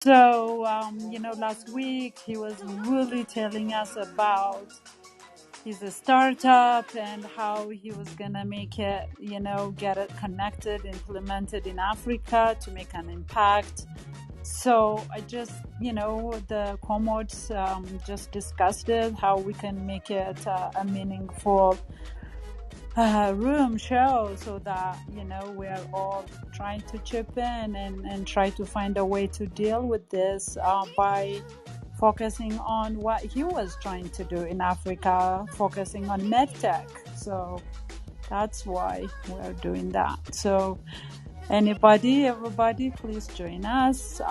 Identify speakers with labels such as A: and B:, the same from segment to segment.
A: So, last week he was really telling us about his startup and how he was gonna make it, get it connected, implemented in Africa to make an impact. So I just, the Comods just discussed it, how we can make it a meaningful room show so that, we're all trying to chip in and try to find a way to deal with this by focusing on what he was trying to do in Africa, focusing on medtech. So that's why we're doing that. So everybody, please join us.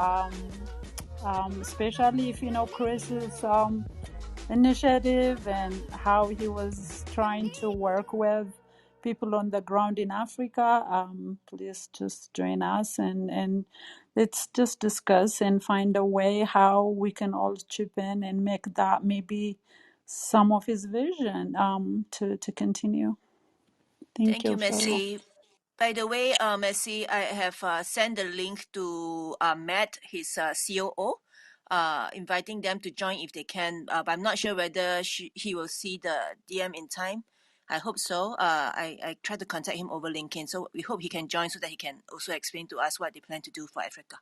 A: Especially if you know Chris's initiative and how he was trying to work with people on the ground in Africa. Please just join us and let's just discuss and find a way how we can all chip in and make that maybe some of his vision to continue. Thank
B: Thank
A: you,
B: you,
A: Cheryl.
B: Messi. By the way, Messi, I have sent the link to Matt, his COO, inviting them to join if they can. But I'm not sure whether he will see the DM in time. I hope so. I tried to contact him over LinkedIn, so we hope he can join so that he can also explain to us what they plan to do for Africa.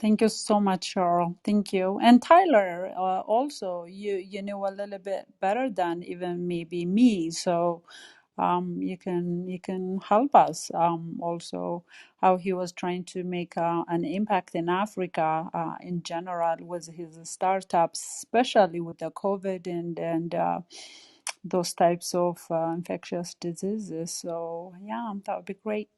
A: Thank you so much, Cheryl. Thank you. And Tyler, also, you knew a little bit better than even maybe me, so you can help us also how he was trying to make an impact in Africa in general with his startups, especially with the COVID and those types of infectious diseases. So yeah, that would be great.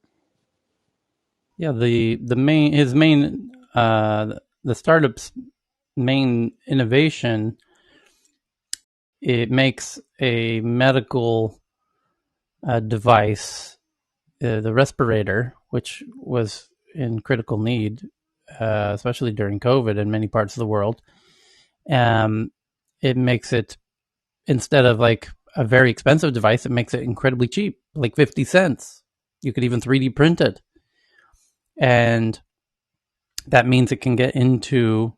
C: Yeah, the main his main the startup's main innovation, it makes a medical device, the respirator, which was in critical need, especially during COVID in many parts of the world. Um, it makes it, instead of like a very expensive device, it makes it incredibly cheap, like 50 cents. You could even 3D print it. And that means it can get into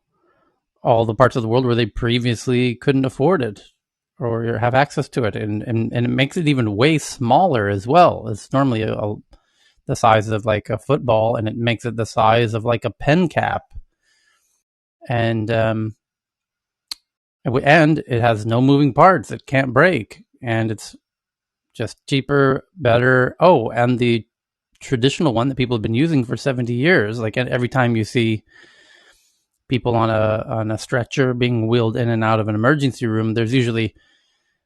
C: all the parts of the world where they previously couldn't afford it or have access to it. And it makes it even way smaller as well. It's normally the size of like a football, and it makes it the size of like a pen cap. And and it has no moving parts. It can't break, and it's just cheaper, better. Oh, and the traditional one that people have been using for 70 years. Like every time you see people on a stretcher being wheeled in and out of an emergency room, there's usually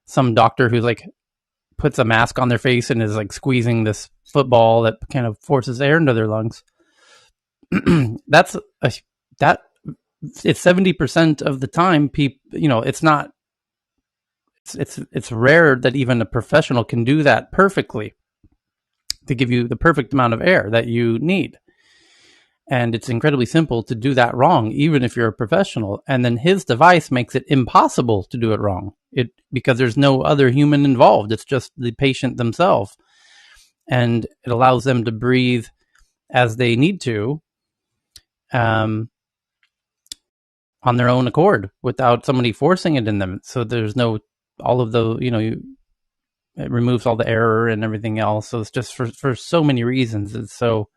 C: some doctor who like puts a mask on their face and is like squeezing this football that kind of forces air into their lungs. That's a, that it's 70% of the time people, it's not, it's rare that even a professional can do that perfectly to give you the perfect amount of air that you need. And it's incredibly simple to do that wrong, even if you're a professional. And then his device makes it impossible to do it wrong. Because there's no other human involved. It's just the patient themselves. And it allows them to breathe as they need to, um, on their own accord without somebody forcing it in them. So there's no, all of the, it removes all the error and everything else. So it's just for so many reasons. It's so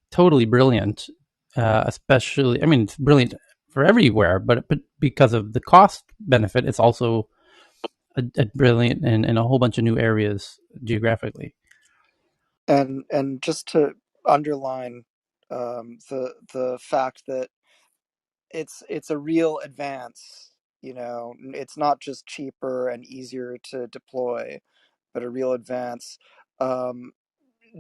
C: totally brilliant. Especially, I mean, it's brilliant for everywhere, but because of the cost benefit, it's also a brilliant in a whole bunch of new areas geographically.
D: And just to underline the fact that it's a real advance. It's not just cheaper and easier to deploy, but a real advance. Um,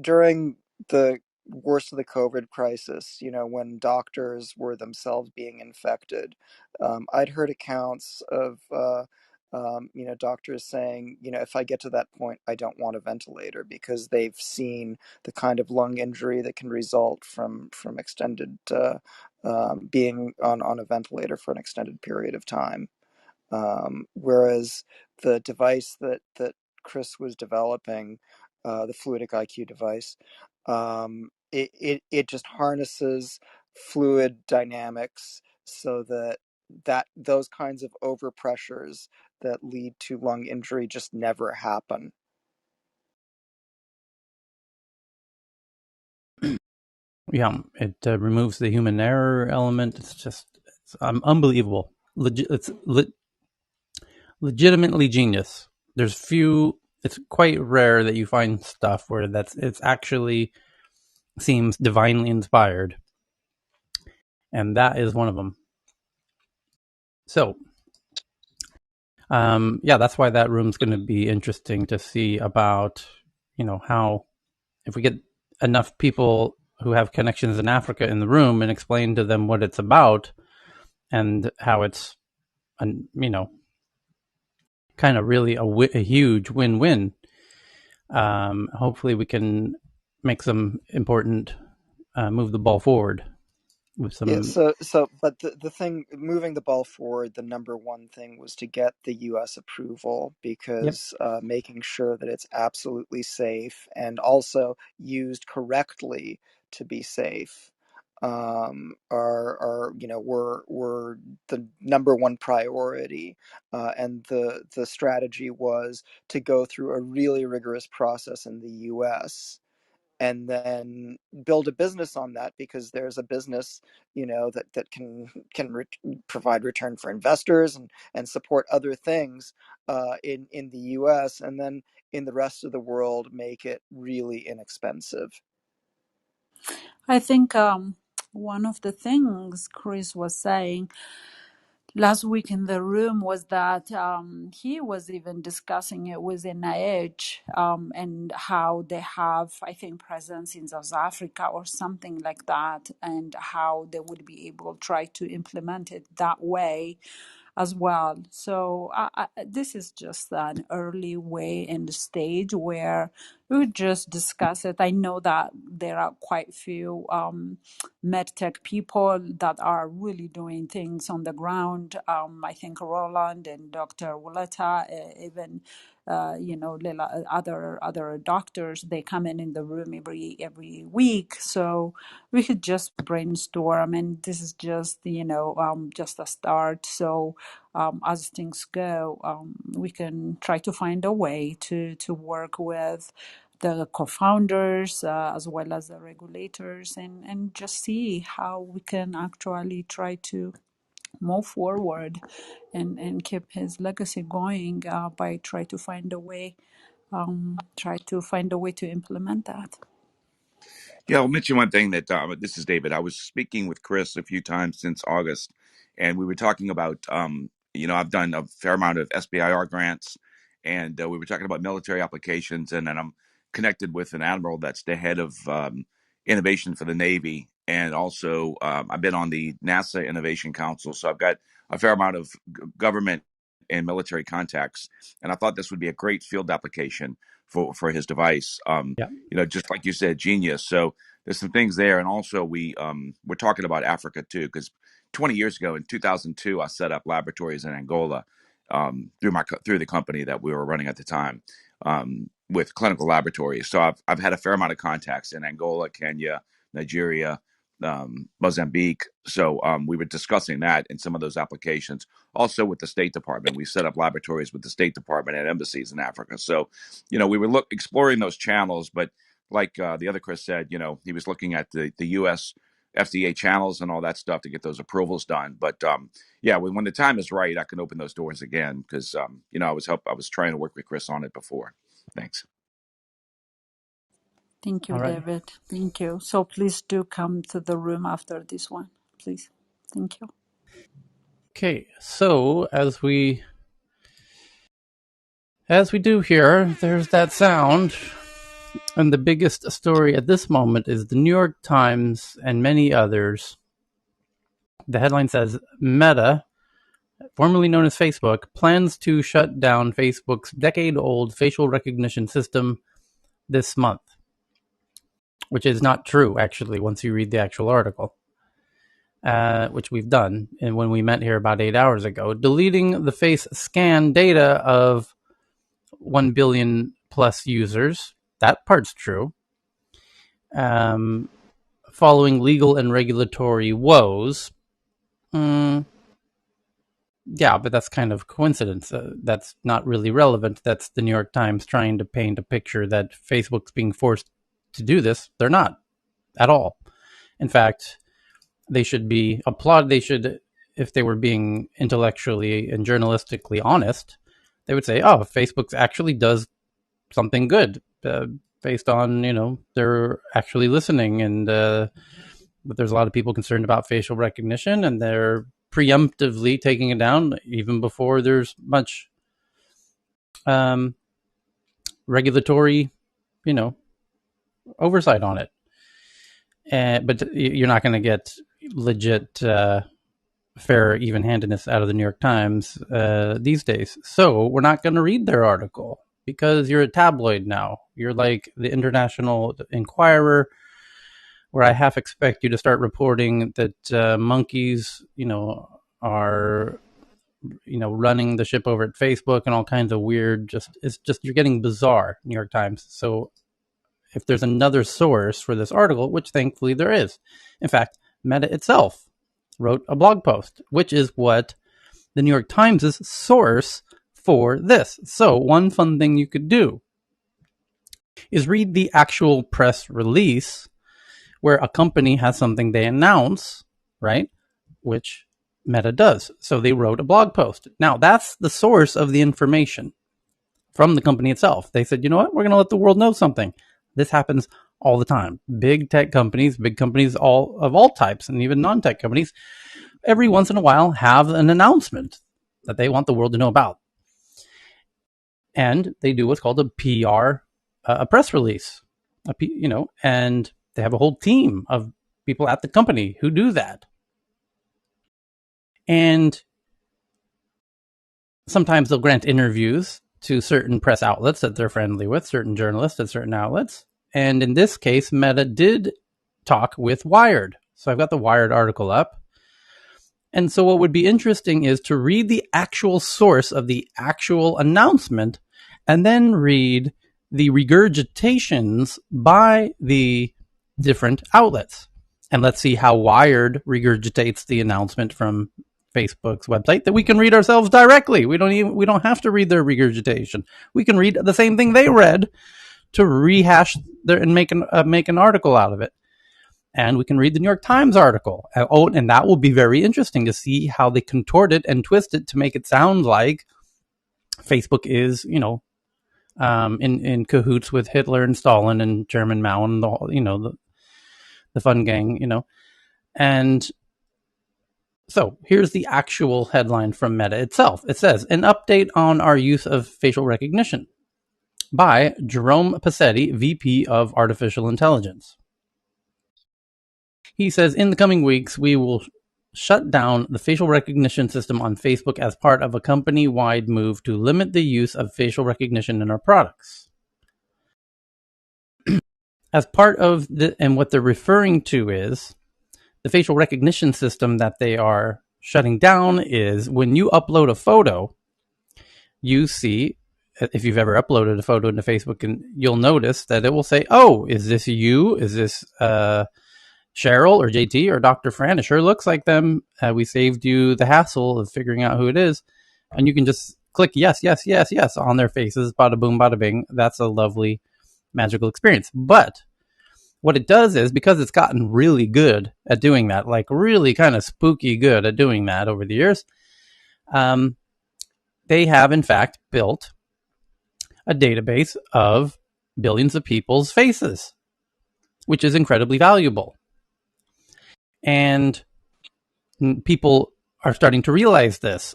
D: During the worst of the COVID crisis, when doctors were themselves being infected, I'd heard accounts of, doctors saying, if I get to that point, I don't want a ventilator because they've seen the kind of lung injury that can result from extended being on a ventilator for an extended period of time. Whereas the device that Chris was developing, the Fluidic IQ device, it just harnesses fluid dynamics so that those kinds of overpressures that lead to lung injury just never happen.
C: Yeah, it removes the human error element. It's unbelievable. Legitimately genius. There's few. It's quite rare that you find stuff where it's actually seems divinely inspired, and that is one of them. So, yeah, that's why that room's going to be interesting to see about, how if we get enough people who have connections in Africa in the room and explain to them what it's about and how it's, you know, kind of really a huge win-win. Hopefully, we can make some important move the ball forward with
D: Yeah,
C: some.
D: but the thing moving the ball forward, the number one thing was to get the US approval,
C: Yep.
D: because making sure that it's absolutely safe and also used correctly to be safe are were the number one priority. And the strategy was to go through a really rigorous process in the US and then build a business on that, because there's a business, that provide return for investors and support other things in the US, and then in the rest of the world make it really inexpensive.
A: I think one of the things Chris was saying last week in the room was that he was even discussing it with NIH, and how they have, I think, presence in South Africa or something like that, and how they would be able to try to implement it that way as well. So this is just an early way in the stage where we would just discuss it. I know that there are quite few medtech people that are really doing things on the ground. I think Roland and Dr. Willetta, even other doctors, they come in the room every week. So we could just brainstorm, and this is just just a start. So as things go, we can try to find a way to work with the co-founders as well as the regulators, and just see how we can actually try to move forward and keep his legacy going by try to find a way to implement that.
E: Yeah, I'll mention one thing that this is David. I was speaking with Chris a few times since August, and we were talking about, I've done a fair amount of SBIR grants, and we were talking about military applications, and then I'm connected with an admiral that's the head of innovation for the Navy, and also I've been on the NASA Innovation Council, so I've got a fair amount of government and military contacts, and I thought this would be a great field application for his device.
C: Yeah.
E: Just like you said, genius. So there's some things there, and also we're talking about Africa too, because 20 years ago in 2002, I set up laboratories in Angola through the company that we were running at the time, with clinical laboratories. So I've had a fair amount of contacts in Angola, Kenya, Nigeria, Mozambique. So we were discussing that in some of those applications. Also with the State Department, we set up laboratories with the State Department and embassies in Africa. So we were exploring those channels, but like the other Chris said, he was looking at the U.S. FDA channels and all that stuff to get those approvals done. But yeah, when the time is right, I can open those doors again, because I was trying to work with Chris on it before. Thanks.
A: Thank you,
C: All right.
A: David. Thank you. So please do come to the room after this one, please. Thank you.
C: Okay. So as we do here, there's that sound. And the biggest story at this moment is the New York Times and many others. The headline says Meta, formerly known as Facebook, plans to shut down Facebook's decade-old facial recognition system this month, which is not true, actually, once you read the actual article, which we've done. And when we met here about 8 hours ago, deleting the face scan data of 1 billion plus users. That part's true. following legal and regulatory woes. Yeah, but that's kind of coincidence. That's not really relevant. That's the New York Times trying to paint a picture that Facebook's being forced to do this. They're not at all. In fact, they should be applauded. They should, if they were being intellectually and journalistically honest, they would say, "Oh, Facebook actually does something good based on they're actually listening." And but there's a lot of people concerned about facial recognition, and they're preemptively taking it down even before there's much regulatory, oversight on it. But you're not going to get legit fair even-handedness out of the New York Times these days. So we're not going to read their article because you're a tabloid now. You're like the International Enquirer, where I half expect you to start reporting that monkeys, are, running the ship over at Facebook and all kinds of weird, you're getting bizarre, New York Times. So if there's another source for this article, which thankfully there is. In fact, Meta itself wrote a blog post, which is what the New York Times' source for this. So one fun thing you could do is read the actual press release where a company has something they announce, right? Which Meta does. So they wrote a blog post. Now, that's the source of the information from the company itself. They said, you know what? We're going to let the world know something. This happens all the time. Big companies of all types, and even non-tech companies, every once in a while have an announcement that they want the world to know about. And they do what's called a PR, a press release, and they have a whole team of people at the company who do that. And sometimes they'll grant interviews to certain press outlets that they're friendly with, certain journalists at certain outlets. And in this case, Meta did talk with Wired. So I've got the Wired article up. And so what would be interesting is to read the actual source of the actual announcement and then read the regurgitations by the different outlets. And let's see how Wired regurgitates the announcement from Facebook's website that we can read ourselves directly. We don't have to read their regurgitation. We can read the same thing they read to rehash and make an article out of it. And we can read the New York Times article. And that will be very interesting to see how they contort it and twist it to make it sound like Facebook is, in cahoots with Hitler and Stalin and Chairman Mao and the fun gang, And so here's the actual headline from Meta itself. It says, an update on our use of facial recognition by Jerome Passetti, VP of Artificial Intelligence. He says, in the coming weeks, we will shut down the facial recognition system on Facebook as part of a company-wide move to limit the use of facial recognition in our products. As part of and what they're referring to is the facial recognition system that they are shutting down is when you upload a photo, you see, if you've ever uploaded a photo into Facebook, and you'll notice that it will say, oh, is this you? Is this Cheryl or JT or Dr. Fran? It sure looks like them. We saved you the hassle of figuring out who it is. And you can just click yes, yes, yes, yes on their faces. Bada boom, bada bing. That's a lovely, magical experience. But what it does is, because it's gotten really good at doing that, like really kind of spooky good at doing that over the years, they have, in fact, built a database of billions of people's faces, which is incredibly valuable. And people are starting to realize this.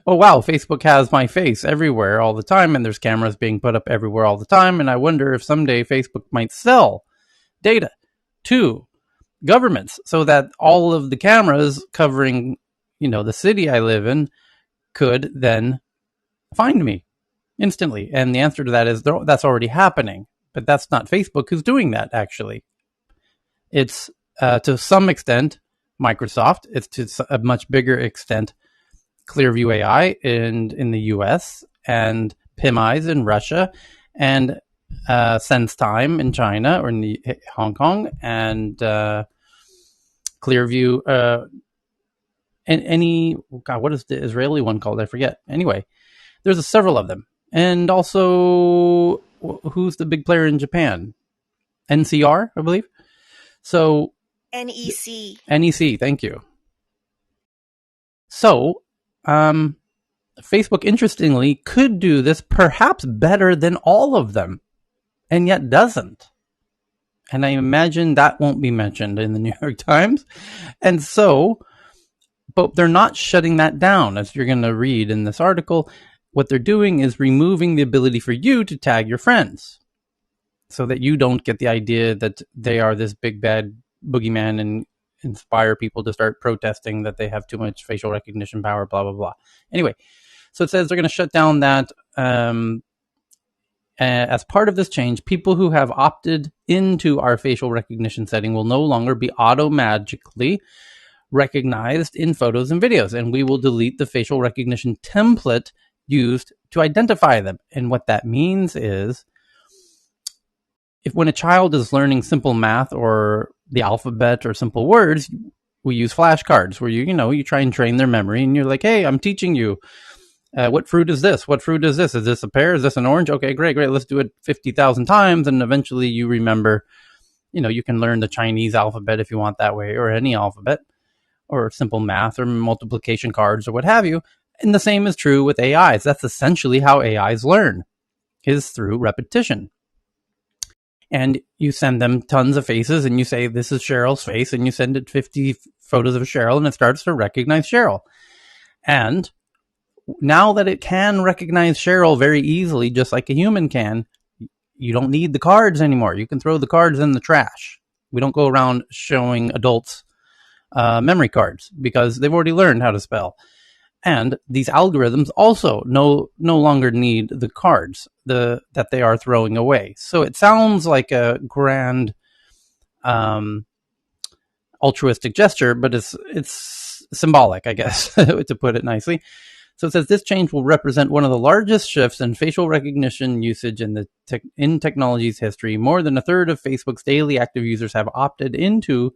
C: Oh, wow, Facebook has my face everywhere all the time, and there's cameras being put up everywhere all the time, and I wonder if someday Facebook might sell data to governments so that all of the cameras covering, the city I live in could then find me instantly. And the answer to that is that's already happening. But that's not Facebook who's doing that, actually. It's to some extent Microsoft. It's to a much bigger extent Clearview AI in the US, and PimEyes in Russia, and Sense Time in China or in the Hong Kong, and Clearview. And any God, what is the Israeli one called? I forget. Anyway, there's several of them, and also who's the big player in Japan? NCR, I believe. So
B: NEC.
C: NEC, thank you. So, Facebook, interestingly, could do this perhaps better than all of them, and yet doesn't. And I imagine that won't be mentioned in the New York Times. And so, but they're not shutting that down, as you're going to read in this article. What they're doing is removing the ability for you to tag your friends so that you don't get the idea that they are this big bad boogeyman and inspire people to start protesting that they have too much facial recognition power, blah, blah, blah. Anyway, so it says they're going to shut down that. As part of this change, people who have opted into our facial recognition setting will no longer be automatically recognized in photos and videos, and we will delete the facial recognition template used to identify them. And what that means is, if when a child is learning simple math or the alphabet or simple words, we use flashcards where you try and train their memory, and you're like, hey, I'm teaching you. What fruit is this? What fruit is this? Is this a pear? Is this an orange? Okay, great. Let's do it 50,000 times. And eventually you remember, you can learn the Chinese alphabet if you want that way, or any alphabet, or simple math or multiplication cards or what have you. And the same is true with AIs. That's essentially how AIs learn, is through repetition. And you send them tons of faces and you say, this is Cheryl's face, and you send it 50 photos of Cheryl and it starts to recognize Cheryl. And now that it can recognize Cheryl very easily, just like a human can, you don't need the cards anymore. You can throw the cards in the trash. We don't go around showing adults memory cards because they've already learned how to spell. And these algorithms also no longer need the cards that they are throwing away. So it sounds like a grand altruistic gesture, but it's symbolic, I guess, to put it nicely. So it says this change will represent one of the largest shifts in facial recognition usage in technology's history. More than a third of Facebook's daily active users have opted into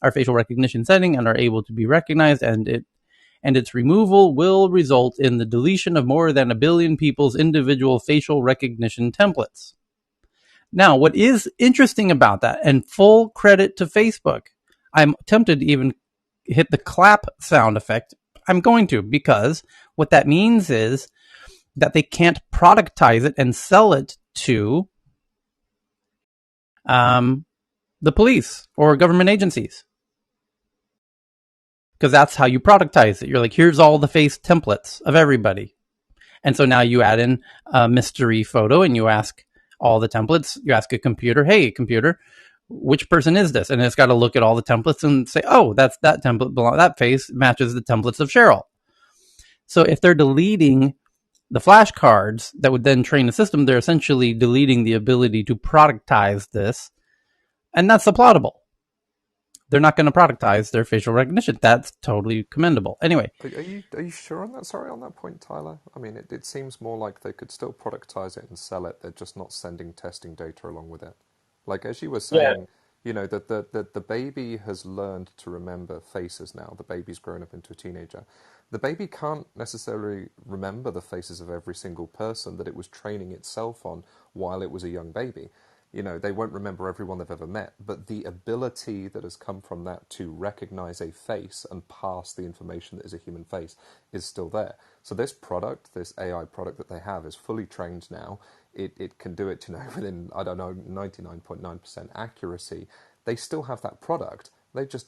C: our facial recognition setting and are able to be recognized, and its removal will result in the deletion of more than 1 billion people's individual facial recognition templates. Now, what is interesting about that, and full credit to Facebook, I'm tempted to even hit the clap sound effect. I'm going to, because what that means is that they can't productize it and sell it to the police or government agencies, because that's how you productize it. You're like, here's all the face templates of everybody. And so now you add in a mystery photo and you ask all the templates. You ask a computer, hey, computer, which person is this? And it's got to look at all the templates and say, oh, that's that template, that face matches the templates of Cheryl. So if they're deleting the flashcards that would then train the system, they're essentially deleting the ability to productize this. And that's applaudable. They're not going to productize their facial recognition. That's totally commendable. Anyway.
F: Are you sure on that? Sorry, on that point, Tyler? I mean, it seems more like they could still productize it and sell it. They're just not sending testing data along with it. Like, as you were saying, that the baby has learned to remember faces now. The baby's grown up into a teenager. The baby can't necessarily remember the faces of every single person that it was training itself on while it was a young baby. They won't remember everyone they've ever met, but the ability that has come from that to recognize a face and pass the information that is a human face is still there. So this product, this AI product that they have, is fully trained now. It can do it, within, 99.9% accuracy. They still have that product. They just,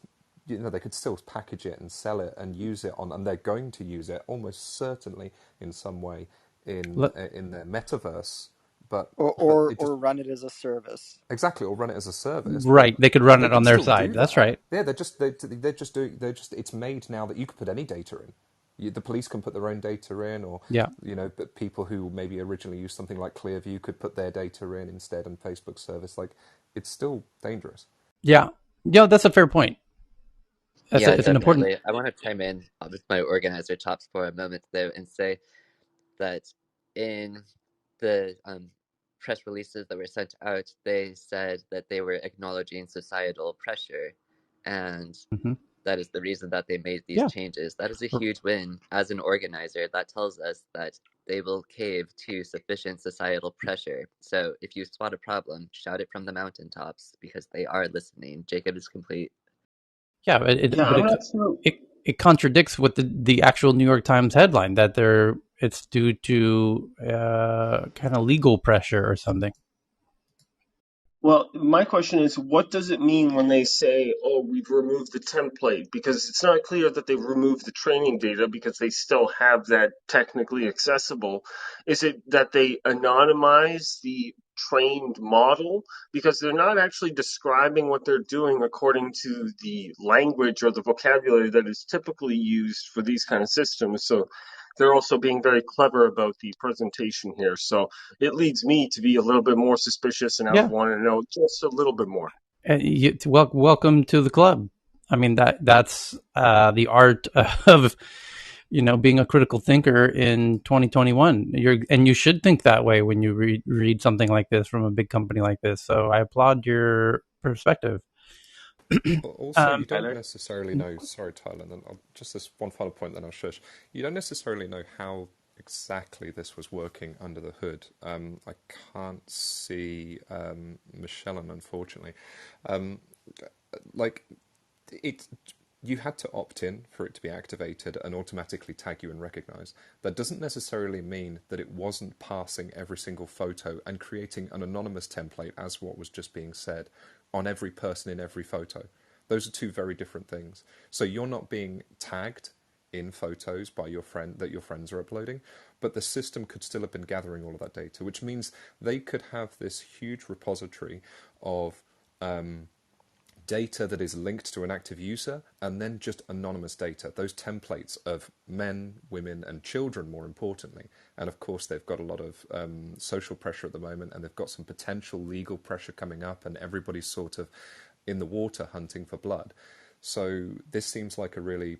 F: they could still package it and sell it and use it on, and they're going to use it almost certainly in some way in their metaverse.
D: Or run it as a service.
F: Exactly, or run it as a service.
C: Right, they could run it on their side. That's right.
F: Yeah, it's made now that you could put any data in. The police can put their own data in, or but people who maybe originally used something like Clearview could put their data in instead on Facebook service. Like, it's still dangerous.
C: Yeah, that's a fair point.
G: It's definitely. Important. I want to chime in with my organizer tops for a moment though, and say that in the press releases that were sent out, they said that they were acknowledging societal pressure, and that is the reason that they made these changes. That is a huge win. As an organizer, that tells us that they will cave to sufficient societal pressure. So if you spot a problem, shout it from the mountaintops, because they are listening. Jacob is complete.
C: Yeah, but it contradicts with the actual New York Times headline that it's due to kind of legal pressure or something.
H: Well, my question is, what does it mean when they say, oh, we've removed the template? Because it's not clear that they've removed the training data because they still have that technically accessible. Is it that they anonymize the trained model? Because they're not actually describing what they're doing according to the language or the vocabulary that is typically used for these kind of systems. So they're also being very clever about the presentation here. So it leads me to be a little bit more suspicious, and I would want to know just a little bit more.
C: Welcome to the club. I mean, that's the art of being a critical thinker in 2021. You should think that way when you read something like this from a big company like this. So I applaud your perspective.
F: Also, you don't necessarily know. Sorry, Tyler. And just this one final point, then I'll shush. You don't necessarily know how exactly this was working under the hood. I can't see Michelle, unfortunately. You had to opt in for it to be activated and automatically tag you and recognize. That doesn't necessarily mean that it wasn't passing every single photo and creating an anonymous template, as what was just being said, on every person in every photo. Those are two very different things. So you're not being tagged in photos by your friend that your friends are uploading, but the system could still have been gathering all of that data, which means they could have this huge repository of data that is linked to an active user, and then just anonymous data, those templates of men, women, and children, more importantly. And of course, they've got a lot of social pressure at the moment, and they've got some potential legal pressure coming up, and everybody's sort of in the water hunting for blood. So this seems like a really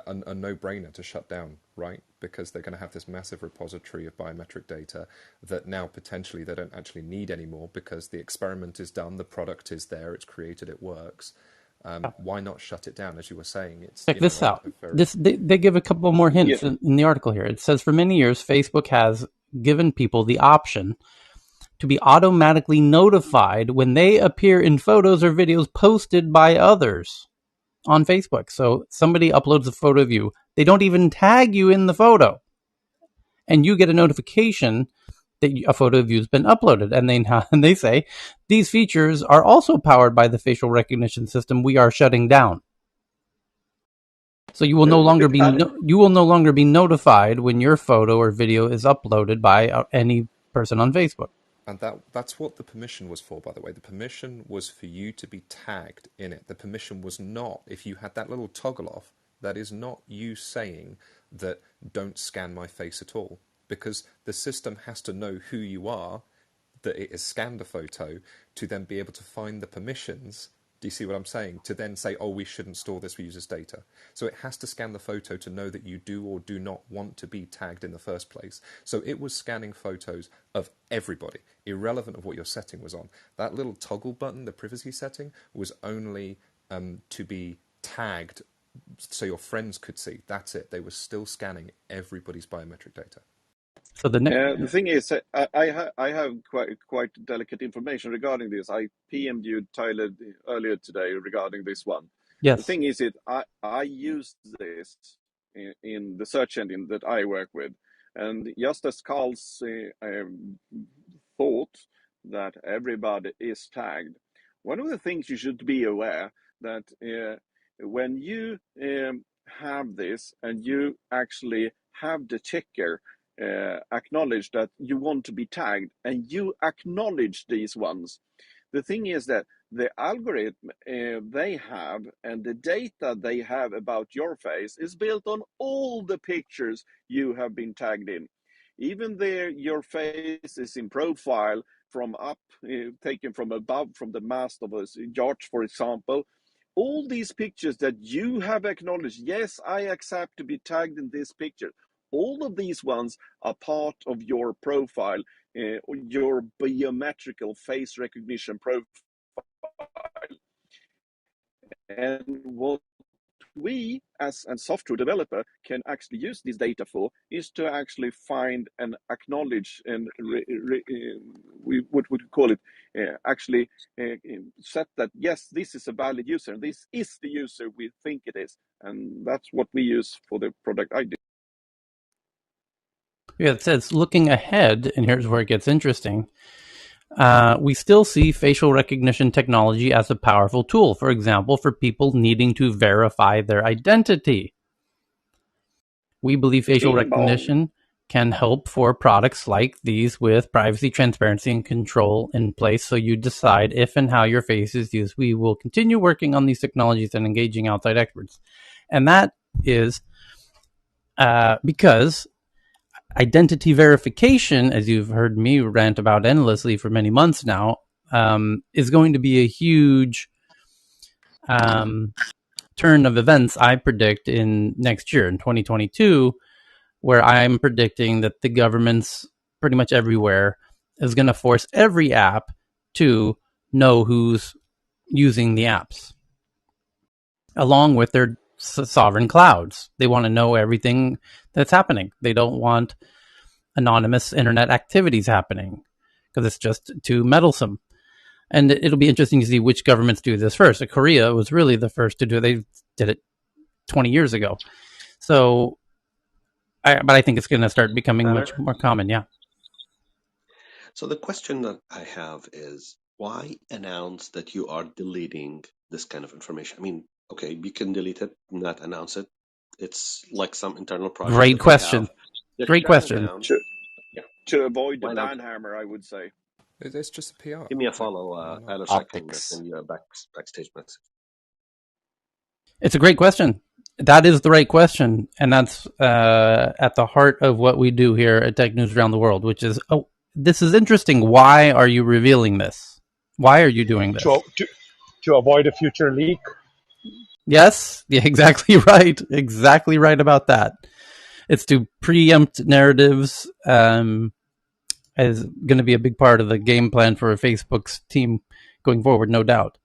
F: a no-brainer to shut down, right? Because they're going to have this massive repository of biometric data that now potentially they don't actually need anymore because the experiment is done, the product is there, it's created, it works. Why not shut it down? As you were saying, it's
C: check this out. They give a couple more hints in the article here. It says, for many years, Facebook has given people the option to be automatically notified when they appear in photos or videos posted by others on Facebook. So somebody uploads a photo of you. They don't even tag you in the photo. And you get a notification that a photo of you has been uploaded. And they say, these features are also powered by the facial recognition system we are shutting down. So you will no longer be notified when your photo or video is uploaded by any person on Facebook.
F: And that's what the permission was for, by the way. The permission was for you to be tagged in it. The permission was not, if you had that little toggle off, that is not you saying that don't scan my face at all. Because the system has to know who you are, that it has scanned a photo, to then be able to find the permissions. Do you see what I'm saying? To then say, oh, we shouldn't store this user's data. So it has to scan the photo to know that you do or do not want to be tagged in the first place. So it was scanning photos of everybody, irrelevant of what your setting was on. That little toggle button, the privacy setting, was only to be tagged so your friends could see. That's it. They were still scanning everybody's biometric data.
C: So
I: the thing is, I have quite delicate information regarding this. I PM'd you, Tyler, earlier today regarding this one.
C: Yes.
I: The thing is, I used this in the search engine that I work with, and just as Carl's thought that everybody is tagged, one of the things you should be aware that when you have this and you actually have the checker acknowledge that you want to be tagged and you acknowledge these ones. The thing is that the algorithm they have and the data they have about your face is built on all the pictures you have been tagged in. Even there, your face is in profile from up, taken from above, from the mast of a yacht, for example. All these pictures that you have acknowledged, yes, I accept to be tagged in this picture. All of these ones are part of your profile. your biometrical face recognition profile. And what we as a software developer can actually use this data for is to actually find and acknowledge and what would you call it, actually set that yes, this is a valid user, this is the user we think it is, and that's what we use for the product I do.
C: Yeah, it says looking ahead, and here's where it gets interesting. We still see facial recognition technology as a powerful tool, for example, for people needing to verify their identity. We believe facial recognition can help for products like these with privacy, transparency, and control in place, so you decide if and how your face is used. We will continue working on these technologies and engaging outside experts. And that is because identity verification, as you've heard me rant about endlessly for many months now, is going to be a huge turn of events, I predict, in next year, in 2022, where I'm predicting that the governments pretty much everywhere is going to force every app to know who's using the apps, along with their sovereign clouds. They want to know everything that's happening. They don't want anonymous internet activities happening because it's just too meddlesome. And it'll be interesting to see which governments do this first. Korea was really the first to do it. They did it 20 years ago. So, but I think it's going to start becoming much more common. Yeah.
J: So the question that I have is, why announce that you are deleting this kind of information? I mean, okay, you can delete it, not announce it. It's like some internal project
C: Great
J: that they
C: question.
J: have. They're
C: Great
J: shutting
C: question.
J: down. Yeah.
I: To avoid the
J: Why not?
I: ban hammer, I would say.
F: It's just a PR.
J: Give me a follow,
F: Why not?
J: Tyler, so I can
K: Optics.
J: send you a backstage message.
C: It's a great question. That is the right question. And that's at the heart of what we do here at Tech News Around the World, which is, oh, this is interesting. Why are you revealing this? Why are you doing this?
K: To avoid a future leak.
C: Yes, yeah, exactly right. Exactly right about that. It's to preempt narratives. Is going to be a big part of the game plan for Facebook's team going forward, no doubt.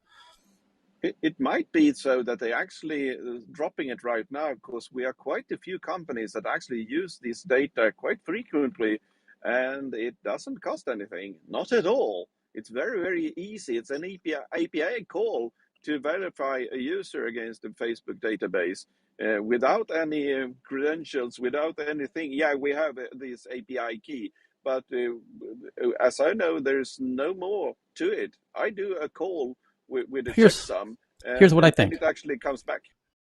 I: It might be so that they actually dropping it right now, because we are quite a few companies that actually use this data quite frequently, and it doesn't cost anything, not at all. It's very, very easy. It's an API call to verify a user against the Facebook database without any credentials, without anything. Yeah, we have this API key, but as I know, there's no more to it. I do a call with a checksum,
C: here's what I think.
I: And it actually comes back.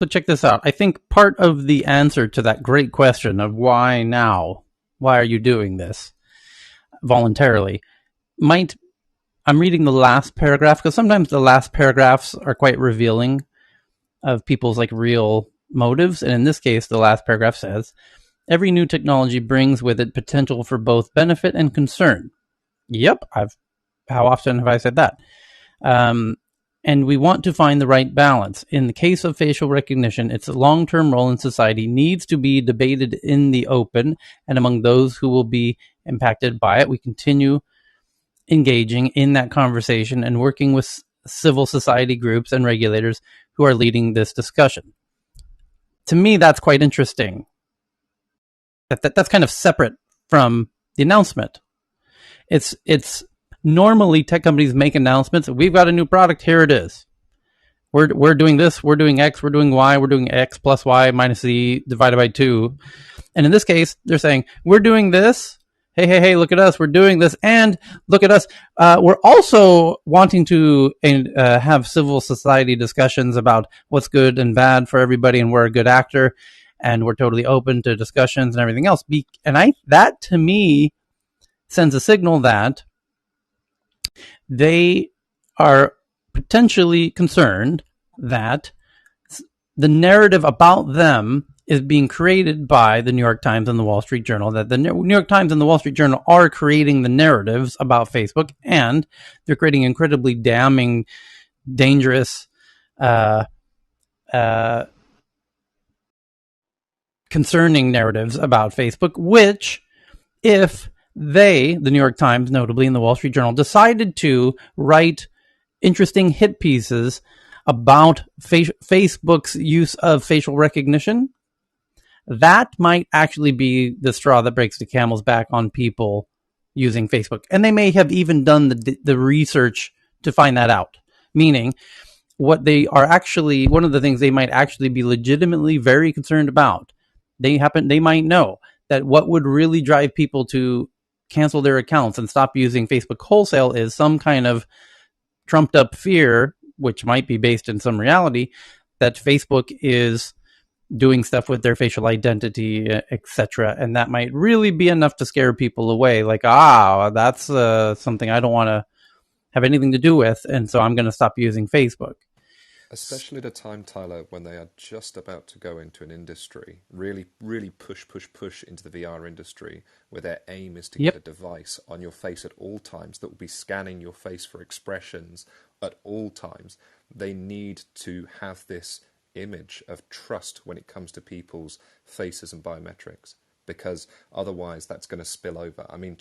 C: So check this out. I think part of the answer to that great question of why now, why are you doing this voluntarily, I'm reading the last paragraph, because sometimes the last paragraphs are quite revealing of people's like real motives. And in this case, the last paragraph says, every new technology brings with it potential for both benefit and concern. Yep. How often have I said that? And we want to find the right balance. In the case of facial recognition, its long-term role in society needs to be debated in the open, and among those who will be impacted by it, we continue engaging in that conversation and working with civil society groups and regulators who are leading this discussion. To me, that's quite interesting. That's kind of separate from the announcement. It's normally tech companies make announcements. We've got a new product. Here it is. We're doing this. We're doing X. We're doing Y. We're doing X plus Y minus Z divided by 2. And in this case, they're saying, we're doing this. Hey, look at us. We're doing this. And look at us. We're also wanting to have civil society discussions about what's good and bad for everybody. And we're a good actor. And we're totally open to discussions and everything else. That to me sends a signal that they are potentially concerned that the narrative about them is being created by the New York Times and the Wall Street Journal, that the New York Times and the Wall Street Journal are creating the narratives about Facebook, and they're creating incredibly damning, dangerous, concerning narratives about Facebook, which, if they, the New York Times, notably, in the Wall Street Journal, decided to write interesting hit pieces about Facebook's use of facial recognition, that might actually be the straw that breaks the camel's back on people using Facebook. And they may have even done the research to find that out. Meaning, what they are actually, one of the things they might actually be legitimately very concerned about, they might know that what would really drive people to cancel their accounts and stop using Facebook wholesale is some kind of trumped up fear, which might be based in some reality, that Facebook is doing stuff with their facial identity, etc. And that might really be enough to scare people away. Like, that's something I don't want to have anything to do with, and so I'm going to stop using Facebook.
F: Especially at a time, Tyler, when they are just about to go into an industry, really, really push into the VR industry, where their aim is to get a device on your face at all times that will be scanning your face for expressions at all times. They need to have this image of trust when it comes to people's faces and biometrics, because otherwise that's going to spill over. I mean,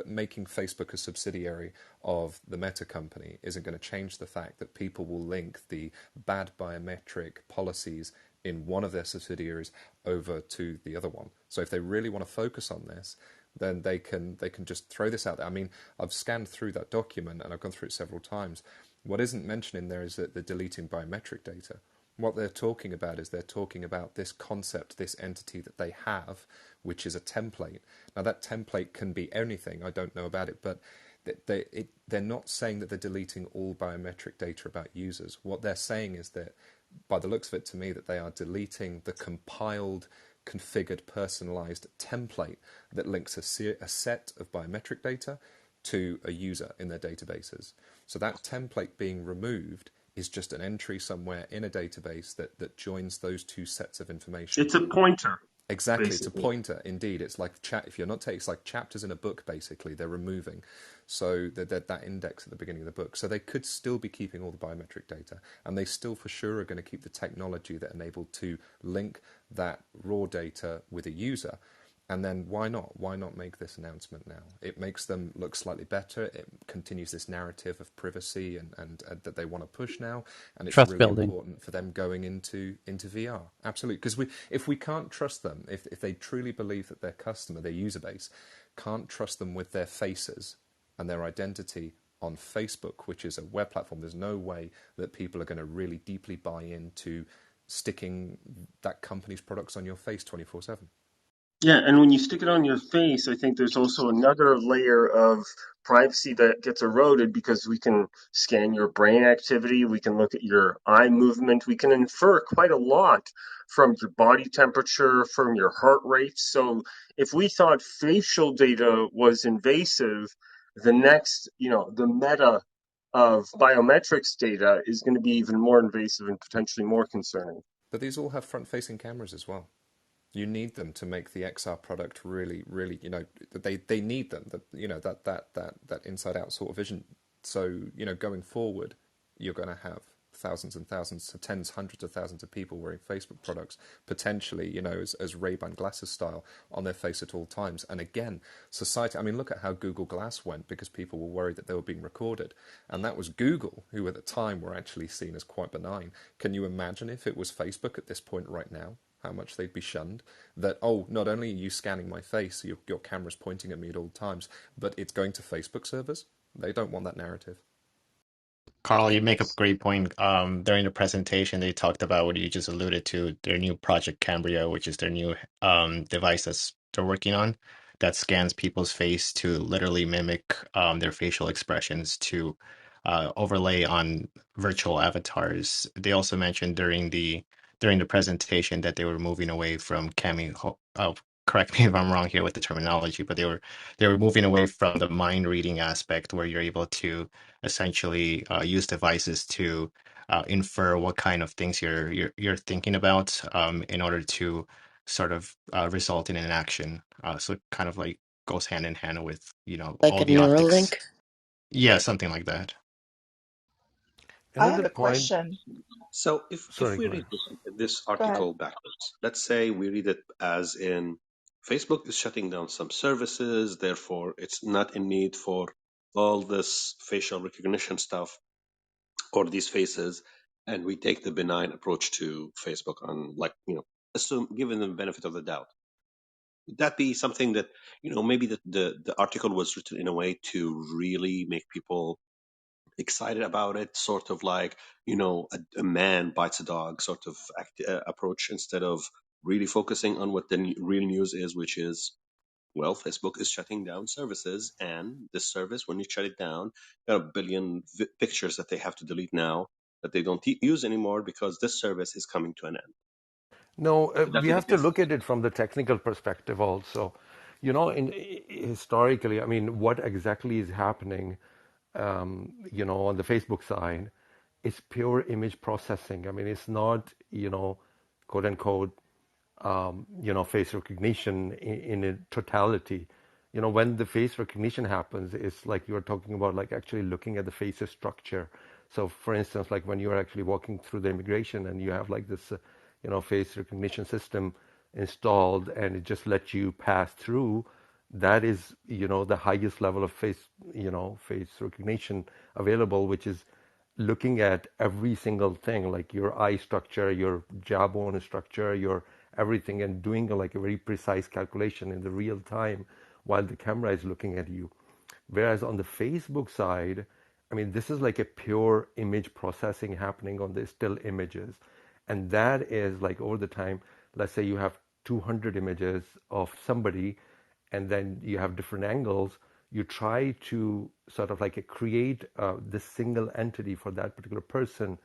F: making Facebook a subsidiary of the Meta company isn't going to change the fact that people will link the bad biometric policies in one of their subsidiaries over to the other one. So if they really want to focus on this, then they can just throw this out there. I mean, I've scanned through that document and I've gone through it several times. What isn't mentioned in there is that they're deleting biometric data. What they're talking about is they're talking about this concept, this entity that they have, which is a template. Now, that template can be anything. I don't know about it, but they're not saying that they're deleting all biometric data about users. What they're saying is that, by the looks of it to me, that they are deleting the compiled, configured, personalized template that links a set of biometric data to a user in their databases. So that template being removed is just an entry somewhere in a database that joins those two sets of information.
H: It's a pointer.
F: Exactly,
H: Basically.
F: it's a pointer. Indeed, it's like if you're not taking, it's like chapters in a book. Basically, they're removing, so that index at the beginning of the book. So they could still be keeping all the biometric data, and they still for sure are going to keep the technology that enabled to link that raw data with a user. And then why not? Why not make this announcement now? It makes them look slightly better. It continues this narrative of privacy and that they want to push now. And it's
C: Trust
F: really
C: building.
F: important for them going into VR. Absolutely. Because if we can't trust them, if they truly believe that their customer, their user base, can't trust them with their faces and their identity on Facebook, which is a web platform, there's no way that people are going to really deeply buy into sticking that company's products on your face 24/7.
H: Yeah, and when you stick it on your face, I think there's also another layer of privacy that gets eroded because we can scan your brain activity, we can look at your eye movement, we can infer quite a lot from your body temperature, from your heart rate. So if we thought facial data was invasive, the next, the meta of biometrics data is going to be even more invasive and potentially more concerning.
F: But these all have front-facing cameras as well. You need them to make the XR product really, really, they need them. That inside-out sort of vision. So going forward, you're going to have thousands and thousands, tens, hundreds of thousands of people wearing Facebook products, potentially, as Ray-Ban glasses style, on their face at all times. And again, society, I mean, look at how Google Glass went because people were worried that they were being recorded. And that was Google, who at the time were actually seen as quite benign. Can you imagine if it was Facebook at this point right now? How much they'd be shunned, that, not only are you scanning my face, your camera's pointing at me at all times, but it's going to Facebook servers. They don't want that narrative.
L: Carl, you make a great point. During the presentation, they talked about what you just alluded to, their new Project Cambria, which is their new device that's they're working on that scans people's face to literally mimic their facial expressions to overlay on virtual avatars. They also mentioned during the presentation that they were moving away from correct me if I'm wrong here with the terminology, but they were moving away from the mind reading aspect where you're able to essentially use devices to infer what kind of things you're thinking about in order to sort of result in an action. So it kind of like goes hand in hand with
M: Like
L: all
M: a
L: the optics.
M: Neuralink?
L: Yeah, something like that.
N: I have
O: Another
N: a
O: point.
N: question.
J: So if
O: Sorry,
J: we
O: go
J: read
O: ahead.
J: this
N: Go ahead.
J: article backwards, let's say we read it as in Facebook is shutting down some services, therefore it's not in need for all this facial recognition stuff or these faces, and we take the benign approach to Facebook on, like, assume, given the benefit of the doubt. Would that be something that, maybe the article was written in a way to really make people excited about it, sort of like, a man bites a dog sort of approach, instead of really focusing on what the real news is, which is, well, Facebook is shutting down services, and this service, when you shut it down, there are a billion pictures that they have to delete now that they don't use anymore because this service is coming to an end.
N: No,
J: Would that
N: we
J: be the
N: have to
J: case?
N: look at it from the technical perspective also. Historically, I mean, what exactly is happening, on the Facebook side is pure image processing. I mean, it's not, quote unquote, face recognition in a totality. When the face recognition happens, it's like you're talking about like actually looking at the face's structure. So, for instance, like when you're actually walking through the immigration and you have like this, face recognition system installed, and it just lets you pass through. That is, the highest level of face recognition available, which is looking at every single thing, like your eye structure, your jawbone structure, your everything, and doing like a very precise calculation in the real time while the camera is looking at you. Whereas on the Facebook side, I mean, this is like a pure image processing happening on the still images. And that is like over the time, let's say you have 200 images of somebody, and then you have different angles. You try to sort of like create this single entity for that particular person.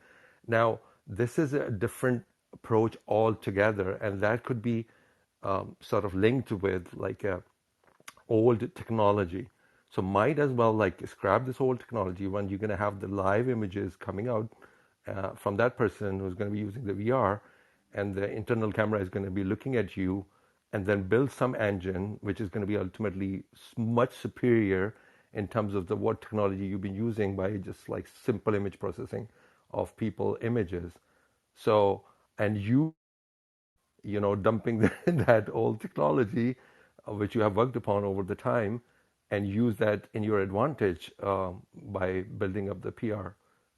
N: Now, this is a different approach altogether, and that could be sort of linked with like a old technology. So might as well like scrap this old technology when you're going to have the live images coming out from that person who's going to be using the VR, and the internal camera is going to be looking at you, and then build some engine which is going to be ultimately much superior in terms of the what technology you've been using by just like simple image processing of people images. So, and dumping that old technology, which you have worked upon over the time, and use that in your advantage by building up the PR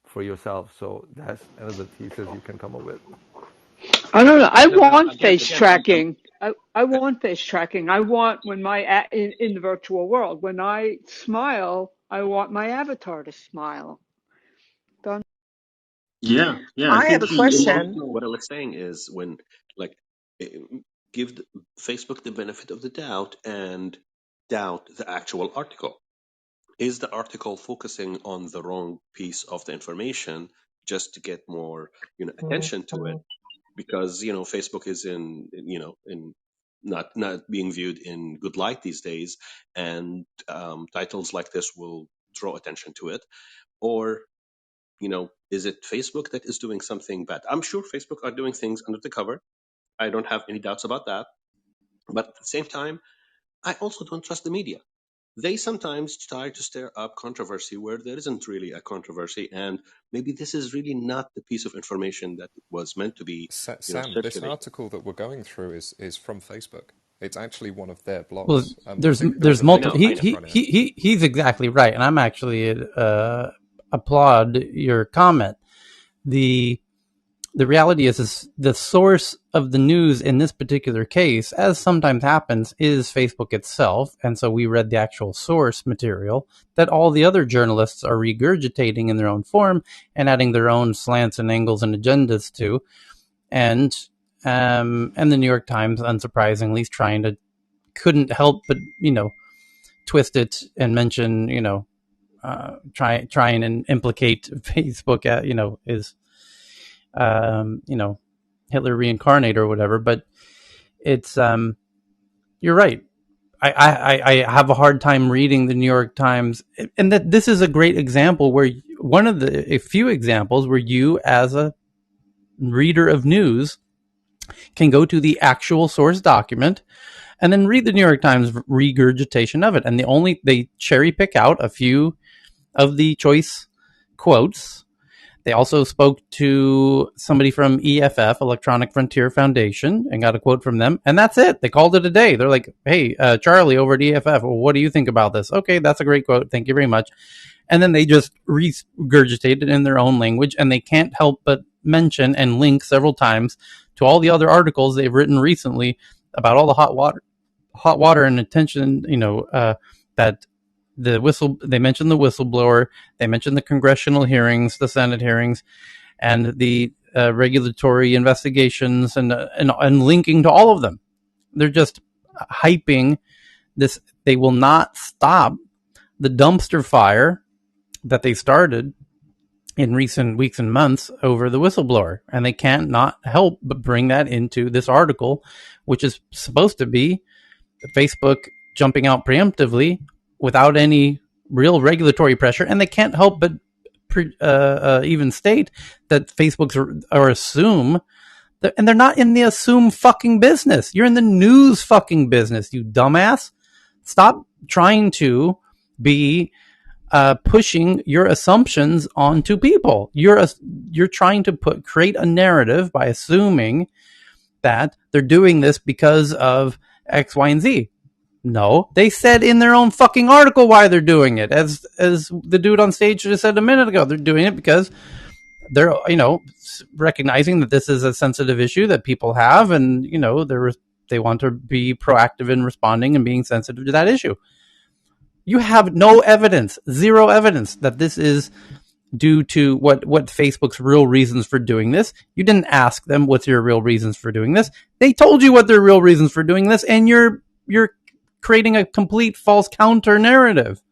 N: for yourself. So that's another thesis you can come up with.
M: I don't know. I
J: No, no,
M: want
J: again,
M: face
J: again, I'm
M: tracking. I want face tracking. I want when in the virtual world, when I smile, I want my avatar to smile. Done.
J: I
H: Yeah. I
O: I have
H: think
O: a
J: think
H: the
O: question.
H: emotional.
J: what I was saying is, when, like, eh, give Facebook the benefit of the doubt and doubt the actual article. Is the article focusing on the wrong piece of the information just to get more, attention to it? Because, Facebook is in not being viewed in good light these days, and titles like this will draw attention to it. Or, is it Facebook that is doing something bad? I'm sure Facebook are doing things under the cover. I don't have any doubts about that. But at the same time, I also don't trust the media. They sometimes try to stir up controversy where there isn't really a controversy, and maybe this is really not the piece of information that was meant to be,
F: Sam, this
J: circulated.
F: article that we're going through is from Facebook. It's actually one of their
C: Well,
F: blogs. I
C: there's
F: think there was
C: there's
F: a link
C: multiple.
J: I
C: He
J: know.
F: attached
C: he
F: on it.
C: he he he's exactly right, and I'm actually applaud your comment. The the reality is the source of the news in this particular case, as sometimes happens, is Facebook itself. And so we read the actual source material that all the other journalists are regurgitating in their own form and adding their own slants and angles and agendas to. And the New York Times, unsurprisingly, is couldn't help but, twist it and mention, trying and implicate Facebook, is, Hitler reincarnate or whatever. But it's, you're right. I have a hard time reading the New York Times, and that this is a great example where one of a few examples where you, as a reader of news, can go to the actual source document and then read the New York Times regurgitation of it. And they cherry pick out a few of the choice quotes They also spoke to somebody from EFF, Electronic Frontier Foundation, and got a quote from them. And that's it. They called it a day. They're like, hey, Charlie over at EFF, well, what do you think about this? Okay, that's a great quote. Thank you very much. And then they just regurgitate it in their own language, and they can't help but mention and link several times to all the other articles they've written recently about all the hot water and attention, that they mentioned the whistleblower, they mentioned the congressional hearings, the Senate hearings, and the regulatory investigations, and linking to all of them. They're just hyping this. They will not stop the dumpster fire that they started in recent weeks and months over the whistleblower, and they can't not help but bring that into this article, which is supposed to be Facebook jumping out preemptively without any real regulatory pressure, and they can't help but even state that Facebook's or assume that, and they're not in the assume fucking business. You're in the news fucking business, you dumbass. Stop trying to be pushing your assumptions onto people. You're trying to create a narrative by assuming that they're doing this because of X, Y, and Z. No, they said in their own fucking article why they're doing it. As the dude on stage just said a minute ago, they're doing it because they're recognizing that this is a sensitive issue that people have, and they want to be proactive in responding and being sensitive to that issue. You have no evidence, zero evidence that this is due to what Facebook's real reasons for doing this. You didn't ask them what's your real reasons for doing this. They told you what their real reasons for doing this, and you're creating a complete false counter narrative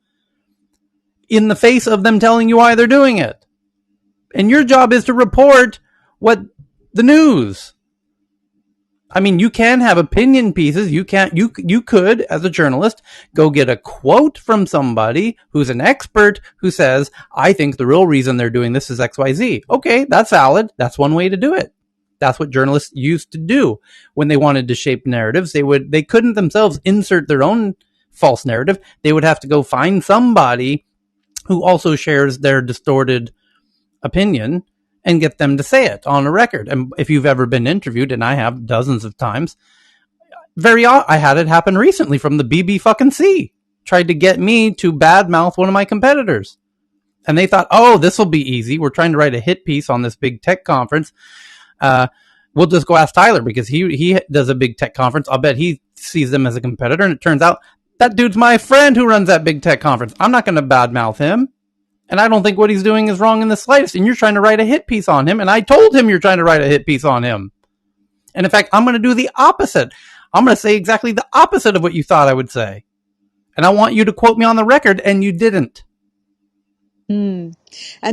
C: in the face of them telling you why they're doing it. And your job is to report what the news. I mean, you can have opinion pieces. You could, as a journalist, go get a quote from somebody who's an expert who says, I think the real reason they're doing this is XYZ. Okay, that's valid. That's one way to do it. That's what journalists used to do when they wanted to shape narratives. They couldn't themselves insert their own false narrative. They would have to go find somebody who also shares their distorted opinion and get them to say it on a record. And if you've ever been interviewed, and I have dozens of times, I had it happen recently from the BB fucking C. Tried to get me to badmouth one of my competitors. And they thought, oh, this will be easy. We're trying to write a hit piece on this big tech conference. We'll just go ask Tyler because he does a big tech conference. I'll bet he sees them as a competitor. And it turns out that dude's my friend who runs that big tech conference. I'm not going to badmouth him. And I don't think what he's doing is wrong in the slightest. And you're trying to write a hit piece on him. And I told him you're trying to write a hit piece on him. And in fact, I'm going to do the opposite. I'm going to say exactly the opposite of what you thought I would say. And I want you to quote me on the record, and you didn't.
O: And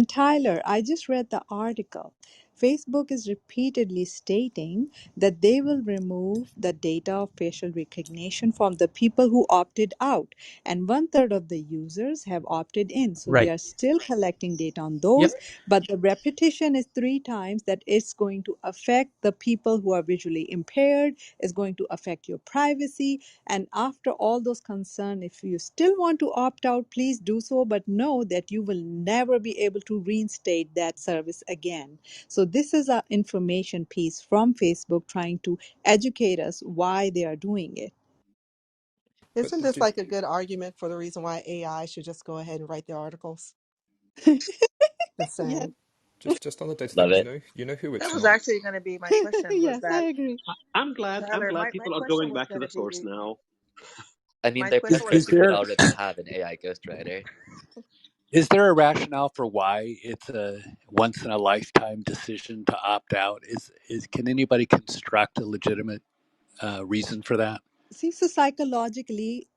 O: Tyler, I just read the article. Facebook is repeatedly stating that they will remove the data of facial recognition from the people who opted out. And 1/3 of the users have opted in. So they
C: Right.
O: are still collecting data on
C: Yep.
O: those. But the repetition is 3 times that it's going to affect the people who are visually impaired, it's going to affect your privacy. And after all those concerns, if you still want to opt out, please do so, but know that you will never be able to reinstate that service again. So this is an information piece from Facebook trying to educate us why they are doing it.
F: But
P: Isn't this
F: did
P: like a good argument for the reason why AI should just go ahead and write their articles? Just
O: Yes,
P: saying.
F: just on the data
G: Love
F: thing,
G: it.
F: who
Q: That
F: it's
Q: was
F: not?
Q: actually going to be my question. Was
O: yes, I
Q: that
O: agree.
J: I'm glad. I'm
Q: Tyler?
J: glad
Q: My
J: people are
Q: question
J: going
Q: was
J: back to
Q: going
J: the
Q: to
J: source
Q: be
J: now.
G: I mean,
Q: my
G: they're
Q: question
G: proving
Q: was
G: that
R: Is
G: you could
R: there
G: already have an AI ghostwriter.
R: a rationale for why it's a once in a lifetime decision to opt out? Is Can anybody construct a legitimate reason for that?
O: See, so psychologically,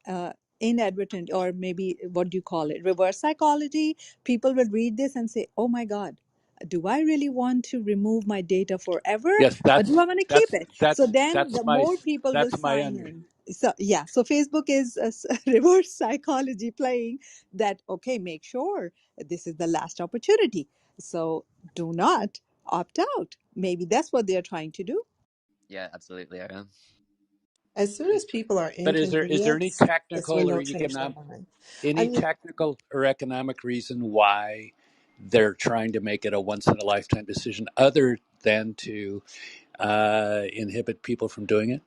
O: inadvertent, or maybe what do you call it? Reverse psychology. People will read this and say, "Oh my God, do I really want to remove my data forever,
R: Yes,
O: or do I want to keep
R: that's
O: it?" So then,
R: that's
O: the
R: my
O: more people will
R: that's my
O: sign
R: under.
O: in. So yeah, so Facebook is reverse psychology playing that. Okay, make sure this is the last opportunity. So do not opt out. Maybe that's what they are trying to do.
G: Yeah, absolutely, I am.
P: As soon as people are
R: But is there any
P: inconvenienced, it's when
R: technical or
P: they'll change their
R: economic
P: mind. I
R: any
P: mean,
R: technical or economic reason why they're trying to make it a once in a lifetime decision, other than to inhibit people from doing it?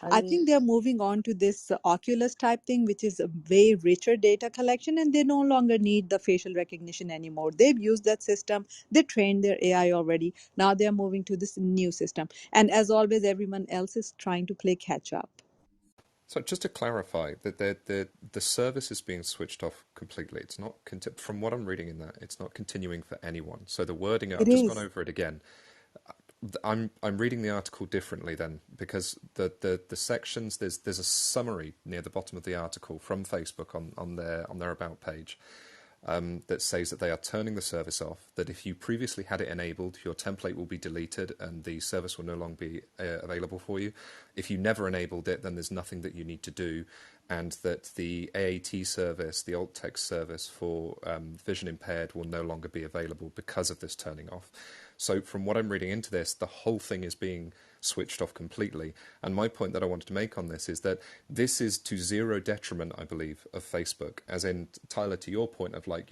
P: I
O: I
P: mean,
O: think they're moving on to this Oculus type thing, which is a way richer data collection, and they no longer need the facial recognition anymore. They've used that system, they trained their AI already. Now they're moving to this new system. And as always, everyone else is trying to play catch up.
F: So just to clarify, that the service is being switched off completely. It's not from what I'm reading in that, it's not continuing for anyone. So the wording,
O: It
F: I've just gone
O: is.
F: over it again. I'm reading the article differently then, because the sections, there's a summary near the bottom of the article from Facebook on their about page, that says that they are turning the service off, that if you previously had it enabled, your template will be deleted and the service will no longer be available for you. If you never enabled it, then there's nothing that you need to do, and that the AAT service, the alt text service for vision impaired, will no longer be available because of this turning off. So from what I'm reading into this, the whole thing is being switched off completely. And my point that I wanted to make on this is that this is to zero detriment, I believe, of Facebook. As in, Tyler, to your point of like,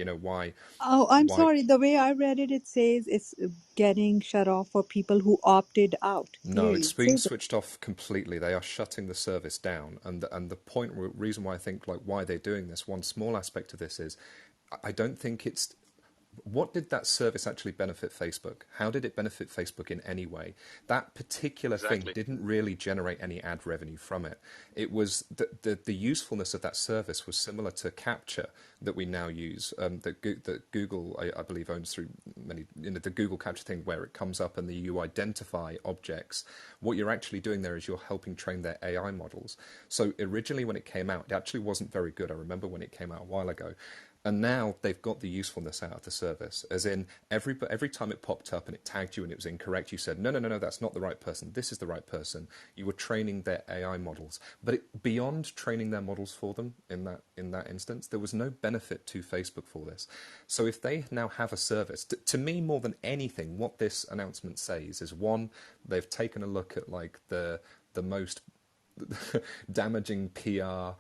O: Oh, I'm
F: why
O: sorry. The way I read it, it says it's getting shut off for people who opted out.
F: no,
O: Clearly,
F: it's
O: it
F: being
O: says it.
F: switched off completely. They are shutting the service down, and the point reason why I think like why they're doing this. One small aspect of this is, I don't think it's what did that service actually benefit Facebook? How did it benefit Facebook in any way? That particular thing didn't really generate any ad revenue from it. It was the usefulness of that service was similar to Capture that we now use, that Google, I believe, owns through many, the Google Capture thing where it comes up and you identify objects. What you're actually doing there is you're helping train their AI models. So originally when it came out, it actually wasn't very good. I remember when it came out a while ago. And now they've got the usefulness out of the service, as in every time it popped up and it tagged you and it was incorrect, you said, no, that's not the right person. This is the right person. You were training their AI models. But beyond training their models for them in that instance, there was no benefit to Facebook for this. So if they now have a service, to me more than anything, what this announcement says is, one, they've taken a look at like the most damaging PR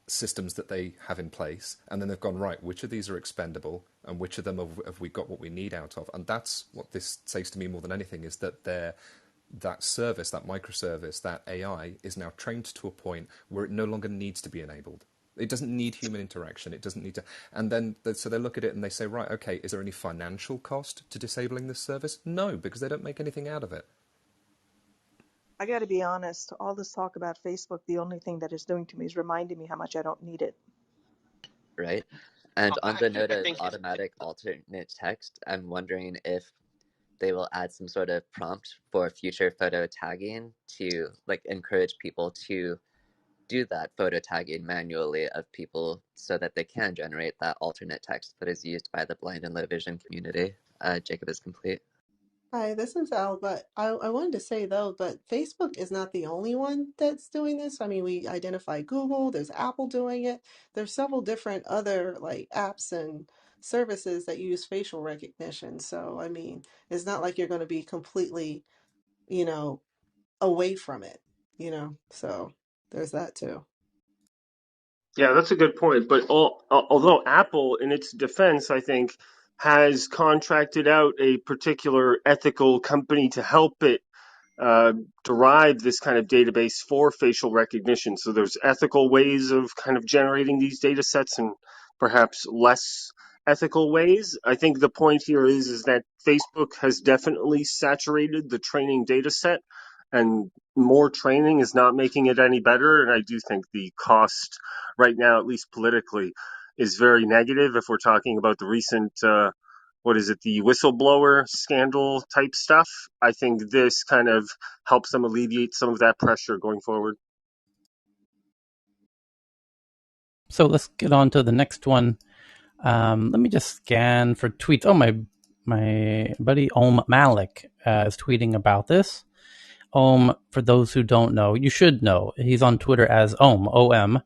F: systems that they have in place, and then they've gone, right, which of these are expendable and which of them have we got what we need out of. And that's what this says to me more than anything, is that that service, that microservice, that AI is now trained to a point where it no longer needs to be enabled. It doesn't need human interaction. It doesn't need to. And then, so they look at it and they say, right, okay, is there any financial cost to disabling this service? No, because they don't make anything out of it.
P: I got to be honest, all this talk about Facebook, the only thing that it's doing to me is reminding me how much I don't need it.
G: Right. And on the
J: Actually,
G: note
J: I
G: of
J: think
G: automatic alternate text, I'm wondering if they will add some sort of prompt for future photo tagging to like encourage people to do that photo tagging manually of people so that they can generate that alternate text that is used by the blind and low vision community. Jacob is complete.
P: Hi, this is Al, but I wanted to say though, but Facebook is not the only one that's doing this. I mean, we identify Google, there's Apple doing it. There's several different other like apps and services that use facial recognition. So, I mean, it's not like you're going to be completely, you know, away from it, you know. So, there's that too.
H: Yeah, that's a good point. But although Apple, in its defense, I think, has contracted out a particular ethical company to help it uh, derive this kind of database for facial recognition. So there's ethical ways of kind of generating these data sets and perhaps less ethical ways. I think the point here is that Facebook has definitely saturated the training data set, and more training is not making it any better. And I do think the cost right now, at least politically, is very negative if we're talking about the recent what is it, the whistleblower scandal type stuff. I think this kind of helps them alleviate some of that pressure going forward.
C: So let's get on to the next one. Let me just scan for tweets. Oh, my buddy Om Malik is tweeting about this. Om, for those who don't know, you should know. He's on Twitter as Om, O-M.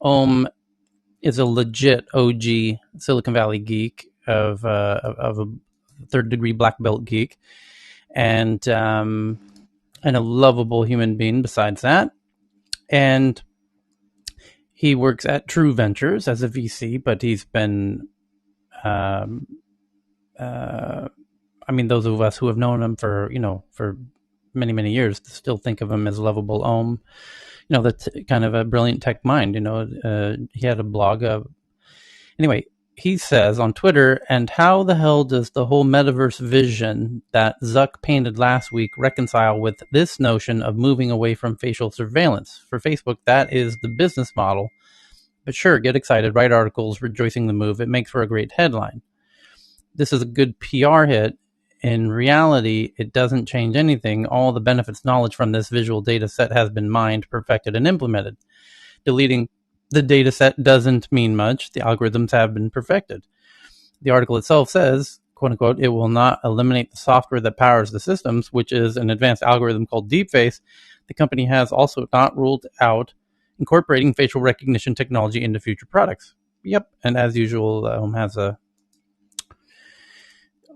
C: Om is a legit OG Silicon Valley geek of a third degree black belt geek, and a lovable human being besides that. And he works at True Ventures as a VC, but he's been I mean, those of us who have known him for many, many years still think of him as Lovable Ohm. That's kind of a brilliant tech mind. He had a blog. Anyway, he says on Twitter, and how the hell does the whole metaverse vision that Zuck painted last week reconcile with this notion of moving away from facial surveillance? For Facebook, that is the business model. But sure, get excited, write articles rejoicing the move. It makes for a great headline. This is a good PR hit. In reality, it doesn't change anything. All the benefits knowledge from this visual data set has been mined, perfected, and implemented. Deleting the data set doesn't mean much. The algorithms have been perfected. The article itself says, quote unquote, it will not eliminate the software that powers the systems, which is an advanced algorithm called Deepface. The company has also not ruled out incorporating facial recognition technology into future products. Yep, and as usual,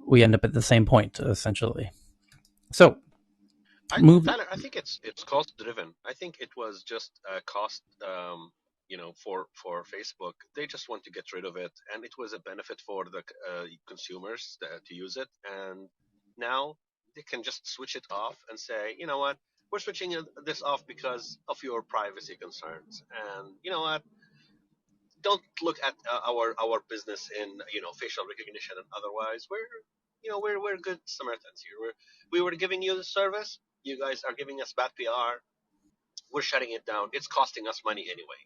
C: we end up at the same point, essentially. So,
J: Tyler, I think it's cost driven. I think it was just cost. For Facebook, they just want to get rid of it, and it was a benefit for the consumers to use it. And now they can just switch it off and say, you know what, we're switching this off because of your privacy concerns. And you know what, don't look at our business in facial recognition and otherwise. We're good Samaritans here. We were giving you the service. You guys are giving us bad PR. We're shutting it down. It's costing us money anyway.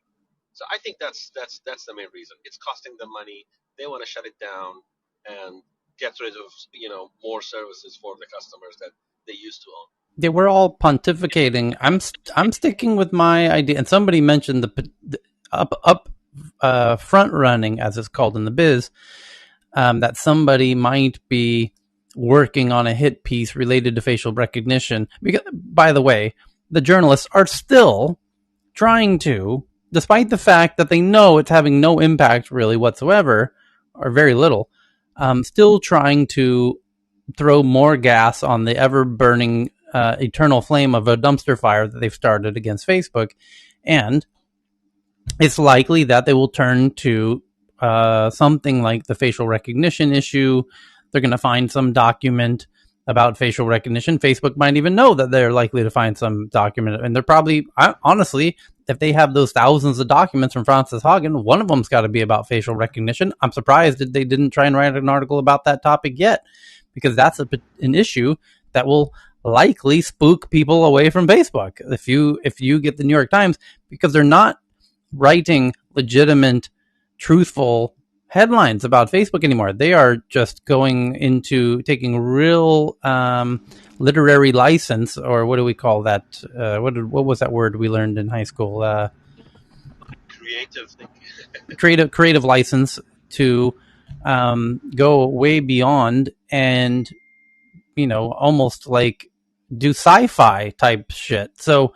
J: So I think that's the main reason. It's costing them money. They want to shut it down and get rid of more services for the customers that they used to own.
C: Yeah, we're all pontificating. I'm sticking with my idea. And somebody mentioned the front running, as it's called in the biz, that somebody might be working on a hit piece related to facial recognition. Because, by the way, the journalists are still trying to, despite the fact that they know it's having no impact really whatsoever, or very little, still trying to throw more gas on the ever-burning eternal flame of a dumpster fire that they've started against Facebook. And it's likely that they will turn to something like the facial recognition issue. They're going to find some document about facial recognition. Facebook might even know that they're likely to find some document. And they're probably, honestly, if they have those thousands of documents from Frances Haugen, one of them's got to be about facial recognition. I'm surprised that they didn't try and write an article about that topic yet, because that's an issue that will likely spook people away from Facebook. If you get the New York Times, because they're not writing legitimate, truthful headlines about Facebook anymore. They are just going into taking real literary license, or what do we call that? What was that word we learned in high school? Creative license to go way beyond and almost like do sci-fi type shit. So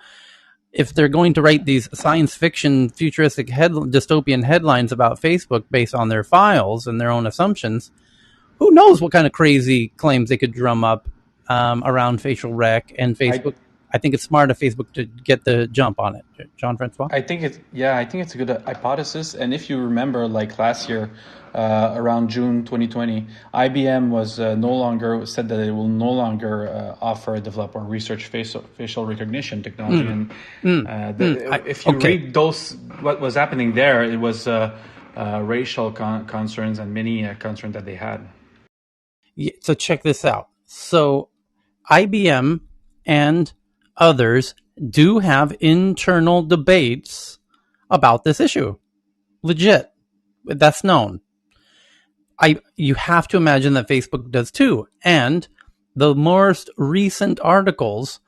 C: if they're going to write these science fiction futuristic dystopian headlines about Facebook based on their files and their own assumptions, who knows what kind of crazy claims they could drum up around facial rec and Facebook. I think it's smart of Facebook to get the jump on it. Jean-Francois?
Q: I think it's a good hypothesis. And if you remember, like last year, around June 2020, IBM was said that it will no longer offer, develop, or research facial recognition technology. If you read what was happening there, it was racial concerns and many concerns that they had.
C: Yeah, so check this out. So IBM and others do have internal debates about this issue. Legit. That's known. You have to imagine that Facebook does too. And the most recent articles,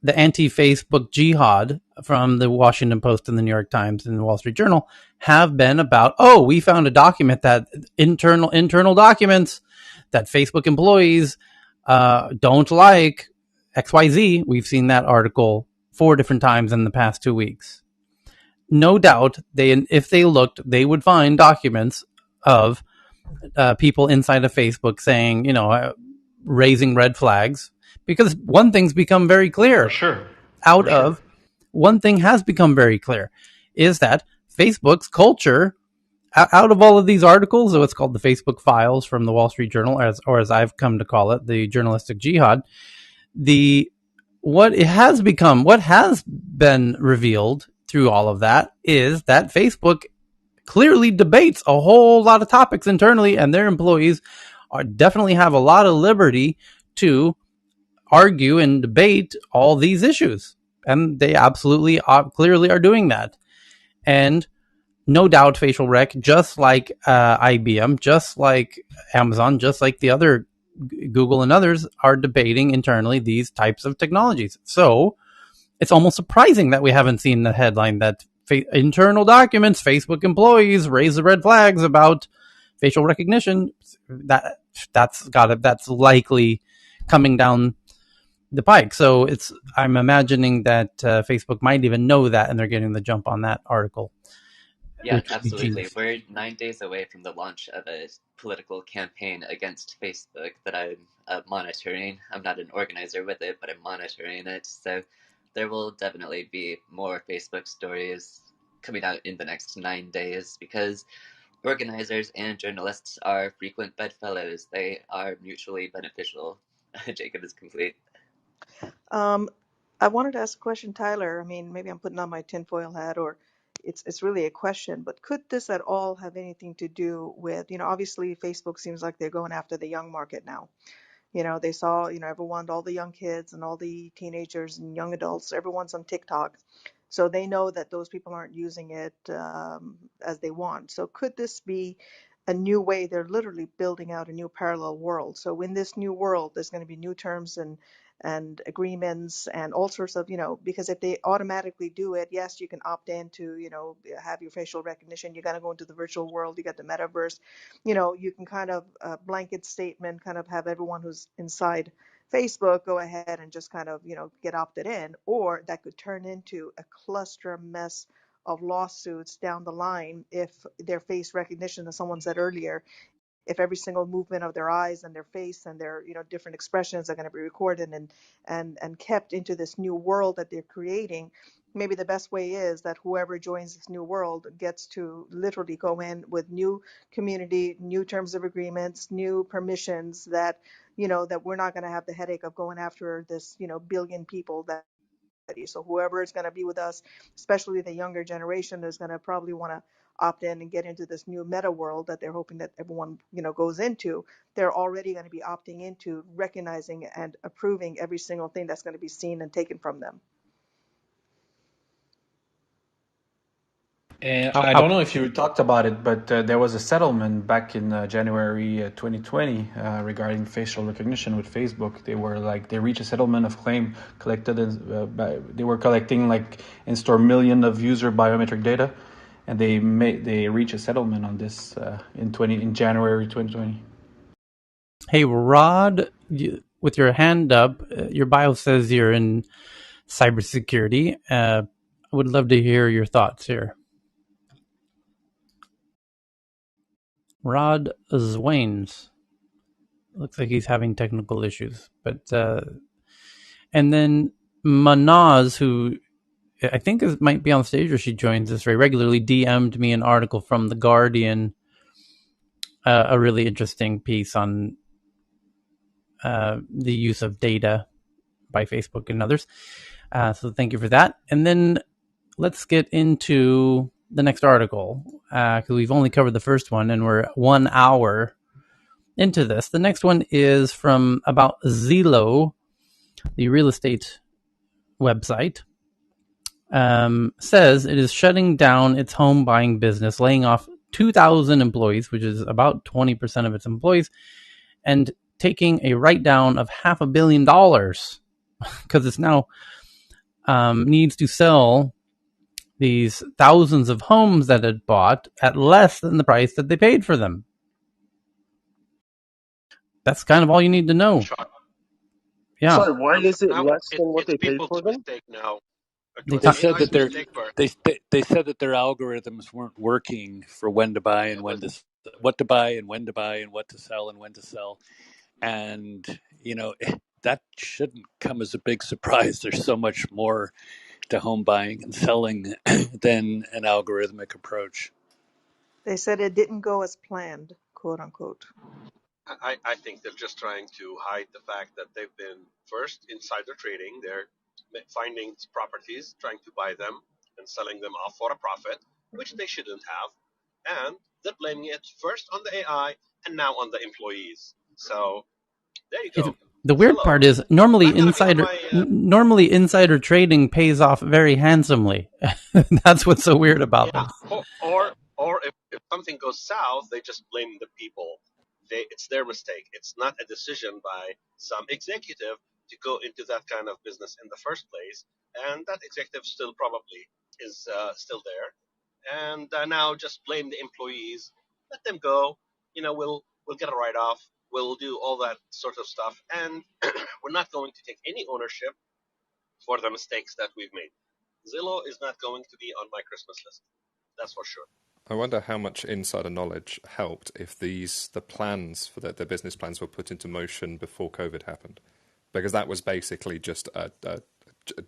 C: the anti-Facebook jihad from the Washington Post and the New York Times and the Wall Street Journal, have been about, we found a document that internal documents that Facebook employees don't like XYZ. We've seen that article 4 different times in the past 2 weeks. No doubt, if they looked, they would find documents of people inside of Facebook saying, raising red flags. Because one thing's become very clear.
Q: For sure.
C: One thing has become very clear, is that Facebook's culture out of all of these articles, so it's called the Facebook Files from the Wall Street Journal, or as I've come to call it, the journalistic jihad. The what it has become, what has been revealed through all of that is that Facebook clearly debates a whole lot of topics internally, and their employees definitely have a lot of liberty to argue and debate all these issues. And they absolutely clearly are doing that. And no doubt facial rec, just like IBM, just like Amazon, just like the other Google and others, are debating internally these types of technologies. So it's almost surprising that we haven't seen the headline that internal documents, Facebook employees raise the red flags about facial recognition. That's likely coming down the pike. So I'm imagining that Facebook might even know that, and they're getting the jump on that article,
G: Yeah,
C: which would be
G: absolutely.
C: genius.
G: We're 9 days away from the launch of a political campaign against Facebook that I'm monitoring. I'm not an organizer with it, but I'm monitoring it. So there will definitely be more Facebook stories coming out in the next 9 days because organizers and journalists are frequent bedfellows. They are mutually beneficial. Jacob is complete.
S: I wanted to ask a question, Tyler. I mean, maybe I'm putting on my tinfoil hat, or it's really a question, but could this at all have anything to do with, obviously Facebook seems like they're going after the young market now. They saw, everyone, all the young kids and all the teenagers and young adults, everyone's on TikTok. So they know that those people aren't using it as they want. So could this be a new way? They're literally building out a new parallel world. So in this new world, there's going to be new terms and agreements and all sorts of, because if they automatically do it, yes, you can opt in to, have your facial recognition. You're going to go into the virtual world. You got the metaverse. You can kind of blanket statement, kind of have everyone who's inside Facebook go ahead and just kind of, get opted in, or that could turn into a cluster mess of lawsuits down the line if their face recognition, as someone said earlier, if every single movement of their eyes and their face and their different expressions are going to be recorded and kept into this new world that they're creating. Maybe the best way is that whoever joins this new world gets to literally go in with new community, new terms of agreements, new permissions, that that we're not going to have the headache of going after this billion people that. So whoever is going to be with us, especially the younger generation, is going to probably want to opt in and get into this new meta world that they're hoping that everyone goes into. They're already going to be opting into recognizing and approving every single thing that's going to be seen and taken from them.
Q: And I don't know if you talked about it, but there was a settlement back in January 2020 regarding facial recognition with Facebook. They reached a settlement of claim collected. They were collecting in store million of user biometric data, and they reached a settlement on this in January 2020.
C: Hey, Rod, with your hand up, your bio says you're in cybersecurity. I would love to hear your thoughts here. Rod Zwains. Looks like he's having technical issues. But and then Manaz, who I think might be on stage or she joins us very regularly, DM'd me an article from The Guardian, a really interesting piece on the use of data by Facebook and others. So thank you for that. And then let's get into the next article because we've only covered the first one and we're 1 hour into this. The next one is from about Zillow, the real estate website. Says it is shutting down its home buying business, laying off 2,000 employees, which is about 20% of its employees, and taking a write down of $500 million because it's now needs to sell these thousands of homes that it bought at less than the price that they paid for them. That's kind of all you need to know.
H: Sean,
C: Yeah.
H: sorry, why is it
N: Now
H: less than what
N: it's
H: they paid
N: people's
H: for them?
N: mistake now. It
C: They
N: was
R: They
C: talk,
R: said
N: AI's
R: that
N: mistake first.
R: they said that their algorithms weren't working for when to buy and
N: Yeah, but
R: what to buy and when to buy and what to sell and when to sell. And that shouldn't come as a big surprise. There's so much more to home buying and selling than an algorithmic approach.
S: They said it didn't go as planned, quote unquote.
J: I think they're just trying to hide the fact that they've been first insider trading. They're finding properties, trying to buy them and selling them off for a profit, which they shouldn't have. And they're blaming it first on the AI and now on the employees. So there you
C: It's,
J: go.
C: the weird
J: Zillow,
C: part is normally
J: not going to be on
C: insider
J: my.
C: normally insider trading pays off very handsomely. That's what's so weird about
J: Yeah,
C: this.
J: or if something goes south, they just blame the people. It's their mistake. It's not a decision by some executive to go into that kind of business in the first place, and that executive still probably is still there. And now just blame the employees, let them go. We'll get a write off. We'll do all that sort of stuff, and we're not going to take any ownership for the mistakes that we've made. Zillow is not going to be on my Christmas list. That's for sure.
F: I wonder how much insider knowledge helped if the plans for the business plans were put into motion before COVID happened, because that was basically just a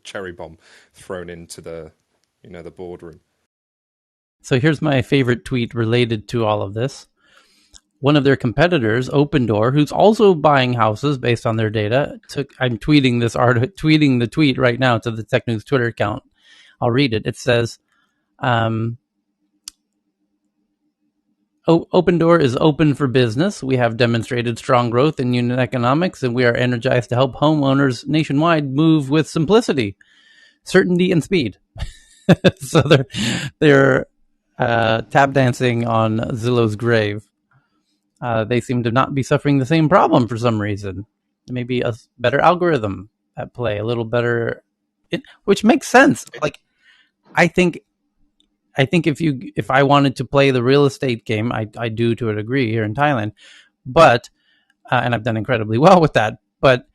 F: cherry bomb thrown into the boardroom.
C: So here's my favorite tweet related to all of this. One of their competitors, Opendoor, who's also buying houses based on their data, I'm tweeting tweeting the tweet right now to the Tech News Twitter account. I'll read it. It says, Opendoor is open for business. We have demonstrated strong growth in unit economics, and we are energized to help homeowners nationwide move with simplicity, certainty, and speed. So they're tap dancing on Zillow's grave. They seem to not be suffering the same problem for some reason. Maybe a better algorithm at play, a little better, which makes sense. Like I think if I wanted to play the real estate game, I do to a degree here in Thailand, but and I've done incredibly well with that. But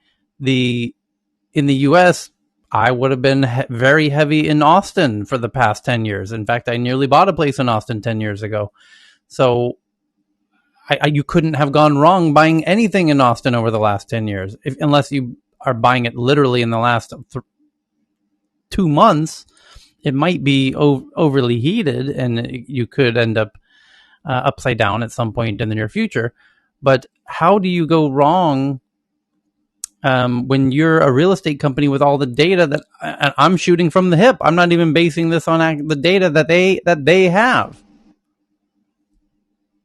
C: in the U.S., I would have been very heavy in Austin for the past 10 years. In fact, I nearly bought a place in Austin 10 years ago. So you couldn't have gone wrong buying anything in Austin over the last 10 years, unless you are buying it literally in the last 2 months. It might be overly heated and you could end up upside down at some point in the near future. But how do you go wrong when you're a real estate company with all the data that I'm shooting from the hip? I'm not even basing this on the data that they have.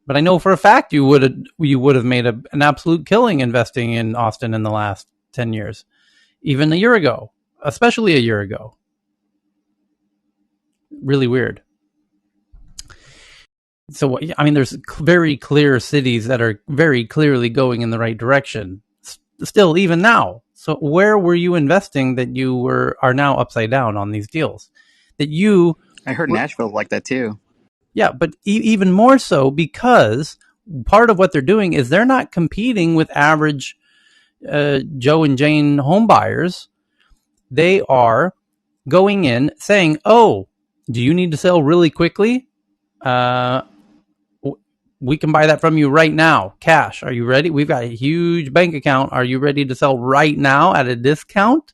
C: But I know for a fact you would have made an absolute killing investing in Austin in the last 10 years, even a year ago, especially a year ago. Really weird. So, I mean, there's very clear cities that are very clearly going in the right direction still, even now. So where were you investing that you are now upside down on these deals? That you
T: I heard
C: were,
T: Nashville like that too.
C: yeah, but even more so because part of what they're doing is they're not competing with average Joe and Jane home buyers. They are going in saying, "Oh, do you need to sell really quickly? Uh, we can buy that from you right now, cash. Are you ready? We've got a huge bank account. Are you ready to sell right now at a discount?"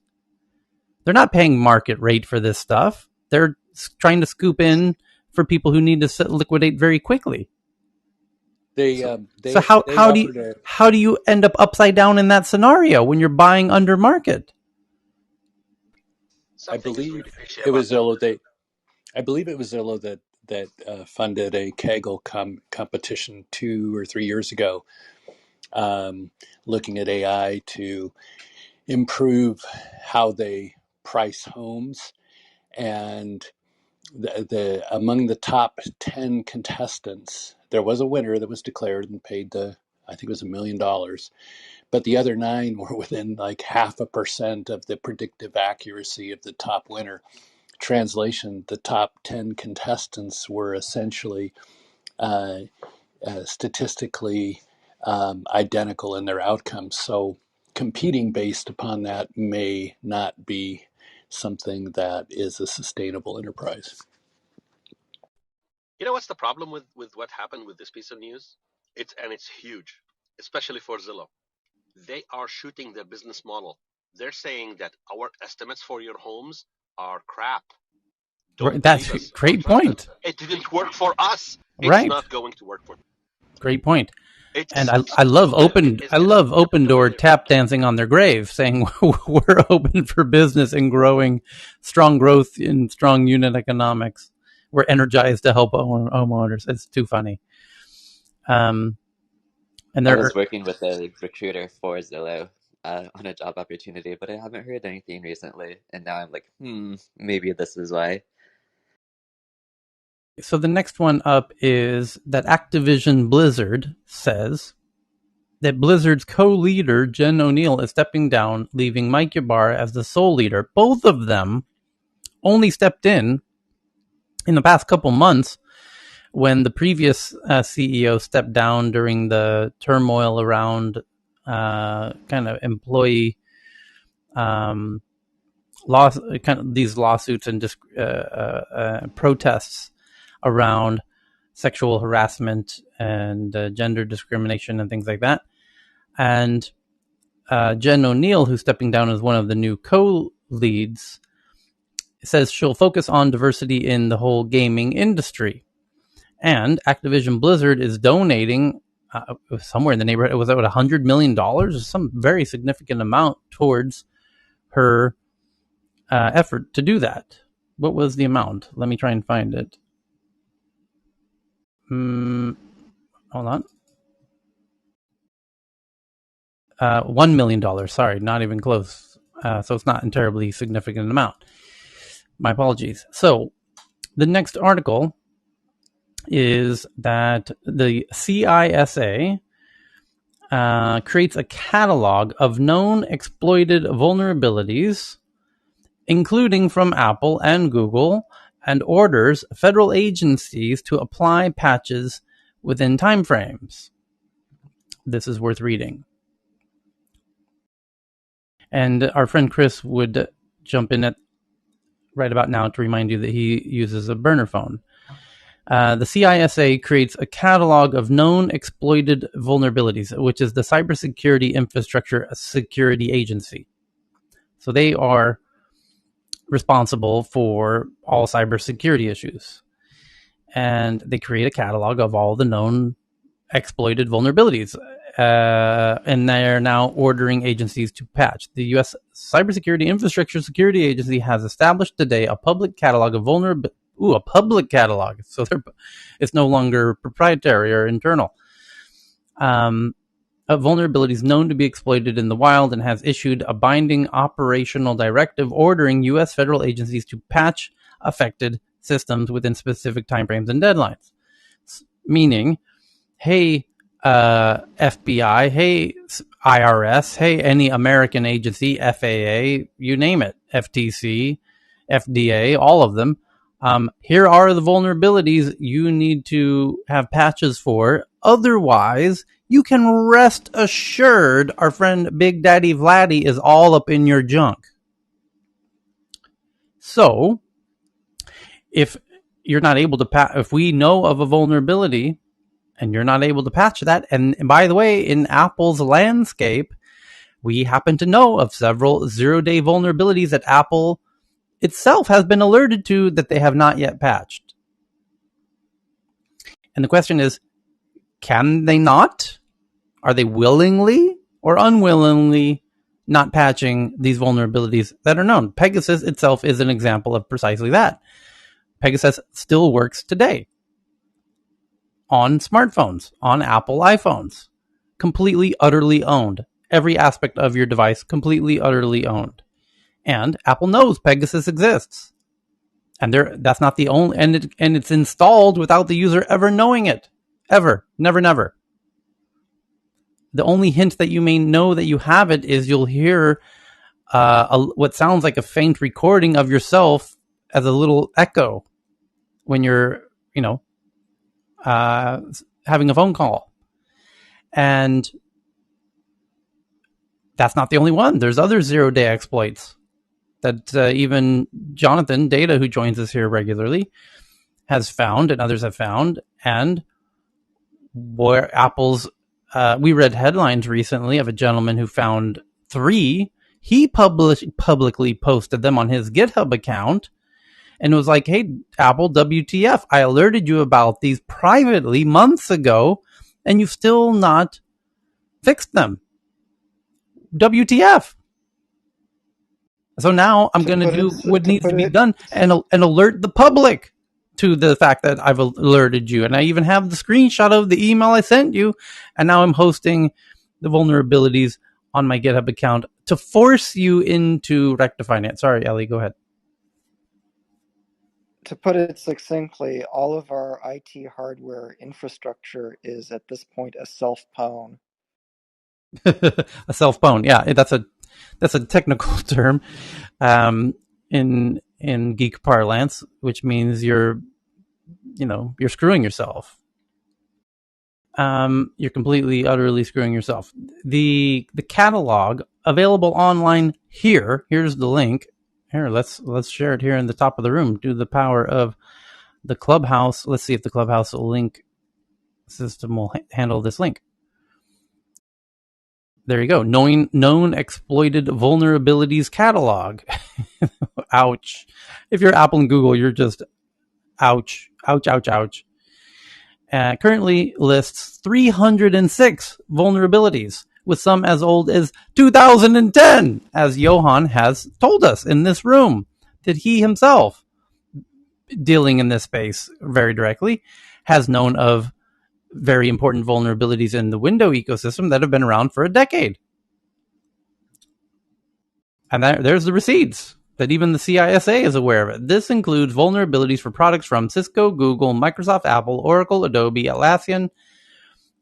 C: They're not paying market rate for this stuff. They're trying to scoop in for people who need to liquidate very quickly.
R: They
C: So
R: they they offered a.
C: how do you end up upside down in that scenario when you're buying under market?
R: I
J: Something is
R: believe
J: really fishy
R: it
J: about
R: was
J: that.
R: Zillow. I believe it was Zillow that funded a Kaggle competition 2 or 3 years ago, looking at AI to improve how they price homes. And the among the top 10 contestants, there was a winner that was declared and paid I think it was $1 million, but the other nine were within like 0.5% of the predictive accuracy of the top winner. Translation: the top 10 contestants were essentially uh, statistically identical in their outcomes. So competing based upon that may not be something that is a sustainable enterprise.
J: You know what's the problem with what happened with this piece of news? It's huge, especially for Zillow. They are shooting their business model. They're saying that our estimates for your homes are crap.
T: Don't
C: That's
T: believe us.
C: great
T: Don't trust us.
C: point.
T: It didn't work for us. It's
C: Right.
T: not going to work for them.
C: Great point. And
T: It's
C: I love
T: stupid.
C: open door tap dancing on their grave, saying we're open for business and strong growth in strong unit economics. We're energized to help homeowners. It's too funny. And
G: I was working with a recruiter for Zillow on a job opportunity, but I haven't heard anything recently. And now I'm like, maybe this is why.
C: So the next one up is that Activision Blizzard says that Blizzard's co-leader, Jen O'Neill, is stepping down, leaving Mike Ybarra as the sole leader. Both of them only stepped in the past couple months when the previous CEO stepped down during the turmoil around kind of employee these lawsuits and protests around sexual harassment and gender discrimination and things like that. And Jen O'Neill, who's stepping down as one of the new co-leads, says she'll focus on diversity in the whole gaming industry. And Activision Blizzard is donating somewhere in the neighborhood, was that $100 million? Some very significant amount towards her effort to do that. What was the amount? Let me try and find it. Hold on. $1 million. Sorry, not even close. So it's not a terribly significant amount. My apologies. So the next article is that the CISA creates a catalog of known exploited vulnerabilities, including from Apple and Google, and orders federal agencies to apply patches within timeframes. This is worth reading. And our friend Chris would jump in at right about now to remind you that he uses a burner phone. The CISA creates a catalog of known exploited vulnerabilities, which is the Cybersecurity Infrastructure Security Agency. So they are responsible for all cybersecurity issues. And they create a catalog of all the known exploited vulnerabilities. And they're now ordering agencies to patch. The U.S. Cybersecurity Infrastructure Security Agency has established today a public catalog of vulnerabilities. A public catalog. So it's no longer proprietary or internal. Of vulnerabilities known to be exploited in the wild, and has issued a binding operational directive ordering U.S. federal agencies to patch affected systems within specific timeframes and deadlines. Meaning, hey, FBI, hey, IRS, hey, any American agency, FAA, you name it, FTC, FDA, all of them. Here are the vulnerabilities you need to have patches for. Otherwise, you can rest assured our friend Big Daddy Vladdy is all up in your junk. So, if you're not able to if we know of a vulnerability and you're not able to patch that, and by the way, in Apple's landscape, we happen to know of several zero-day vulnerabilities that Apple itself has been alerted to that they have not yet patched. And the question is, can they not? Are they willingly or unwillingly not patching these vulnerabilities that are known? Pegasus itself is an example of precisely that. Pegasus still works today on smartphones, on Apple iPhones, completely, utterly owned. Every aspect of your device completely, utterly owned. And Apple knows Pegasus exists. And that's not the only, and it's installed without the user ever knowing it. Ever. Never, never. The only hint that you may know that you have it is you'll hear what sounds like a faint recording of yourself as a little echo when you're, having a phone call. And that's not the only one. There's other zero-day exploits that even Jonathan Data, who joins us here regularly, has found, and others have found. And where Apple's, we read headlines recently of a gentleman who found 3. He publicly posted them on his GitHub account, and it was like, hey, Apple, WTF? I alerted you about these privately months ago, and you've still not fixed them. WTF? So now I'm
D: To
C: going to
D: put
C: do
D: it
C: what
D: to
C: needs
D: put
C: to be
D: it
C: done and alert the public to the fact that I've alerted you. And I even have the screenshot of the email I sent you. And now I'm hosting the vulnerabilities on my GitHub account to force you into rectifying it. Sorry, Ellie, go ahead.
D: to put it succinctly, all of our IT hardware infrastructure is at this point a self pwn.
C: A self pwn. Yeah, that's a technical term in geek parlance, which means you're screwing yourself. You're completely, utterly screwing yourself. The catalog available online here. Here's the link. Here, let's share it here in the top of the room. Do the power of the Clubhouse. Let's see if the Clubhouse link system will handle this link. There you go. Known exploited vulnerabilities catalog. Ouch. If you're Apple and Google, you're just ouch, ouch, ouch, ouch. Currently lists 306 vulnerabilities, with some as old as 2010, as Johan has told us in this room, that he himself, dealing in this space very directly, has known of very important vulnerabilities in the Windows ecosystem that have been around for a decade. And there's the receipts that even the CISA is aware of it. This includes vulnerabilities for products from Cisco, Google, Microsoft, Apple, Oracle, Adobe, Atlassian,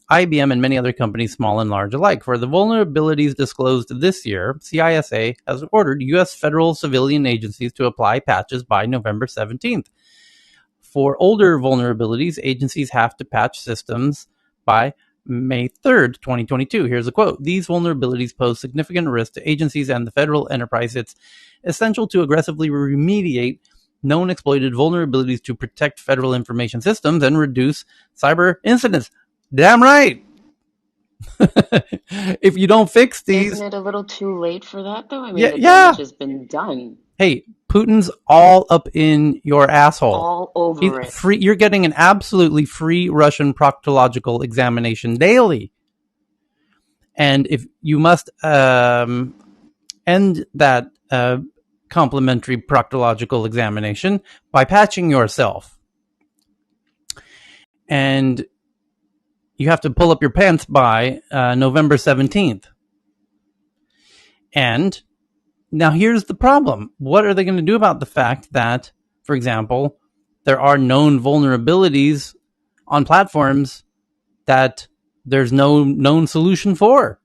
C: IBM, and many other companies, small and large alike. For the vulnerabilities disclosed this year, CISA has ordered U.S. federal civilian agencies to apply patches by November 17th. For older vulnerabilities, agencies have to patch systems by May 3rd, 2022. Here's a quote. These vulnerabilities pose significant risk to agencies and the federal enterprise. It's essential to aggressively remediate known exploited vulnerabilities to protect federal information systems and reduce cyber incidents. Damn right. If you don't fix
B: Isn't
C: these,
B: it a little too late for that, though? I mean,
C: yeah,
B: the damage
C: yeah.
B: has been done.
C: Hey, Putin's all up in your asshole.
B: All
C: He's
B: over it.
C: free. You're getting an absolutely free Russian proctological examination daily, and if you must end that complimentary proctological examination by patching yourself, and you have to pull up your pants by November 17th, and now, here's the problem. What are they going to do about the fact that, for example, there are known vulnerabilities on platforms that there's no known solution for?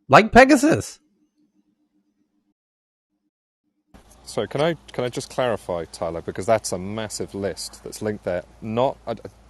C: Like Pegasus.
F: So can I just clarify, Tyler, because that's a massive list that's linked there. Not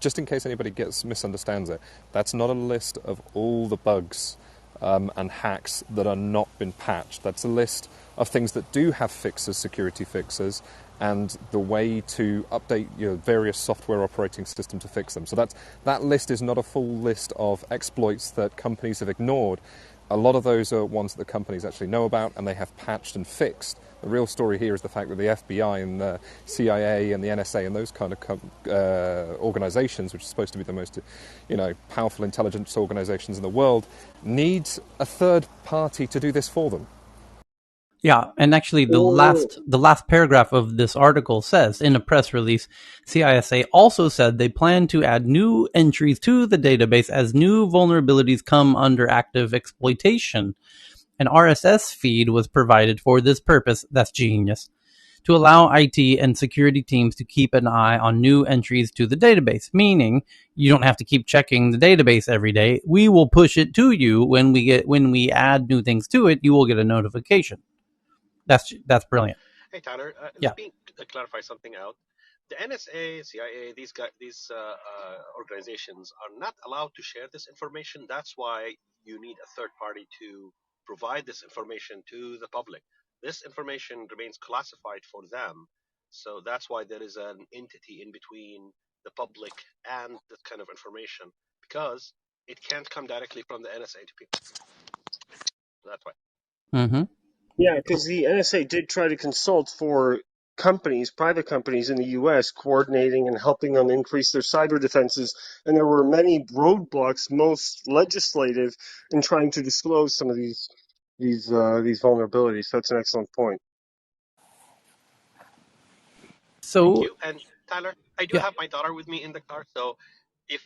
F: just in case anybody misunderstands it. That's not a list of all the bugs and hacks that are not been patched. That's a list of things that do have fixes, security fixes, and the way to update your various software operating system to fix them. So that list is not a full list of exploits that companies have ignored. A lot of those are ones that the companies actually know about and they have patched and fixed. The real story here is the fact that the FBI and the CIA and the NSA and those kind of organizations, which are supposed to be the most, powerful intelligence organizations in the world, need a third party to do this for them.
C: Yeah, and actually the last paragraph of this article says, in a press release, CISA also said they plan to add new entries to the database as new vulnerabilities come under active exploitation. An RSS feed was provided for this purpose. That's genius. To allow IT and security teams to keep an eye on new entries to the database, meaning you don't have to keep checking the database every day. We will push it to you when we add new things to it. You will get a notification. That's brilliant.
T: Hey Tyler,
C: Yeah.
T: let me clarify something out. The NSA, CIA, these organizations are not allowed to share this information. That's why you need a third party to provide this information to the public. This information remains classified for them, so that's why there is an entity in between the public and that kind of information, because it can't come directly from the NSA to people. That's why.
C: Mm-hmm.
H: Yeah, because the NSA did try to consult for companies, private companies in the U.S., coordinating and helping them increase their cyber defenses. And there were many roadblocks, most legislative, in trying to disclose some of these vulnerabilities. That's an excellent point.
T: Thank
C: So
T: you. And Tyler, I do
C: yeah,
T: have my daughter with me in the car, so if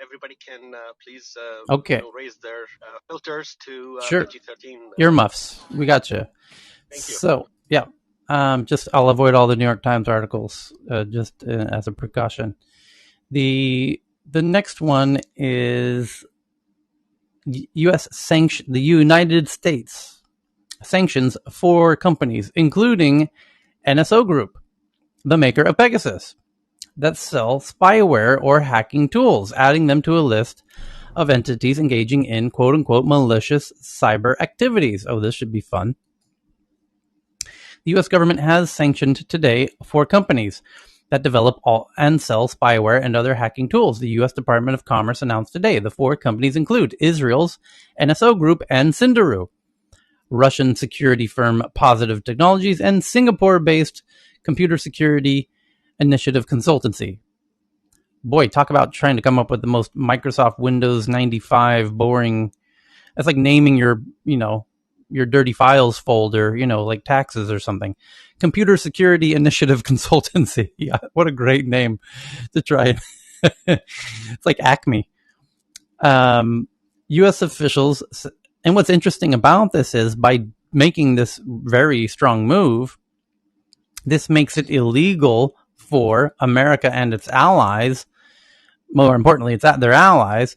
T: everybody can please,
C: okay,
T: raise their filters to
C: sure.
T: PG-13.
C: Earmuffs, we got you.
T: Thank you.
C: So yeah, just I'll avoid all the New York Times articles just as a precaution. The next one is U.S. sanction. The United States sanctions 4 companies, including NSO Group, the maker of Pegasus, that sell spyware or hacking tools, adding them to a list of entities engaging in quote unquote malicious cyber activities. Oh, this should be fun. The U.S. government has sanctioned today 4 companies that develop and sell spyware and other hacking tools. The U.S. Department of Commerce announced today the 4 companies include Israel's NSO Group and Cinderu, Russian security firm Positive Technologies, and Singapore-based computer security initiative consultancy. Boy, talk about trying to come up with the most Microsoft Windows 95 boring. That's like naming your dirty files folder, like taxes or something. Computer Security Initiative Consultancy. Yeah, what a great name to try. It's like Acme. U.S. officials, and what's interesting about this is by making this very strong move, this makes it illegal for America and its allies, more importantly, it's at their allies,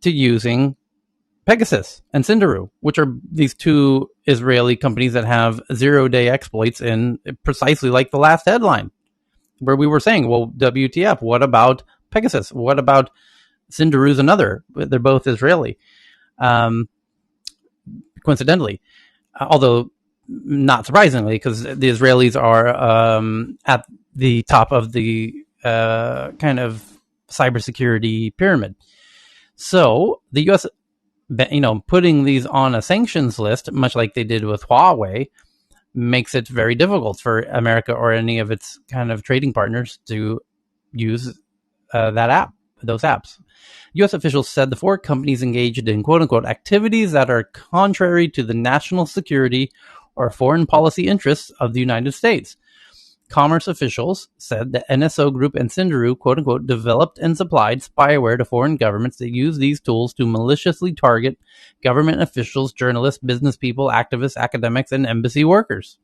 C: to using Pegasus and Cinderu, which are these 2 Israeli companies that have 0-day exploits in precisely like the last headline, where we were saying, well, WTF, what about Pegasus? What about Cinderu's another? They're both Israeli, coincidentally. Although not surprisingly, because the Israelis are at the top of the kind of cybersecurity pyramid. So the U.S., putting these on a sanctions list, much like they did with Huawei, makes it very difficult for America or any of its kind of trading partners to use those apps. U.S. officials said the 4 companies engaged in quote-unquote activities that are contrary to the national security or foreign policy interests of the United States. Commerce officials said the NSO Group and Cinderu, quote-unquote, developed and supplied spyware to foreign governments that use these tools to maliciously target government officials, journalists, business people, activists, academics, and embassy workers.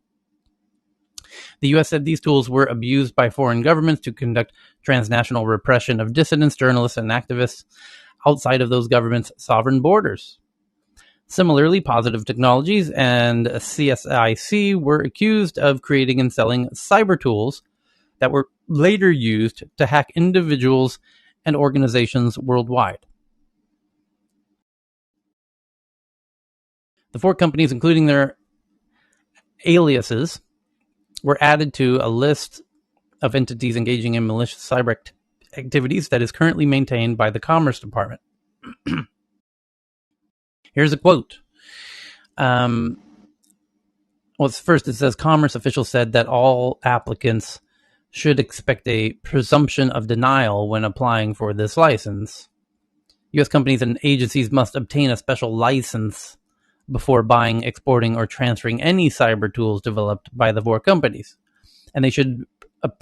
C: The U.S. said these tools were abused by foreign governments to conduct transnational repression of dissidents, journalists, and activists outside of those governments' sovereign borders. Similarly, Positive Technologies and CSIC were accused of creating and selling cyber tools that were later used to hack individuals and organizations worldwide. The 4 companies, including their aliases, were added to a list of entities engaging in malicious cyber activities that is currently maintained by the Commerce Department. Here's a quote. First it says Commerce officials said that all applicants should expect a presumption of denial when applying for this license. U.S. companies and agencies must obtain a special license before buying, exporting, or transferring any cyber tools developed by the 4 companies. And they should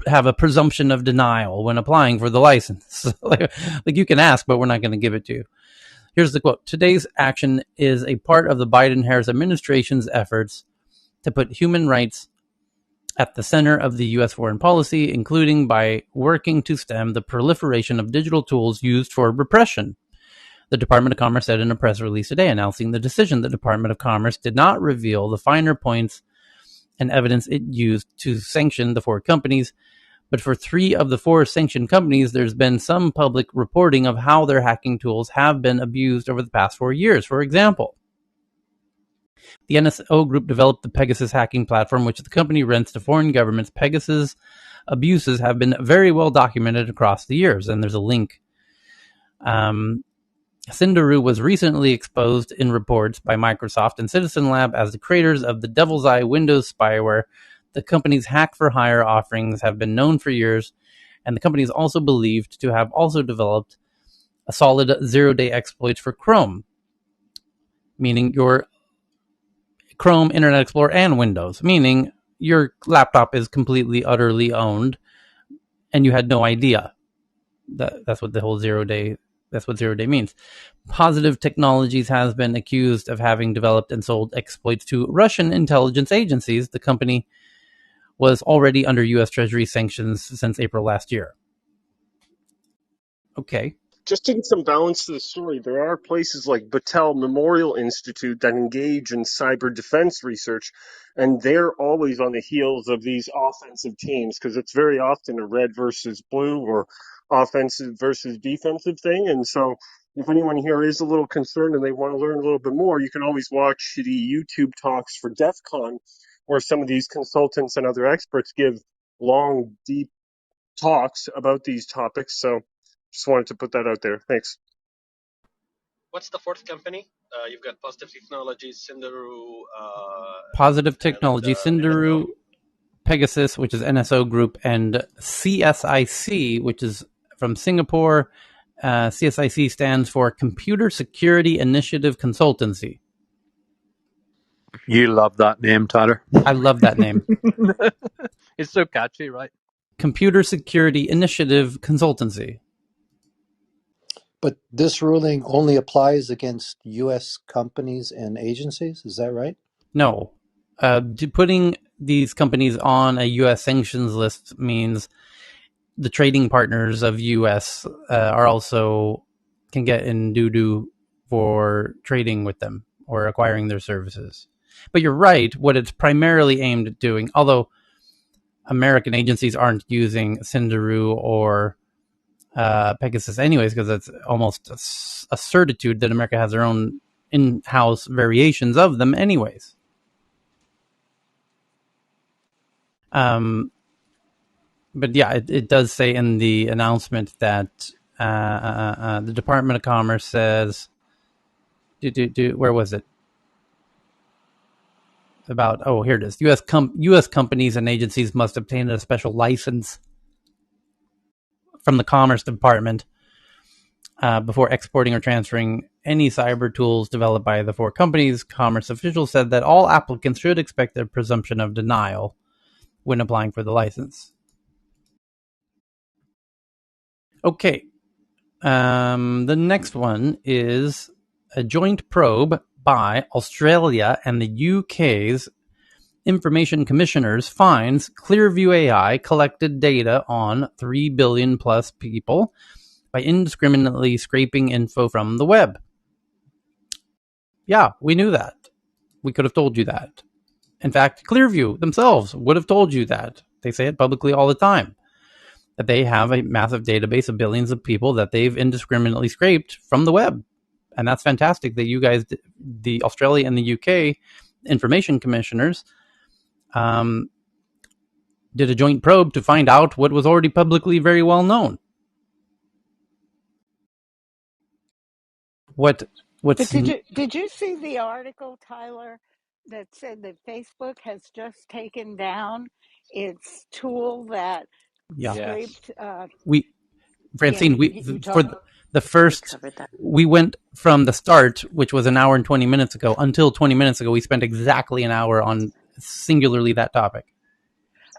C: have a presumption of denial when applying for the license. like you can ask, but we're not going to give it to you. Here's the quote. Today's action is a part of the Biden-Harris administration's efforts to put human rights at the center of the U.S. foreign policy, including by working to stem the proliferation of digital tools used for repression. The Department of Commerce said in a press release today announcing the decision. The Department of Commerce did not reveal the finer points and evidence it used to sanction the 4 companies, but for 3 of the 4 sanctioned companies, there's been some public reporting of how their hacking tools have been abused over the past 4 years. For example, the NSO Group developed the Pegasus hacking platform, which the company rents to foreign governments. Pegasus abuses have been very well documented across the years, and there's a link Cinderu was recently exposed in reports by Microsoft and Citizen Lab as the creators of the Devil's Eye Windows spyware. The company's hack-for-hire offerings have been known for years, and the company is also believed to have also developed a solid zero-day exploits for Chrome, meaning your Chrome, Internet Explorer, and Windows, meaning your laptop is completely, utterly owned, and you had no idea. That's what the whole zero-day. That's what zero-day means. Positive Technologies has been accused of having developed and sold exploits to Russian intelligence agencies. The company was already under U.S. Treasury sanctions since April last year. Okay.
H: Just to get some balance to the story, there are places like Battelle Memorial Institute that engage in cyber defense research, and they're always on the heels of these offensive teams because it's very often a red versus blue or offensive versus defensive thing. And so, if anyone here is a little concerned and they want to learn a little bit more, you can always watch the YouTube talks for DEF CON, where some of these consultants and other experts give long, deep talks about these topics. So, just wanted to put that out there. Thanks.
T: What's the fourth company? You've got Positive Technologies, Cinderu,
C: Positive
T: and
C: Technology,
T: NSO.
C: Cinderu, Pegasus, which is NSO Group, and CSIC, which is from Singapore. CSIC stands for Computer Security Initiative Consultancy.
B: You love that name, Tyler.
C: I love that name.
B: It's so catchy, right?
C: Computer Security Initiative Consultancy.
A: But this ruling only applies against U.S. companies and agencies. Is that right?
C: No. Putting these companies on a U.S. sanctions list means the trading partners of U.S. Are also can get in doo-doo for trading with them or acquiring their services. But you're right, what it's primarily aimed at doing, although American agencies aren't using Cinderu or Pegasus anyways, because it's almost a certitude that America has their own in-house variations of them anyways. But yeah, it does say in the announcement that the Department of Commerce says, where was it? About, here it is. U.S. companies and agencies must obtain a special license from the Commerce Department before exporting or transferring any cyber tools developed by the four companies. Commerce officials said that all applicants should expect a presumption of denial when applying for the license. Okay. The next one is a joint probe by Australia and the UK's Information Commissioners finds Clearview AI collected data on 3 billion plus people by indiscriminately scraping info from the web. Yeah, we knew that. We could have told you that. In fact, Clearview themselves would have told you that. They say it publicly all the time, that they have a massive database of billions of people that they've indiscriminately scraped from the web. And that's fantastic that you guys, the Australia and the UK information commissioners, did a joint probe to find out what was already publicly very well known. What's
K: But did you see the article, Tyler, that said that Facebook has just taken down its tool that scraped?
C: Francine,
K: You talked. We covered that.
C: we went from the start, which was an hour and 20 minutes ago, until 20 minutes ago. We spent exactly an hour on singularly that topic.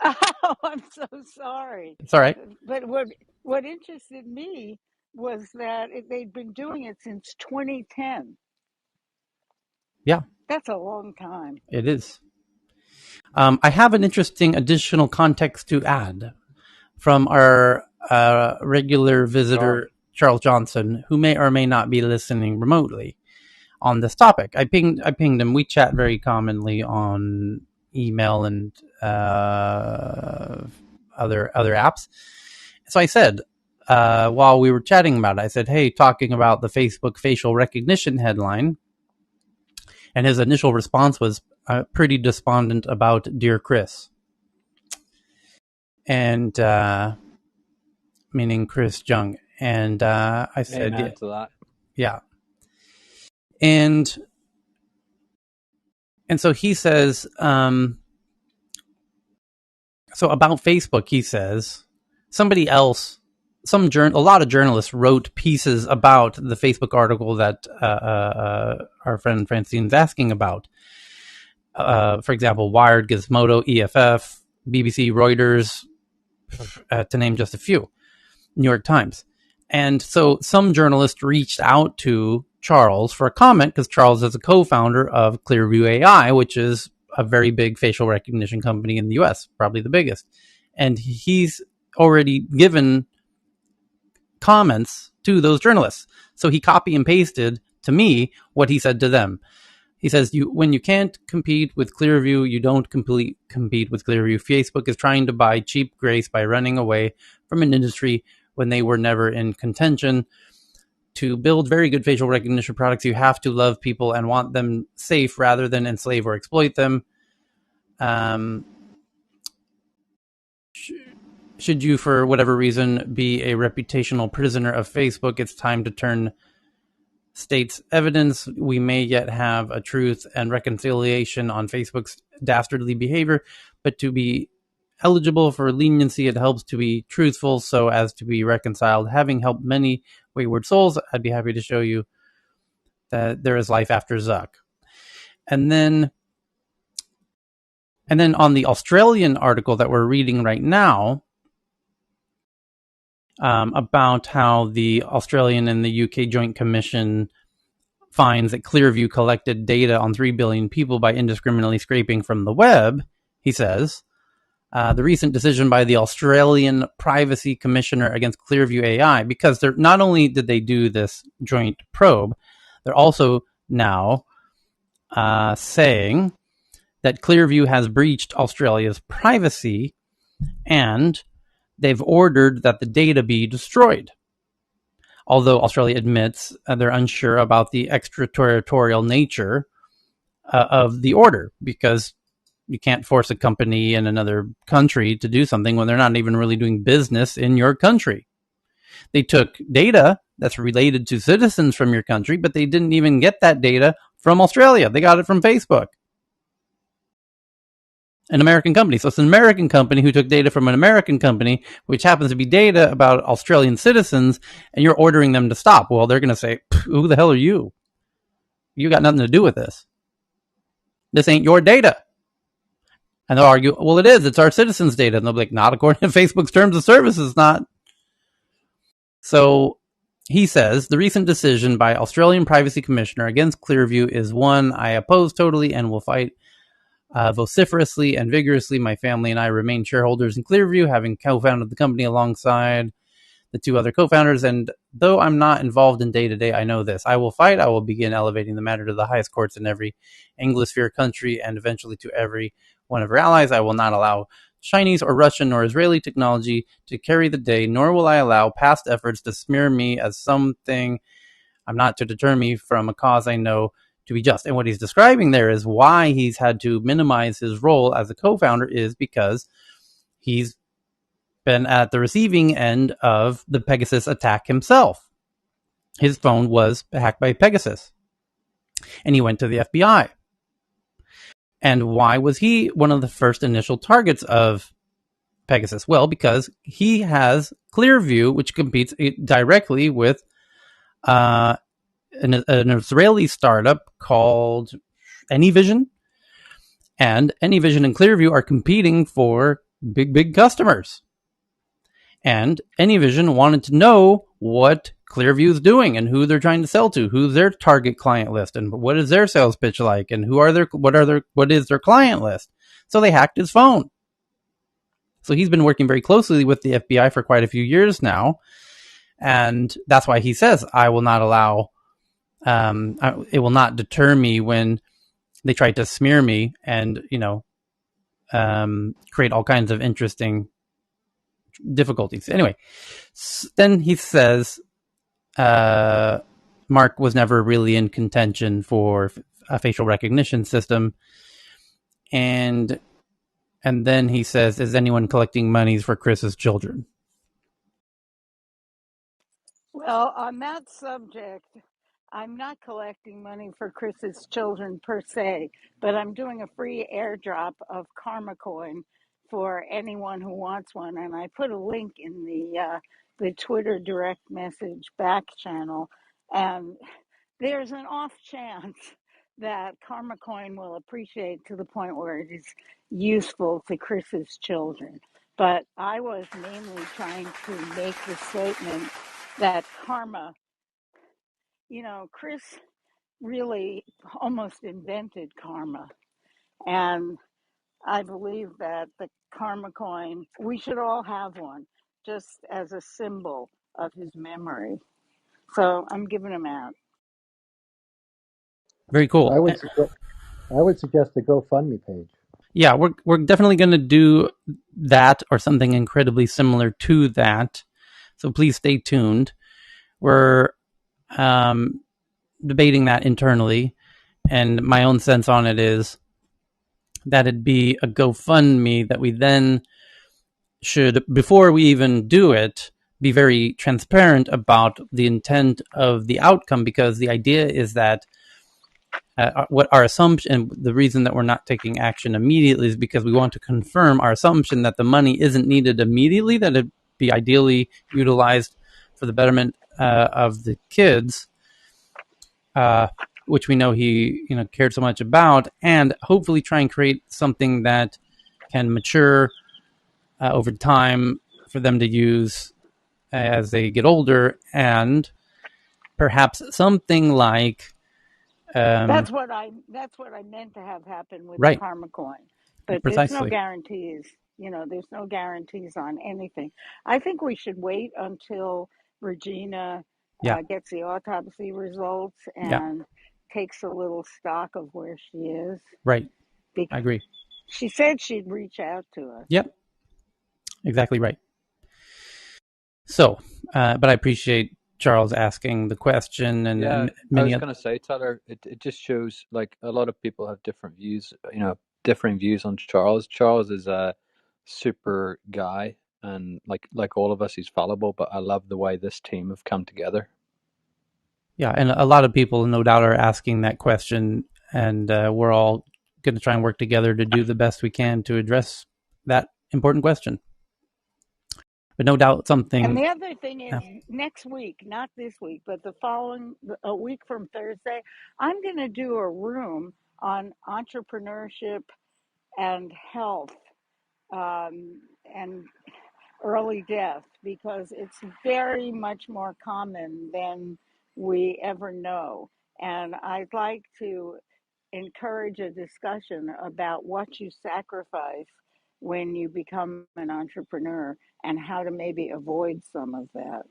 K: Oh, I'm so sorry.
C: It's all right.
K: But what interested me was that they'd been doing it since 2010.
C: Yeah,
K: That's a long time.
C: it is. I have an interesting additional context to add from our regular visitor, Charles Johnson, who may or may not be listening remotely on this topic. I pinged him. We chat very commonly on email and other apps. So I said, while we were chatting about it, I said, hey, talking about the Facebook facial recognition headline. And his initial response was pretty despondent about Dear Chris. And meaning Chris Jung. And I said,
B: amen to that.
C: Yeah. And so he says, so about Facebook, he says, somebody else, a lot of journalists wrote pieces about the Facebook article that our friend Francine's asking about. For example, Wired, Gizmodo, EFF, BBC, Reuters, to name just a few, New York Times. And so some journalists reached out to Charles for a comment because Charles is a co-founder of Clearview AI, which is a very big facial recognition company in the US, probably the biggest. And he's already given comments to those journalists. So he copy and pasted to me what he said to them. He says, when you can't compete with Clearview, you don't compete with Clearview. Facebook is trying to buy cheap grace by running away from an industry when they were never in contention. To build very good facial recognition products, you have to love people and want them safe rather than enslave or exploit them. Should you, for whatever reason, be a reputational prisoner of Facebook, it's time to turn states evidence. We may yet have a truth and reconciliation on Facebook's dastardly behavior, but to be eligible for leniency, it helps to be truthful so as to be reconciled. Having helped many wayward souls, I'd be happy to show you that there is life after Zuck. And then on the Australian article that we're reading right now, about how the Australian and the UK Joint Commission finds that Clearview collected data on 3 billion people by indiscriminately scraping from the web, he says, the recent decision by the Australian Privacy Commissioner against Clearview AI, because they're not only did they do this joint probe, they're also now saying that Clearview has breached Australia's privacy, and they've ordered that the data be destroyed. Although Australia admits they're unsure about the extraterritorial nature of the order, because you can't force a company in another country to do something when they're not even really doing business in your country. They took data that's related to citizens from your country, but they didn't even get that data from Australia. They got it from Facebook, an American company. So it's an American company who took data from an American company, which happens to be data about Australian citizens, and you're ordering them to stop. Well, they're going to say, who the hell are you? You got nothing to do with this. This ain't your data. And they'll argue, well, it is. It's our citizens' data. And they'll be like, not according to Facebook's terms of service, it's not. So he says, the recent decision by Australian Privacy Commissioner against Clearview is one I oppose totally and will fight vociferously and vigorously. My family and I remain shareholders in Clearview, having co-founded the company alongside the two other co-founders. And though I'm not involved in day-to-day, I know this. I will fight. I will begin elevating the matter to the highest courts in every Anglosphere country and eventually to every one of our allies. I will not allow Chinese or Russian or Israeli technology to carry the day, nor will I allow past efforts to smear me as something I'm not, to deter me from a cause I know to be just. And what he's describing there is why he's had to minimize his role as a co-founder, is because he's been at the receiving end of the Pegasus attack himself. His phone was hacked by Pegasus, and he went to the FBI. And why was he one of the first initial targets of Pegasus? Well, because he has Clearview, which competes directly with an Israeli startup called AnyVision. And AnyVision and Clearview are competing for big customers. And AnyVision wanted to know what Clearview is doing and who they're trying to sell to, who's their target client list, and what is their sales pitch like, and what is their client list. So they hacked his phone. So he's been working very closely with the FBI for quite a few years now, and that's why he says, I will not allow, it will not deter me when they try to smear me and, create all kinds of interesting difficulties. Anyway, then he says, Mark was never really in contention for a facial recognition system. And then he says, is anyone collecting monies for Chris's children?
K: Well, on that subject, I'm not collecting money for Chris's children per se, but I'm doing a free airdrop of Karma Coin for anyone who wants one. And I put a link in the Twitter direct message back channel. And there's an off chance that Karma Coin will appreciate to the point where it is useful to Chris's children. But I was mainly trying to make the statement that karma, Chris really almost invented karma. And I believe that the karma coin, we should all have one just as a symbol of his memory. So I'm giving him out.
C: Very cool.
B: I would suggest a GoFundMe page.
C: Yeah, we're definitely going to do that or something incredibly similar to that. So please stay tuned. We're debating that internally, and my own sense on it is that it'd be a GoFundMe that we then should, before we even do it, be very transparent about the intent of the outcome, because the idea is that what our assumption, and the reason that we're not taking action immediately is because we want to confirm our assumption that the money isn't needed immediately, that it be ideally utilized for the betterment of the kids, which we know he cared so much about, and hopefully try and create something that can mature over time for them to use as they get older, and perhaps something like
K: That's what I meant to have happen with the
C: right,
K: karma coin. But there's no
C: precisely,
K: guarantees. There's no guarantees on anything. I think we should wait until Regina
C: yeah,
K: gets the autopsy results
C: yeah,
K: and takes a little stock of where she is.
C: right, I
K: Because
C: agree,
K: she said she'd reach out to us.
C: yep, exactly right. So, but I appreciate Charles asking the question, and,
A: Yeah,
C: and
A: I
C: many
A: was
C: other.
A: going to say, Tyler, it just shows like a lot of people have different views, differing views on Charles. Charles is a super guy, and like all of us, he's fallible, but I love the way this team have come together.
C: Yeah, and a lot of people, no doubt, are asking that question, and we're all going to try and work together to do the best we can to address that important question. But no doubt,
K: And
C: something.
K: the other thing is, next week, not this week, but the following, a week from Thursday, I'm going to do a room on entrepreneurship and health, and early death, because it's very much more common than we ever know. And I'd like to encourage a discussion about what you sacrifice when you become an entrepreneur and how to maybe avoid some of that.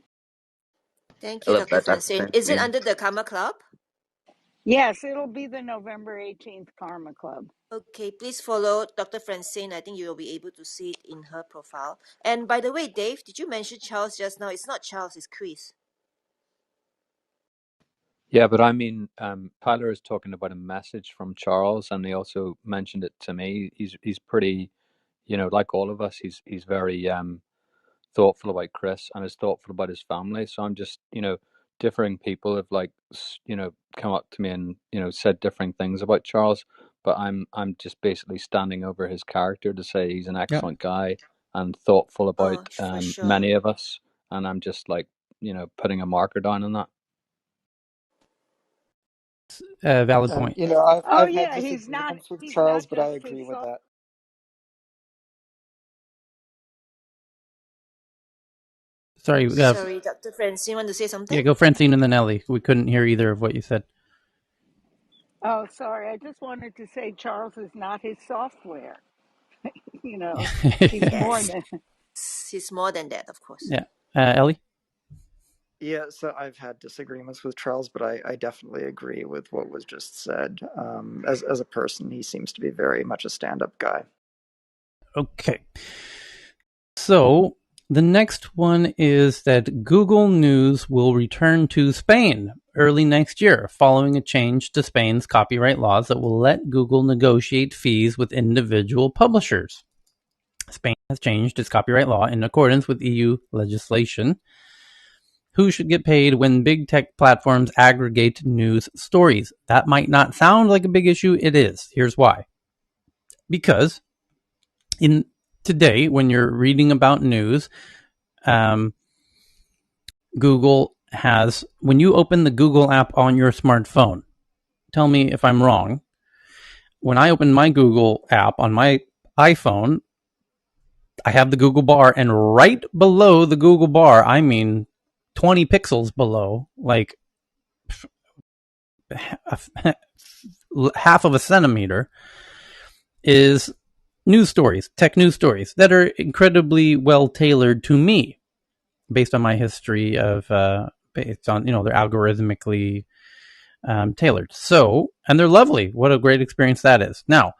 B: Thank
G: I
B: you,
G: love
B: Dr.
G: that, Dr.
B: Francine. Is it
G: Francine.
B: under the Karma Club?
K: Yes, it'll be the November 18th Karma Club.
B: Okay, please follow Dr. Francine. I think you will be able to see it in her profile. And by the way, Dave, did you mention Charles just now? It's not Charles, it's Chris.
A: Yeah, but I mean, Tyler is talking about a message from Charles, and he also mentioned it to me. He's pretty, like all of us, he's very thoughtful about Chris and is thoughtful about his family. So I'm just, differing people have come up to me and said different things about Charles, but I'm just basically standing over his character to say he's an
C: Yeah,
A: excellent guy and thoughtful
B: Oh,
A: about
B: for sure.
A: many of us, and I'm just like putting a marker down on that.
C: valid
D: And
C: point.
K: Oh
D: I've had
K: yeah, he's not
D: disagreements with
K: he's
D: Charles,
K: not
D: but I
K: just his
D: agree with
K: soul.
D: that.
C: Sorry,
B: Sorry, Dr. Francine, want to say something?
C: yeah, go Francine and then Ellie. We couldn't hear either of what you said.
K: Oh, sorry. I just wanted to say Charles is not his software. He's more
B: Yes.
K: than.
B: He's more than that, of course.
C: Yeah, Ellie.
D: Yeah, so I've had disagreements with Charles, but I definitely agree with what was just said. As a person, he seems to be very much a stand-up guy.
C: Okay, so the next one is that Google News will return to Spain early next year, following a change to Spain's copyright laws that will let Google negotiate fees with individual publishers. Spain has changed its copyright law in accordance with EU legislation, Who should get paid when big tech platforms aggregate news stories? That might not sound like a big issue. It is. Here's why. Because in today, when you're reading about news, Google has, when you open the Google app on your smartphone, tell me if I'm wrong. When I open my Google app on my iPhone, I have the Google bar, and right below the Google bar, I mean 20 pixels below, like half of a centimeter, is news stories, tech news stories that are incredibly well tailored to me based on my history of, based on, they're algorithmically tailored. So, and they're lovely. What a great experience that is. Now,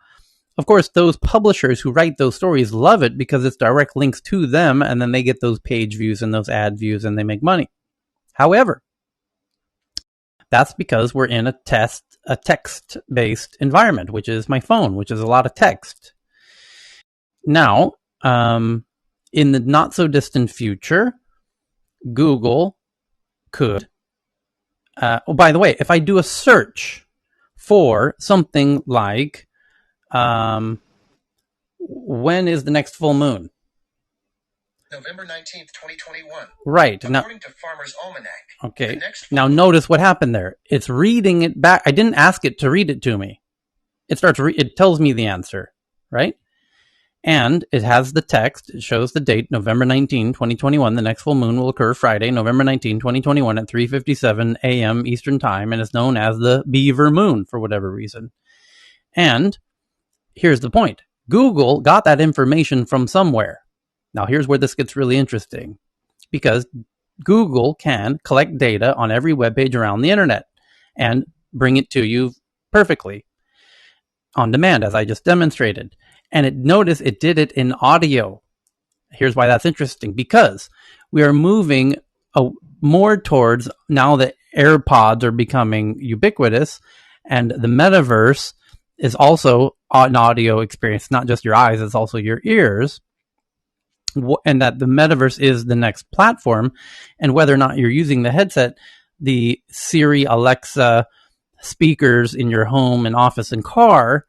C: of course, those publishers who write those stories love it because it's direct links to them, and then they get those page views and those ad views and they make money. However, that's because we're in a text-based environment, which is my phone, which is a lot of text. Now, in the not so distant future, Google could, oh, by the way, if I do a search for something like, when is the next full moon?
B: November 19th, 2021.
C: Right.
B: According to Farmer's Almanac.
C: Okay. Now notice what happened there. It's reading it back. I didn't ask it to read it to me. It tells me the answer, right? And it has the text. It shows the date, November 19, 2021. The next full moon will occur Friday, November 19, 2021 at 3:57 a.m. Eastern Time, and is known as the Beaver Moon for whatever reason. And here's the point. Google got that information from somewhere. Now, here's where this gets really interesting, because Google can collect data on every web page around the internet and bring it to you perfectly on demand, as I just demonstrated. And notice it did it in audio. Here's why that's interesting, because we are moving more towards, now that AirPods are becoming ubiquitous and the metaverse is also an audio experience, not just your eyes, it's also your ears. And that the metaverse is the next platform, and whether or not you're using the headset, the Siri, Alexa speakers in your home and office and car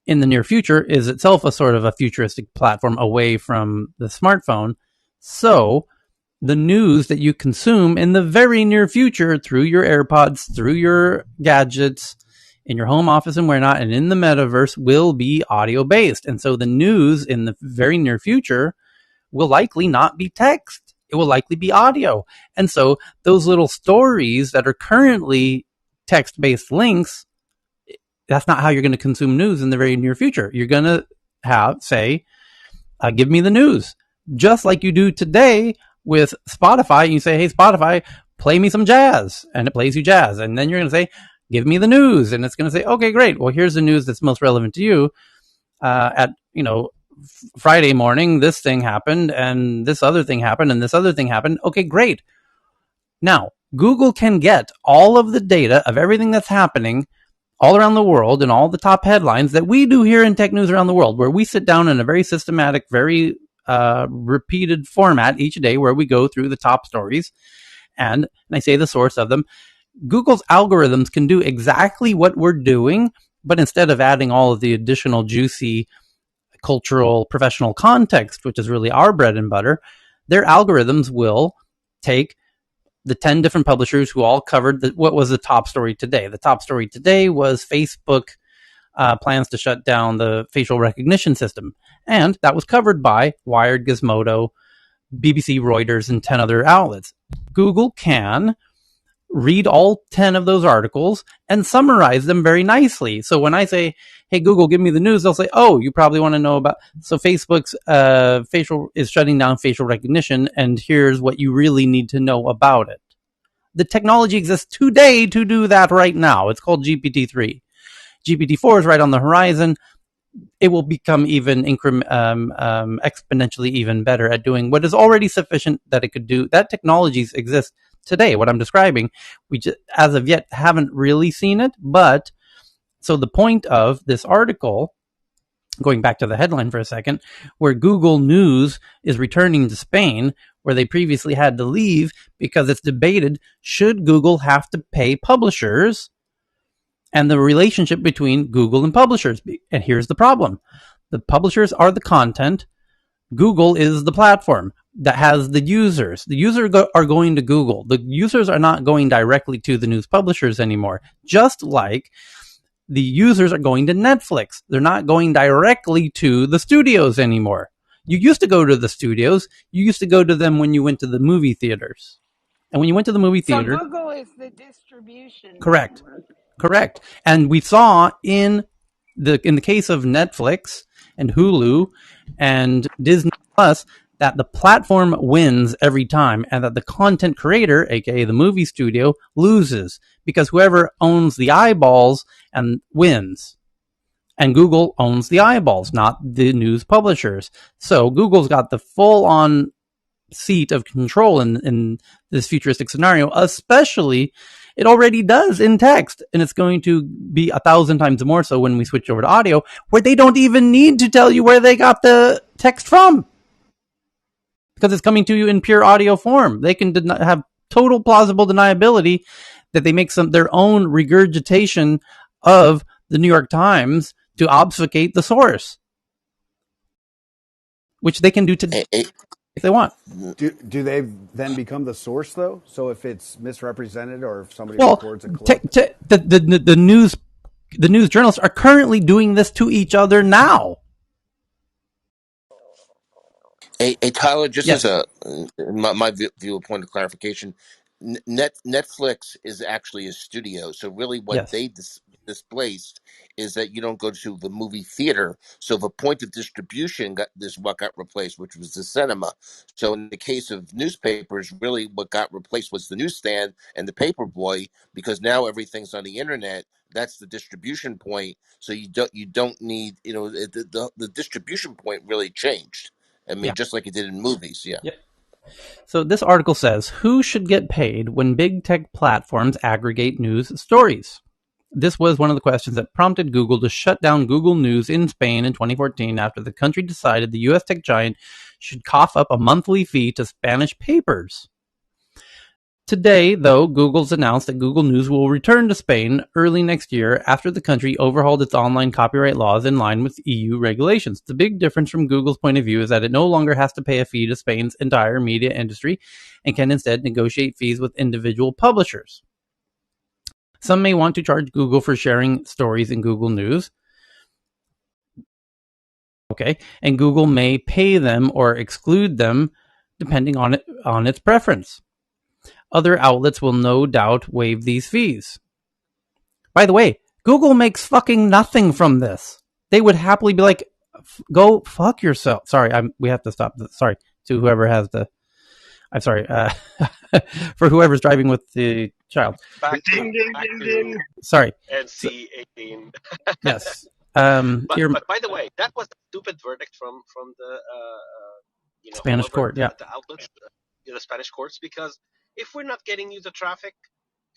C: in the near future is itself a sort of a futuristic platform away from the smartphone. So the news that you consume in the very near future through your AirPods, through your gadgets, in your home office and whatnot, and in the metaverse will be audio based. And so the news in the very near future will likely not be text. It will likely be audio. And so those little stories that are currently text-based links, that's not how you're going to consume news in the very near future. You're going to say, give me the news. Just like you do today with Spotify. You say, hey, Spotify, play me some jazz. And it plays you jazz. And then you're going to say, give me the news. And it's going to say, okay, great. Well, here's the news that's most relevant to you. At, Friday morning, this thing happened, and this other thing happened, and this other thing happened. Okay, great. Now, Google can get all of the data of everything that's happening all around the world and all the top headlines that we do here in Tech News Around the World, where we sit down in a very systematic, very repeated format each day where we go through the top stories, and I say the source of them. Google's algorithms can do exactly what we're doing, but instead of adding all of the additional juicy cultural, professional context, which is really our bread and butter, their algorithms will take the 10 different publishers who all covered what was the top story today. The top story today was Facebook plans to shut down the facial recognition system. And that was covered by Wired, Gizmodo, BBC, Reuters, and 10 other outlets. Google can read all 10 of those articles and summarize them very nicely. So when I say, hey, Google, give me the news, they'll say, oh, you probably want to know about, so Facebook's is shutting down facial recognition, and here's what you really need to know about it. The technology exists today to do that right now. It's called GPT-3. GPT-4 is right on the horizon. It will become even exponentially even better at doing what is already sufficient that it could do. That technologies exist today. What I'm describing, we just, as of yet, haven't really seen it. But so the point of this article, going back to the headline for a second, where Google News is returning to Spain, where they previously had to leave because it's debated, should Google have to pay publishers, and the relationship between Google and publishers. And here's the problem. The publishers are the content. Google is the platform that has the users. The users are going to Google. The users are not going directly to the news publishers anymore. Just like the users are going to Netflix. They're not going directly to the studios anymore. You used to go to the studios. You used to go to them when you went to the movie theaters. And when you went to the movie
K: So
C: theater,
K: Google is the distribution
C: correct.
K: network.
C: Correct. And we saw in the case of Netflix and Hulu and Disney Plus that the platform wins every time, and that the content creator, aka the movie studio, loses because whoever owns the eyeballs and wins. And Google owns the eyeballs, not the news publishers. So Google's got the full on seat of control in this futuristic scenario, especially it already does in text. And it's going to be 1,000 times more so when we switch over to audio, where they don't even need to tell you where they got the text from because it's coming to you in pure audio form. They can have total plausible deniability that they make their own regurgitation of the New York Times to obfuscate the source, which they can do today if they want.
B: Do they then become the source though? So if it's misrepresented or if somebody
C: Well,
B: records a clip,
C: the news journalists are currently doing this to each other now.
K: Tyler, just as
C: Yes,
K: my view, a point of clarification, Netflix is actually a studio. So really, what
C: yes,
K: they displaced is that you don't go to the movie theater. So the point of distribution what got replaced, which was the cinema. So in the case of newspapers, really what got replaced was the newsstand and the paper boy, because now everything's on the internet. That's the distribution point. So you don't need, the distribution point really changed. I
C: yeah,
K: mean, just like it did in movies, yeah.
C: yep. So this article says, who should get paid when big tech platforms aggregate news stories? This was one of the questions that prompted Google to shut down Google News in Spain in 2014 after the country decided the US tech giant should cough up a monthly fee to Spanish papers. Today, though, Google's announced that Google News will return to Spain early next year after the country overhauled its online copyright laws in line with EU regulations. The big difference from Google's point of view is that it no longer has to pay a fee to Spain's entire media industry and can instead negotiate fees with individual publishers. Some may want to charge Google for sharing stories in Google News. Okay, and Google may pay them or exclude them depending on its preference. Other outlets will no doubt waive these fees. By the way, Google makes fucking nothing from this. They would happily be like, go fuck yourself. Sorry, we have to stop. Sorry to whoever has the. I'm sorry for whoever's driving with the child.
T: Back to
H: Ding, ding,
T: back
H: ding,
T: to
H: ding.
C: Sorry. So,
T: NC 18.
C: yes.
T: but
C: Here,
T: but by the way, that was a stupid verdict from the
C: Spanish
T: whoever
C: court. Yeah.
T: the outlets, the Spanish courts, because if we're not getting you the traffic,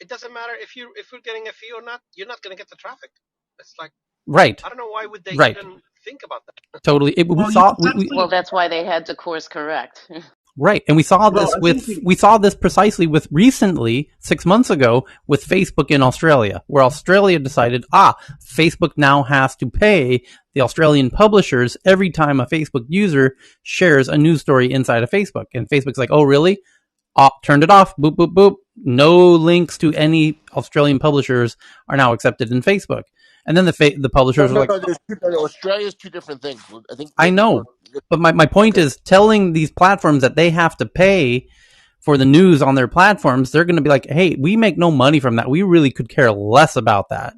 T: it doesn't matter if we're getting a fee or not. You're not going to get the traffic. It's like,
C: Right.
T: I don't know why would they
C: Right.
T: even think about that.
C: Totally. We
H: Well, you
C: saw
H: essentially,
A: Well, that's why they had to course correct.
C: right, and we saw
H: well,
C: this
H: I think
C: precisely with recently 6 months ago with Facebook in Australia, where Australia decided, Facebook now has to pay the Australian publishers every time a Facebook user shares a news story inside of Facebook, and Facebook's like, oh really? Turned it off. Boop boop boop. No links to any Australian publishers are now accepted in Facebook, and then the
K: No,
C: publishers were
K: no,
C: like,
K: no. Australia's two different things. I think
C: I
K: maybe we're
C: know, but my point
K: okay.
C: is telling these platforms that they have to pay for the news on their platforms. They're going to be like, hey, we make no money from that. We really could care less about that.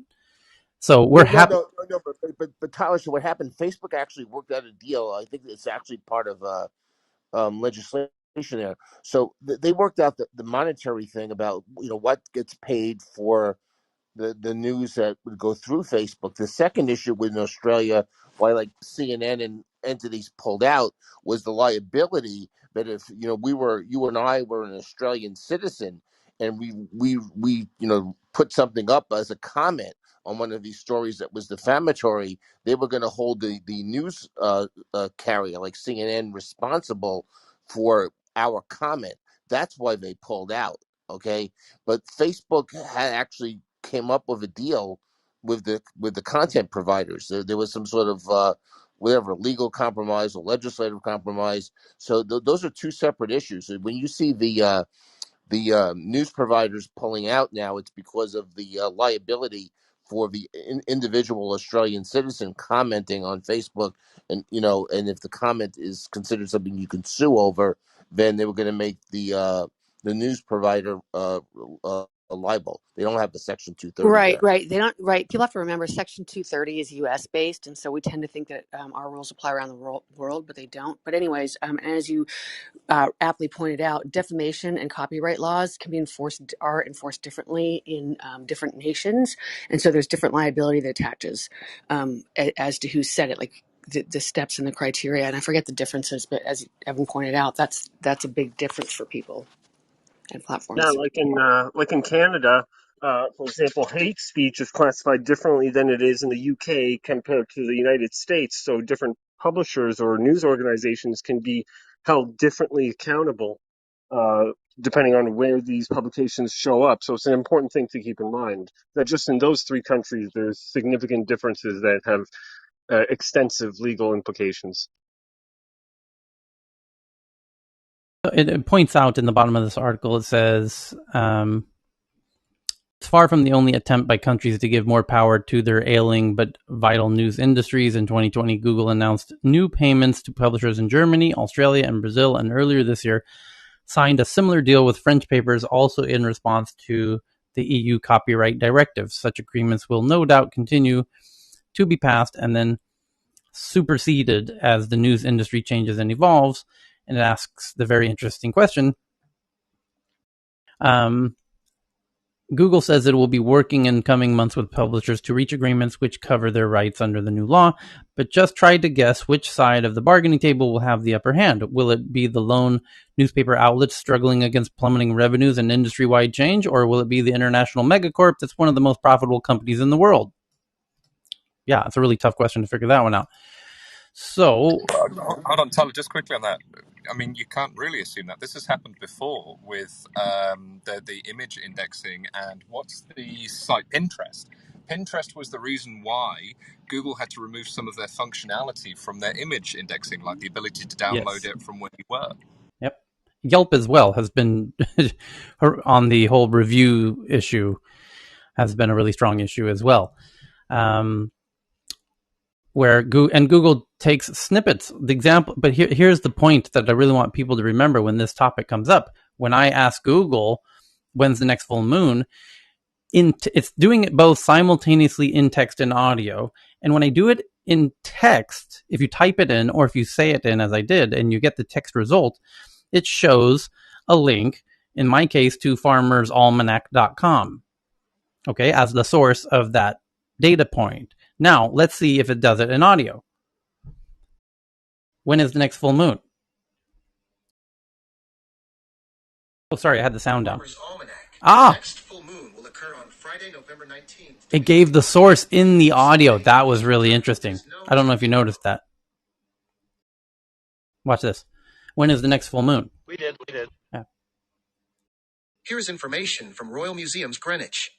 C: So we're
K: Well, no,
C: happy.
K: no, no, no. But Tyler, so what happened? Facebook actually worked out a deal. I think it's actually part of legislation there. So they worked out the monetary thing about what gets paid for the news that would go through Facebook. The second issue in Australia, why like CNN and entities pulled out, was the liability that if you and I were an Australian citizen and we put something up as a comment on one of these stories that was defamatory, they were going to hold the news carrier like CNN responsible for
B: our comment. That's why they pulled out. Okay, but Facebook had actually came up with a deal with the content providers. There was some sort of whatever legal compromise or legislative compromise. So those are two separate issues. So when you see the news providers pulling out now, it's because of the liability for the individual Australian citizen commenting on Facebook, and and if the comment is considered something you can sue over, then they were going to make the news provider liable. They don't have the Section 230
K: Right,
B: there.
K: right. They don't, right. People have to remember Section 230 is US based. And so we tend to think that our rules apply around the world, but they don't. But, anyways, and as you aptly pointed out, defamation and copyright laws are enforced differently in different nations. And so there's different liability that attaches as to who said it, like the steps and the criteria. And I forget the differences, but as Evan pointed out, that's a big difference for people and
H: Yeah,
K: platforms.
H: like in Canada, for example, hate speech is classified differently than it is in the UK compared to the United States. So different publishers or news organizations can be held differently accountable, uh, depending on where these publications show up. So it's an important thing to keep in mind that just in those three countries, there's significant differences that have extensive legal implications.
C: It points out in the bottom of this article, it says, it's far from the only attempt by countries to give more power to their ailing but vital news industries. In 2020, Google announced new payments to publishers in Germany, Australia, and Brazil, and earlier this year signed a similar deal with French papers, also in response to the EU copyright directive. Such agreements will no doubt continue to be passed and then superseded as the news industry changes and evolves. And it asks the very interesting question. Google says it will be working in coming months with publishers to reach agreements which cover their rights under the new law, but just try to guess which side of the bargaining table will have the upper hand. Will it be the lone newspaper outlets struggling against plummeting revenues and industry-wide change, or will it be the international megacorp that's one of the most profitable companies in the world? Yeah, it's a really tough question to figure that one out. So,
F: hold on, Tyler, just quickly on that. I mean, you can't really assume that. This has happened before with the image indexing and what's the site? Pinterest. Pinterest was the reason why Google had to remove some of their functionality from their image indexing, like the ability to download
C: yes.
F: it from where you were.
C: Yep. Yelp as well has been on the whole review issue, has been a really strong issue as well. Where Google takes snippets. The example, but here's the point that I really want people to remember when this topic comes up. When I ask Google, when's the next full moon, it's doing it both simultaneously in text and audio. And when I do it in text, if you type it in or if you say it in as I did, and you get the text result, it shows a link, in my case, to farmersalmanac.com, okay, as the source of that data point. Now, let's see if it does it in audio. When is the next full moon? Oh, sorry, I had the sound down. Ah! Next full moon will occur on Friday, November 19th. It gave the source in the audio. That was really interesting. I don't know if you noticed that. Watch this. When is the next full moon?
T: We did.
C: Yeah. Here's information from Royal Museums Greenwich.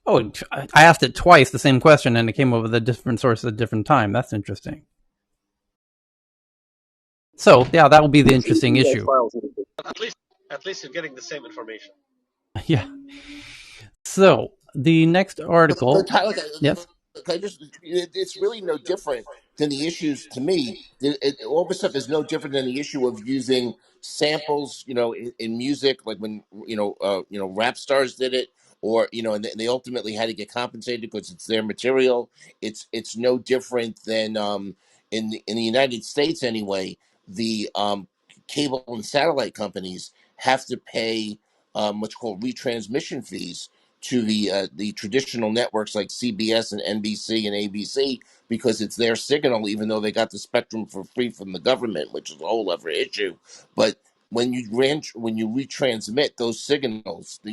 C: Oh, I asked it twice, the same question, and it came up with a different source at a different time. That's interesting. So, yeah, that will be the interesting issue.
T: At least you're getting the same information.
C: Yeah. So, the next article.
B: But Tyler,
C: Yes?
B: it's really no different than the issues to me. All this stuff is no different than the issue of using samples, in music, like when rap stars did it, or and they ultimately had to get compensated because it's their material. It's no different than in the United States anyway. The cable and satellite companies have to pay what's called retransmission fees to the traditional networks like CBS and NBC and ABC because it's their signal, even though they got the spectrum for free from the government, which is a whole other issue. But when you retransmit those signals, for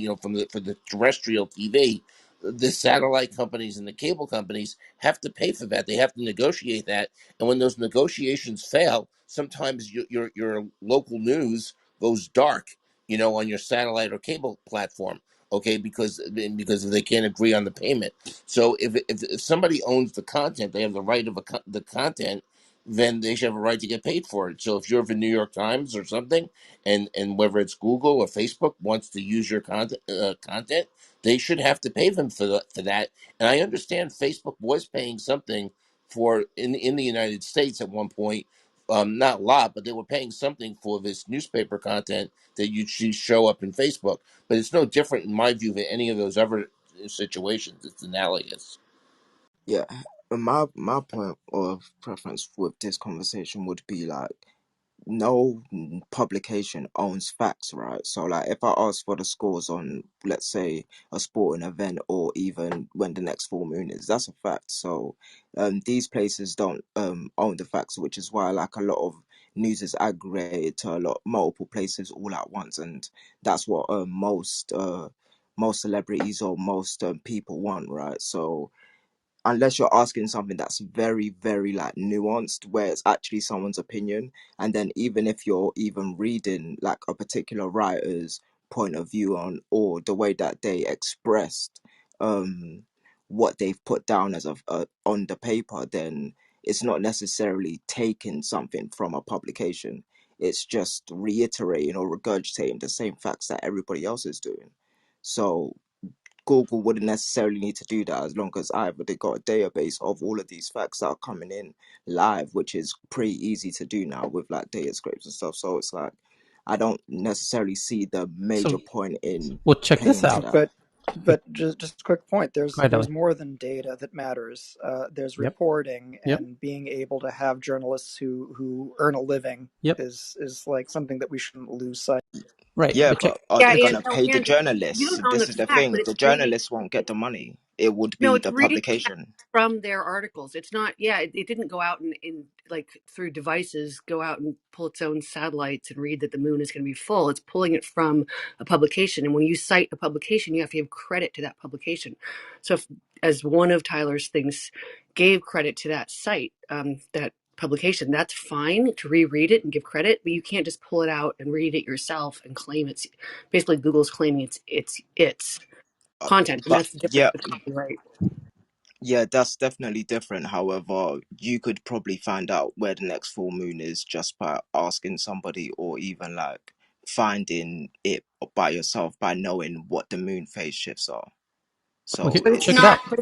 B: the terrestrial TV, the satellite companies and the cable companies have to pay for that. They have to negotiate that, and when those negotiations fail, sometimes your local news goes dark, on your satellite or cable platform. Okay, because they can't agree on the payment. So if somebody owns the content, they have the right of the content. Then they should have a right to get paid for it. So if you're the New York Times or something, and whether it's Google or Facebook wants to use your content, they should have to pay them for that. And I understand Facebook was paying something for in the United States at one point, not a lot, but they were paying something for this newspaper content that you see show up in Facebook. But it's no different in my view than any of those other situations. It's analogous.
K: Yeah, and my point of preference with this conversation would be like no publication owns facts, right? So like if I ask for the scores on, let's say, a sporting event or even when the next full moon is, that's a fact. So these places don't own the facts, which is why like a lot of news is aggregated to a lot multiple places all at once, and that's what most celebrities or most people want, right? So unless you're asking something that's very very like nuanced where it's actually someone's opinion, and then even if you're even reading like a particular writer's point of view on or the way that they expressed um what they've put down as on the paper, then it's not necessarily taking something from a publication. It's just reiterating or regurgitating the same facts that everybody else is doing. So Google wouldn't necessarily need to do that as long as either they got a database of all of these facts that are coming in live, which is pretty easy to do now with like data scrapes and stuff. So it's like I don't necessarily see the major
C: So,
K: point in
C: well, check
K: paying
C: this
K: into
C: out.
K: that.
D: But just a quick point.
C: Go
D: There's
C: ahead,
D: there's
C: Ellie.
D: more than data that matters. There's
C: Yep.
D: reporting,
C: Yep.
D: and being able to have journalists who earn a living
C: Yep.
D: is like something that we shouldn't lose sight.
C: Right.
K: Yeah,
C: But check.
K: but are
N: Yeah,
K: they
N: and
K: gonna
N: no,
K: pay the
N: Andrew, you
K: journalists?
N: don't own the
K: This is the
N: fact, but
K: thing.
N: it's
K: The
N: reading.
K: journalists won't get the money. It would
N: No,
K: be
N: it's
K: the
N: reading the facts
K: publication.
N: from their articles. It's not. Yeah, it didn't go out and like through devices go out and pull its own satellites and read that the moon is going to be full. It's pulling it from a publication, and when you cite a publication, you have to give credit to that publication. So, if, as one of Tyler's things gave credit to that site, that publication, that's fine to reread it and give credit, but you can't just pull it out and read it yourself and claim it's basically Google's claiming it's
K: Uh,
N: content, and
K: but
N: that's the difference
K: yeah,
N: with copyright.
K: yeah, that's definitely different. However, you could probably find out where the next full moon is just by asking somebody, or even like finding it by yourself by knowing what the moon phase shifts are.
C: Okay.
K: So
N: But it's
C: Check it
K: it's
N: not.
C: out.
N: But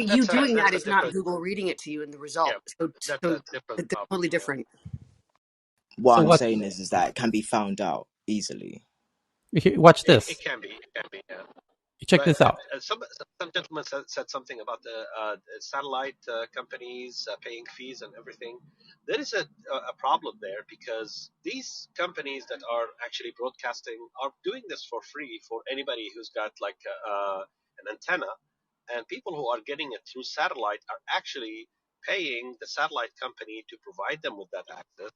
N: you doing
T: That's
N: that
T: a
N: is not
T: different,
N: Google reading it to you in the
T: yeah,
N: result. So
T: that's a
N: so
T: different
N: they're
T: problem.
N: totally
T: Yeah.
N: different.
K: what
C: So
K: I'm
C: what?
K: saying is that it can be found out easily.
C: Watch
T: It
C: this.
T: can be, it can be, yeah.
C: Check
T: But
C: this out.
T: some gentleman said something about the satellite companies paying fees and everything. There is a problem there because these companies that are actually broadcasting are doing this for free for anybody who's got like an antenna, and people who are getting it through satellite are actually paying the satellite company to provide them with that access.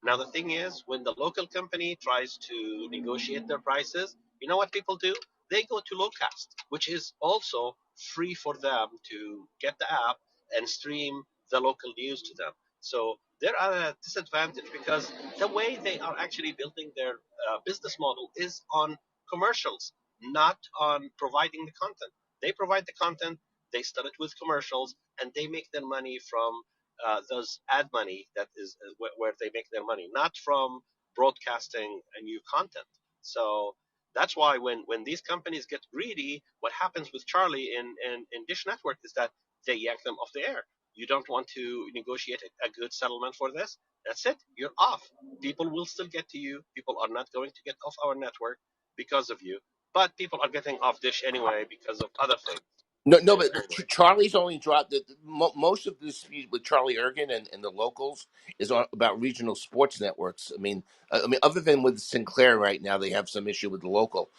T: Now, the thing is, when the local company tries to negotiate their prices, you know what people do? They go to Locast, which is also free for them to get the app and stream the local news to them. So they're at a disadvantage because the way they are actually building their business model is on commercials, not on providing the content. They provide the content, they sell it with commercials, and they make their money from those ad money that is where they make their money, not from broadcasting a new content. So that's why when these companies get greedy, what happens with Charlie in Dish Network is that they yank them off the air. You don't want to negotiate a good settlement for this. That's it. You're off. People will still get to you. People are not going to get off our network because of you. But people are getting off Dish anyway because of other things.
B: No, but
T: Anyway.
B: Charlie's only dropped most of the dispute with Charlie Ergen and the locals is about regional sports networks. I mean, other than with Sinclair right now, they have some issue with the local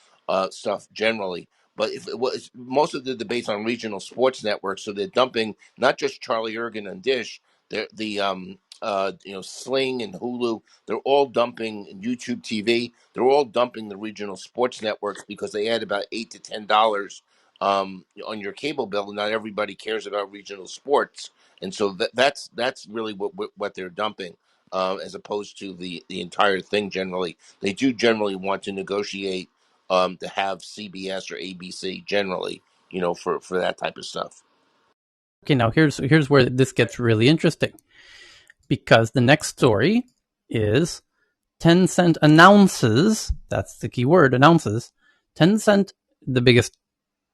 B: stuff generally. But if it was most of the debates on regional sports networks, so they're dumping not just Charlie Ergen and Dish, they're Sling and Hulu, they're all dumping YouTube TV. They're all dumping the regional sports networks because they add about $8 to $10 on your cable bill. Not everybody cares about regional sports, and so that's really what they're dumping, as opposed to the entire thing. Generally, they do generally want to negotiate to have CBS or ABC generally, for that type of stuff.
C: Okay, now here's where this gets really interesting, because the next story is Tencent announces, that's the key word, announces, Tencent, the biggest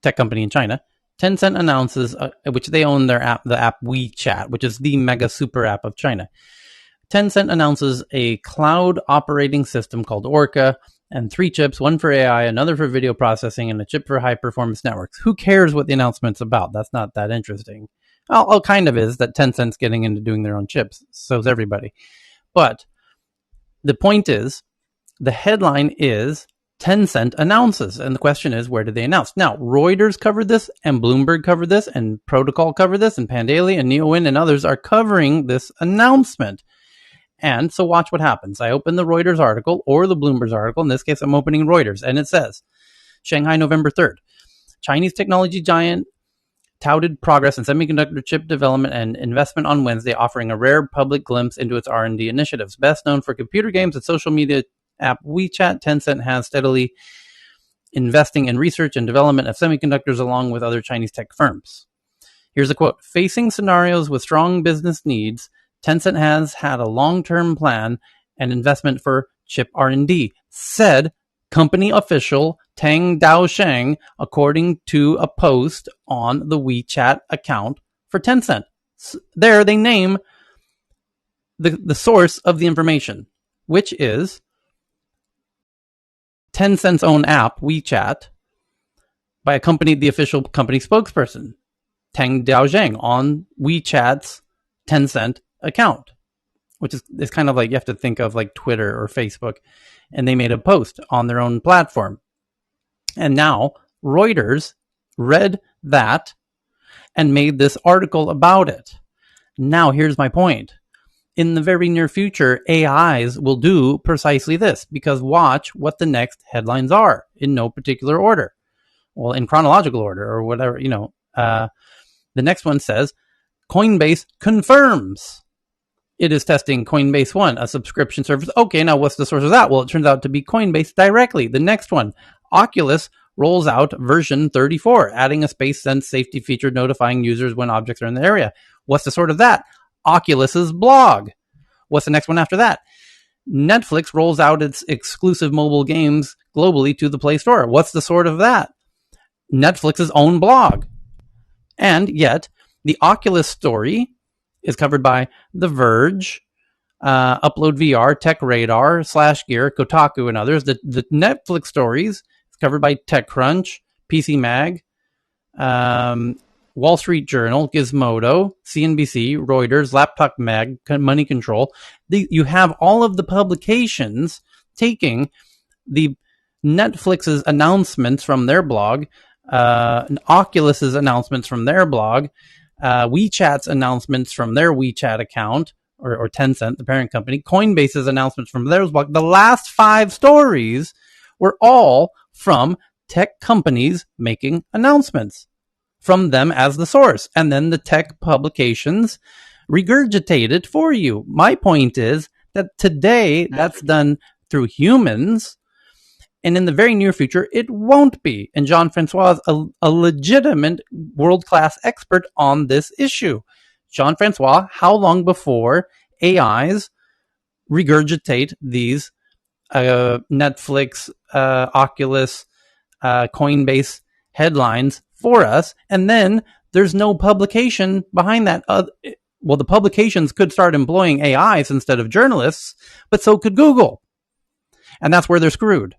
C: tech company in China, Tencent announces, which they own their app, the app WeChat, which is the mega super app of China. Tencent announces a cloud operating system called Orca and 3 chips, one for AI, another for video processing, and a chip for high performance networks. Who cares what the announcement's about? That's not that interesting. Well, kind of is that Tencent's getting into doing their own chips. So's everybody. But the point is, the headline is Tencent announces. And the question is, where did they announce? Now, Reuters covered this, and Bloomberg covered this, and Protocol covered this, and Pandaily and NeoWin and others are covering this announcement. And so watch what happens. I open the Reuters article or the Bloomberg article. In this case, I'm opening Reuters, and it says, Shanghai, November 3rd. Chinese technology giant touted progress in semiconductor chip development and investment on Wednesday, offering a rare public glimpse into its R&D initiatives. Best known for computer games and social media app WeChat, Tencent has steadily investing in research and development of semiconductors along with other Chinese tech firms. Here's a quote. Facing scenarios with strong business needs, Tencent has had a long-term plan and investment for chip R&D, said company official Tang Daosheng, according to a post on the WeChat account for Tencent. There they name the source of the information, which is Tencent's own app, WeChat, by the official company spokesperson, Tang Daosheng, on WeChat's Tencent account, which is kind of like, you have to think of like Twitter or Facebook, and they made a post on their own platform. And now Reuters read that and made this article about it. Now here's my point. In the very near future, AIs will do precisely this, because watch what the next headlines are in no particular order. Well, in chronological order or whatever, the next one says, Coinbase confirms it is testing Coinbase One, a subscription service. Okay, now what's the source of that? Well, it turns out to be Coinbase directly. The next one, Oculus rolls out version 34, adding a space sense safety feature notifying users when objects are in the area. What's the sort of that? Oculus's blog. What's the next one after that? Netflix rolls out its exclusive mobile games globally to the Play Store. What's the sort of that? Netflix's own blog. And yet, the Oculus story is covered by The Verge, Upload VR, Tech Radar, /Gear, Kotaku, and others. The Netflix stories is covered by TechCrunch, PC Mag, Wall Street Journal, Gizmodo, CNBC, Reuters, Laptop Mag, Money Control. You have all of the publications taking the Netflix's announcements from their blog, Oculus's announcements from their blog, WeChat's announcements from their WeChat account, or Tencent, the parent company, Coinbase's announcements from their blog. The last 5 stories were all from tech companies making announcements from them as the source. And then the tech publications regurgitate it for you. My point is that today that's done through humans, and in the very near future, it won't be. And Jean-Francois is a legitimate world-class expert on this issue. Jean-Francois, how long before AIs regurgitate these Netflix, Oculus, Coinbase headlines for us, and then there's no publication behind that? Well, the publications could start employing AIs instead of journalists, but so could Google. And that's where they're screwed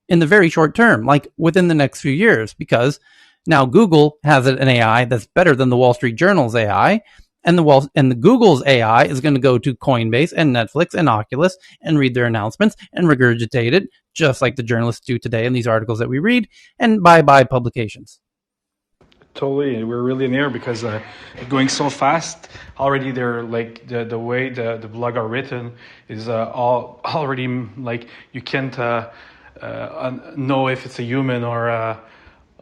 C: in the very short term, like within the next few years, because now Google has an AI that's better than the Wall Street Journal's AI, and the Google's AI is going to go to Coinbase and Netflix and Oculus and read their announcements and regurgitate it, just like the journalists do today in these articles that we read, and bye publications.
Q: Totally, we're really in there because going so fast already. They're like the way the blog are written is all already, like, you can't know if it's a human or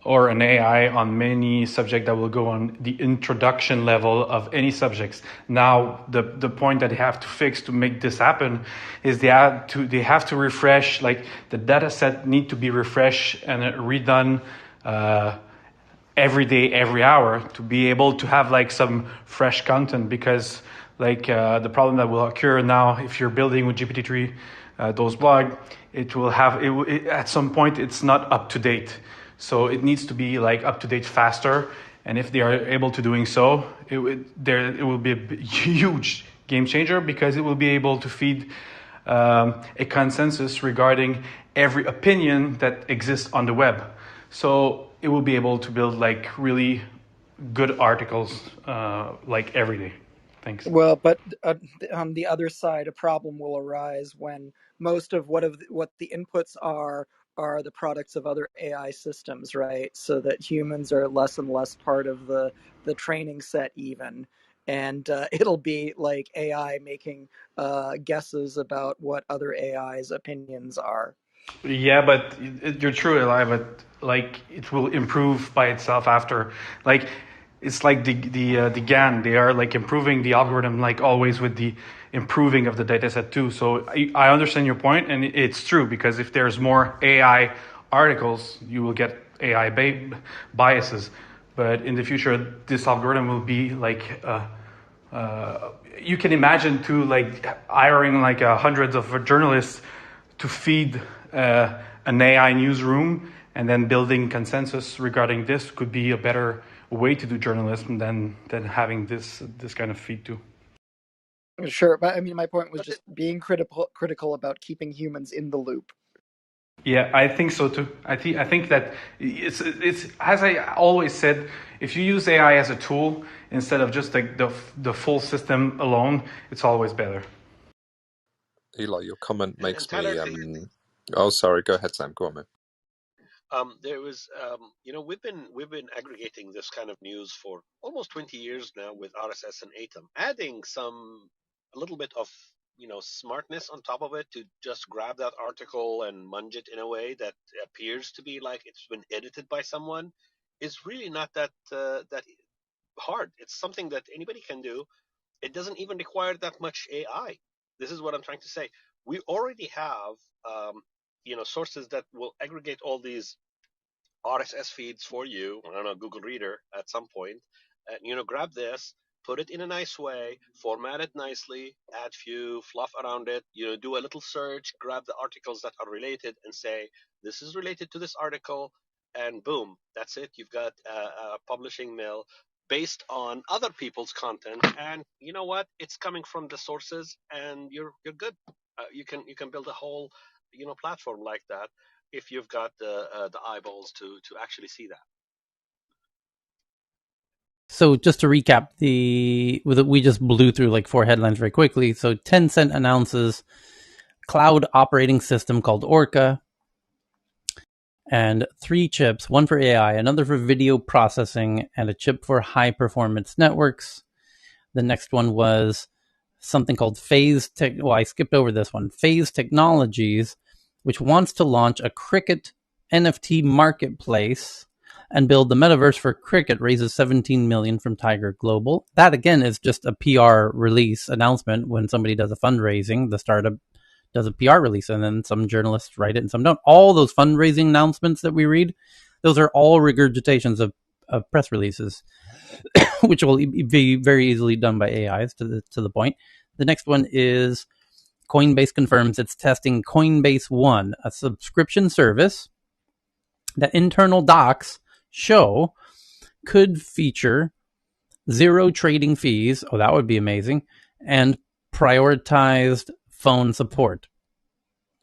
Q: or an AI on many subjects that will go on the introduction level of any subjects. Now, the point that they have to fix to make this happen is they have to refresh, like the data set need to be refreshed and redone every day, every hour to be able to have like some fresh content, because like the problem that will occur now if you're building with GPT-3 those blog, it will have at some point it's not up to date, so it needs to be like up to date faster. And if they are able to doing so, it will be a huge game changer, because it will be able to feed a consensus regarding every opinion that exists on the web. So it will be able to build like really good articles like every day. Thanks.
D: Well, but on the other side, a problem will arise when most of what the inputs are the products of other AI systems, right? So that humans are less and less part of the training set, even, and it'll be like AI making guesses about what other AI's opinions are.
Q: Yeah, but you're true, Eli. But like, it will improve by itself after. Like, it's like the GAN. They are like improving the algorithm, like always with the improving of the dataset too. So I understand your point, and it's true, because if there's more AI articles, you will get AI biases. But in the future, this algorithm will be like. You can imagine too, like hiring like hundreds of journalists to feed an AI newsroom, and then building consensus regarding this could be a better way to do journalism than having this kind of feed too.
D: Sure, but I mean, my point was just being critical about keeping humans in the loop.
Q: Yeah, I think so too. I think that it's as I always said, if you use AI as a tool instead of just like the full system alone, it's always better.
F: Eli, your comment
T: And
F: makes
T: Tyler,
F: me. Oh, sorry. Go ahead, Sam. Go on, man.
T: there was, we've been aggregating this kind of news for almost 20 years now with RSS and Atom, adding a little bit of smartness on top of it to just grab that article and munge it in a way that appears to be like it's been edited by someone is really not that hard. It's something that anybody can do. It doesn't even require that much AI. This is what I'm trying to say. We already have sources that will aggregate all these RSS feeds for you. I don't know, Google Reader at some point, and grab this, put it in a nice way, format it nicely, add few fluff around it. Do a little search, grab the articles that are related, and say this is related to this article, and boom, that's it. You've got a publishing mill based on other people's content, and you know what? It's coming from the sources, and you're good. You can build a whole platform like that if you've got the eyeballs to actually see that.
C: So just to recap, we just blew through like 4 headlines very quickly. So Tencent announces cloud operating system called Orca, and 3 chips, one for AI, another for video processing, and a chip for high performance networks. The next one was something called Phase Tech. Well, I skipped over this one. Phase Technologies, which wants to launch a Cricut NFT marketplace and build the metaverse for Cricut, raises $17 million from Tiger Global. That again is just a PR release announcement. When somebody does a fundraising, the startup does a PR release, and then some journalists write it and some don't. All those fundraising announcements that we read, those are all regurgitations of press releases, which will be very easily done by AIs to the point. The next one is Coinbase confirms it's testing Coinbase One, a subscription service that internal docs show could feature 0 trading fees. Oh, that would be amazing. And prioritized phone support.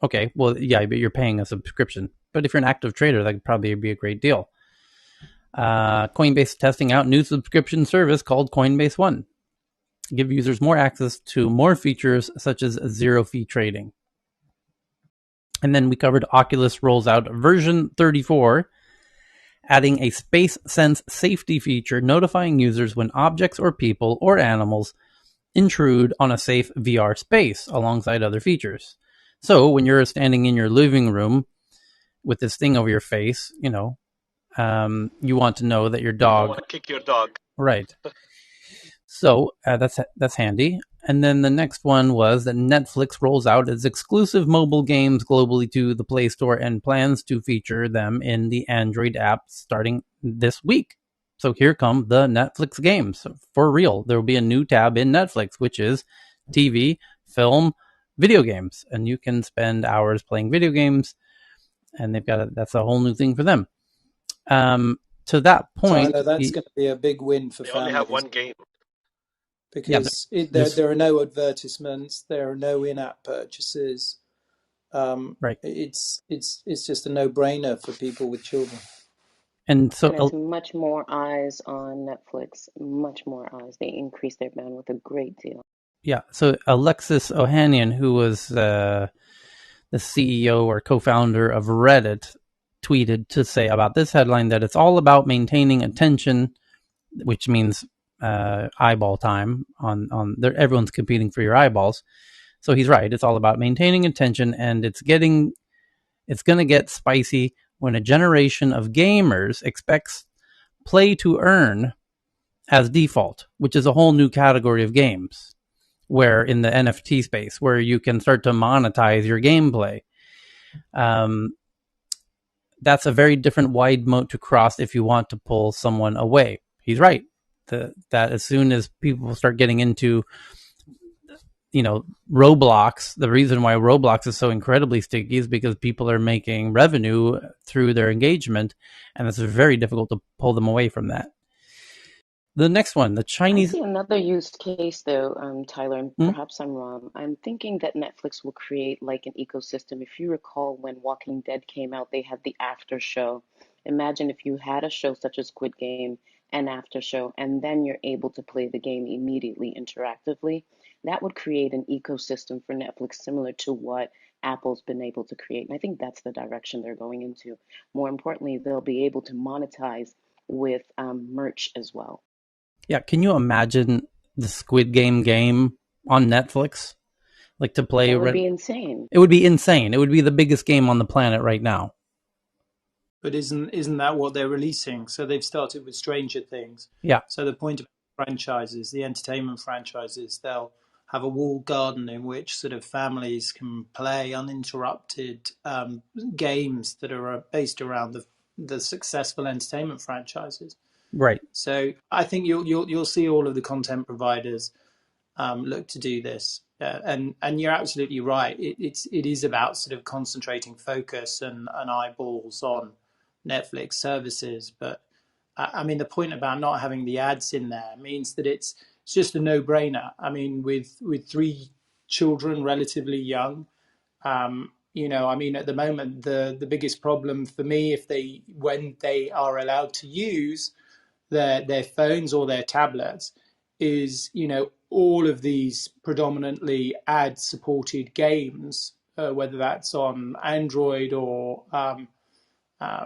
C: Okay, well, yeah, but you're paying a subscription. But if you're an active trader, that could probably be a great deal. Coinbase testing out new subscription service called Coinbase One. Give users more access to more features such as 0 fee trading. And then we covered Oculus rolls out version 34, adding a Space Sense safety feature notifying users when objects or people or animals intrude on a safe VR space alongside other features. So when you're standing in your living room with this thing over your face, you want to know that your
T: You don't
C: dog,
T: want to kick your dog.
C: right? So that's handy. And then the next one was that Netflix rolls out its exclusive mobile games globally to the Play Store and plans to feature them in the Android app starting this week. So here come the Netflix games. For real, there will be a new tab in Netflix, which is TV, film, video games. And you can spend hours playing video games, and that's a whole new thing for them. To that point,
B: Tyler, that's going to be a big win for
T: They only have
B: families
T: one game.
C: yeah,
B: because
C: this
B: there are no advertisements, there are no in-app purchases.
C: right.
B: It's just a no-brainer for people with children.
C: And so
K: And it's much more eyes on Netflix, much more eyes. They increase their bandwidth a great deal.
C: yeah, so Alexis Ohanian, who was the CEO or co-founder of Reddit, tweeted to say about this headline that it's all about maintaining attention, which means eyeball time on there. Everyone's competing for your eyeballs. So he's right. It's all about maintaining attention, and it's going to get spicy when a generation of gamers expects play to earn as default, which is a whole new category of games where in the NFT space where you can start to monetize your gameplay. That's a very different wide moat to cross if you want to pull someone away. He's right. That as soon as people start getting into, Roblox, the reason why Roblox is so incredibly sticky is because people are making revenue through their engagement, and it's very difficult to pull them away from that. The next one, the
K: I
C: Chinese.
K: see another use case though, Tyler, and
C: Hmm?
K: perhaps I'm wrong. I'm thinking that Netflix will create like an ecosystem. If you recall when Walking Dead came out, they had the after show. Imagine if you had a show such as Squid Game and after show, and then you're able to play the game immediately interactively. That would create an ecosystem for Netflix similar to what Apple's been able to create. And I think that's the direction they're going into. More importantly, they'll be able to monetize with merch as well.
C: Yeah, can you imagine the Squid game on Netflix? Like to play,
K: That would be insane.
C: it would be insane. It would be the biggest game on the planet right now.
B: But isn't that what they're releasing? So they've started with Stranger Things.
C: Yeah,
B: So the point of franchises, the entertainment franchises, they'll have a walled garden in which sort of families can play uninterrupted games that are based around the successful entertainment franchises.
C: right.
B: So I think you'll see all of the content providers look to do this. And you're absolutely right. It is about sort of concentrating focus and eyeballs on Netflix services. But I mean, the point about not having the ads in there means that it's just a no-brainer. I mean, with three children relatively young, I mean, at the moment, the biggest problem for me, when they are allowed to use their phones or their tablets, is all of these predominantly ad supported games, whether that's on Android or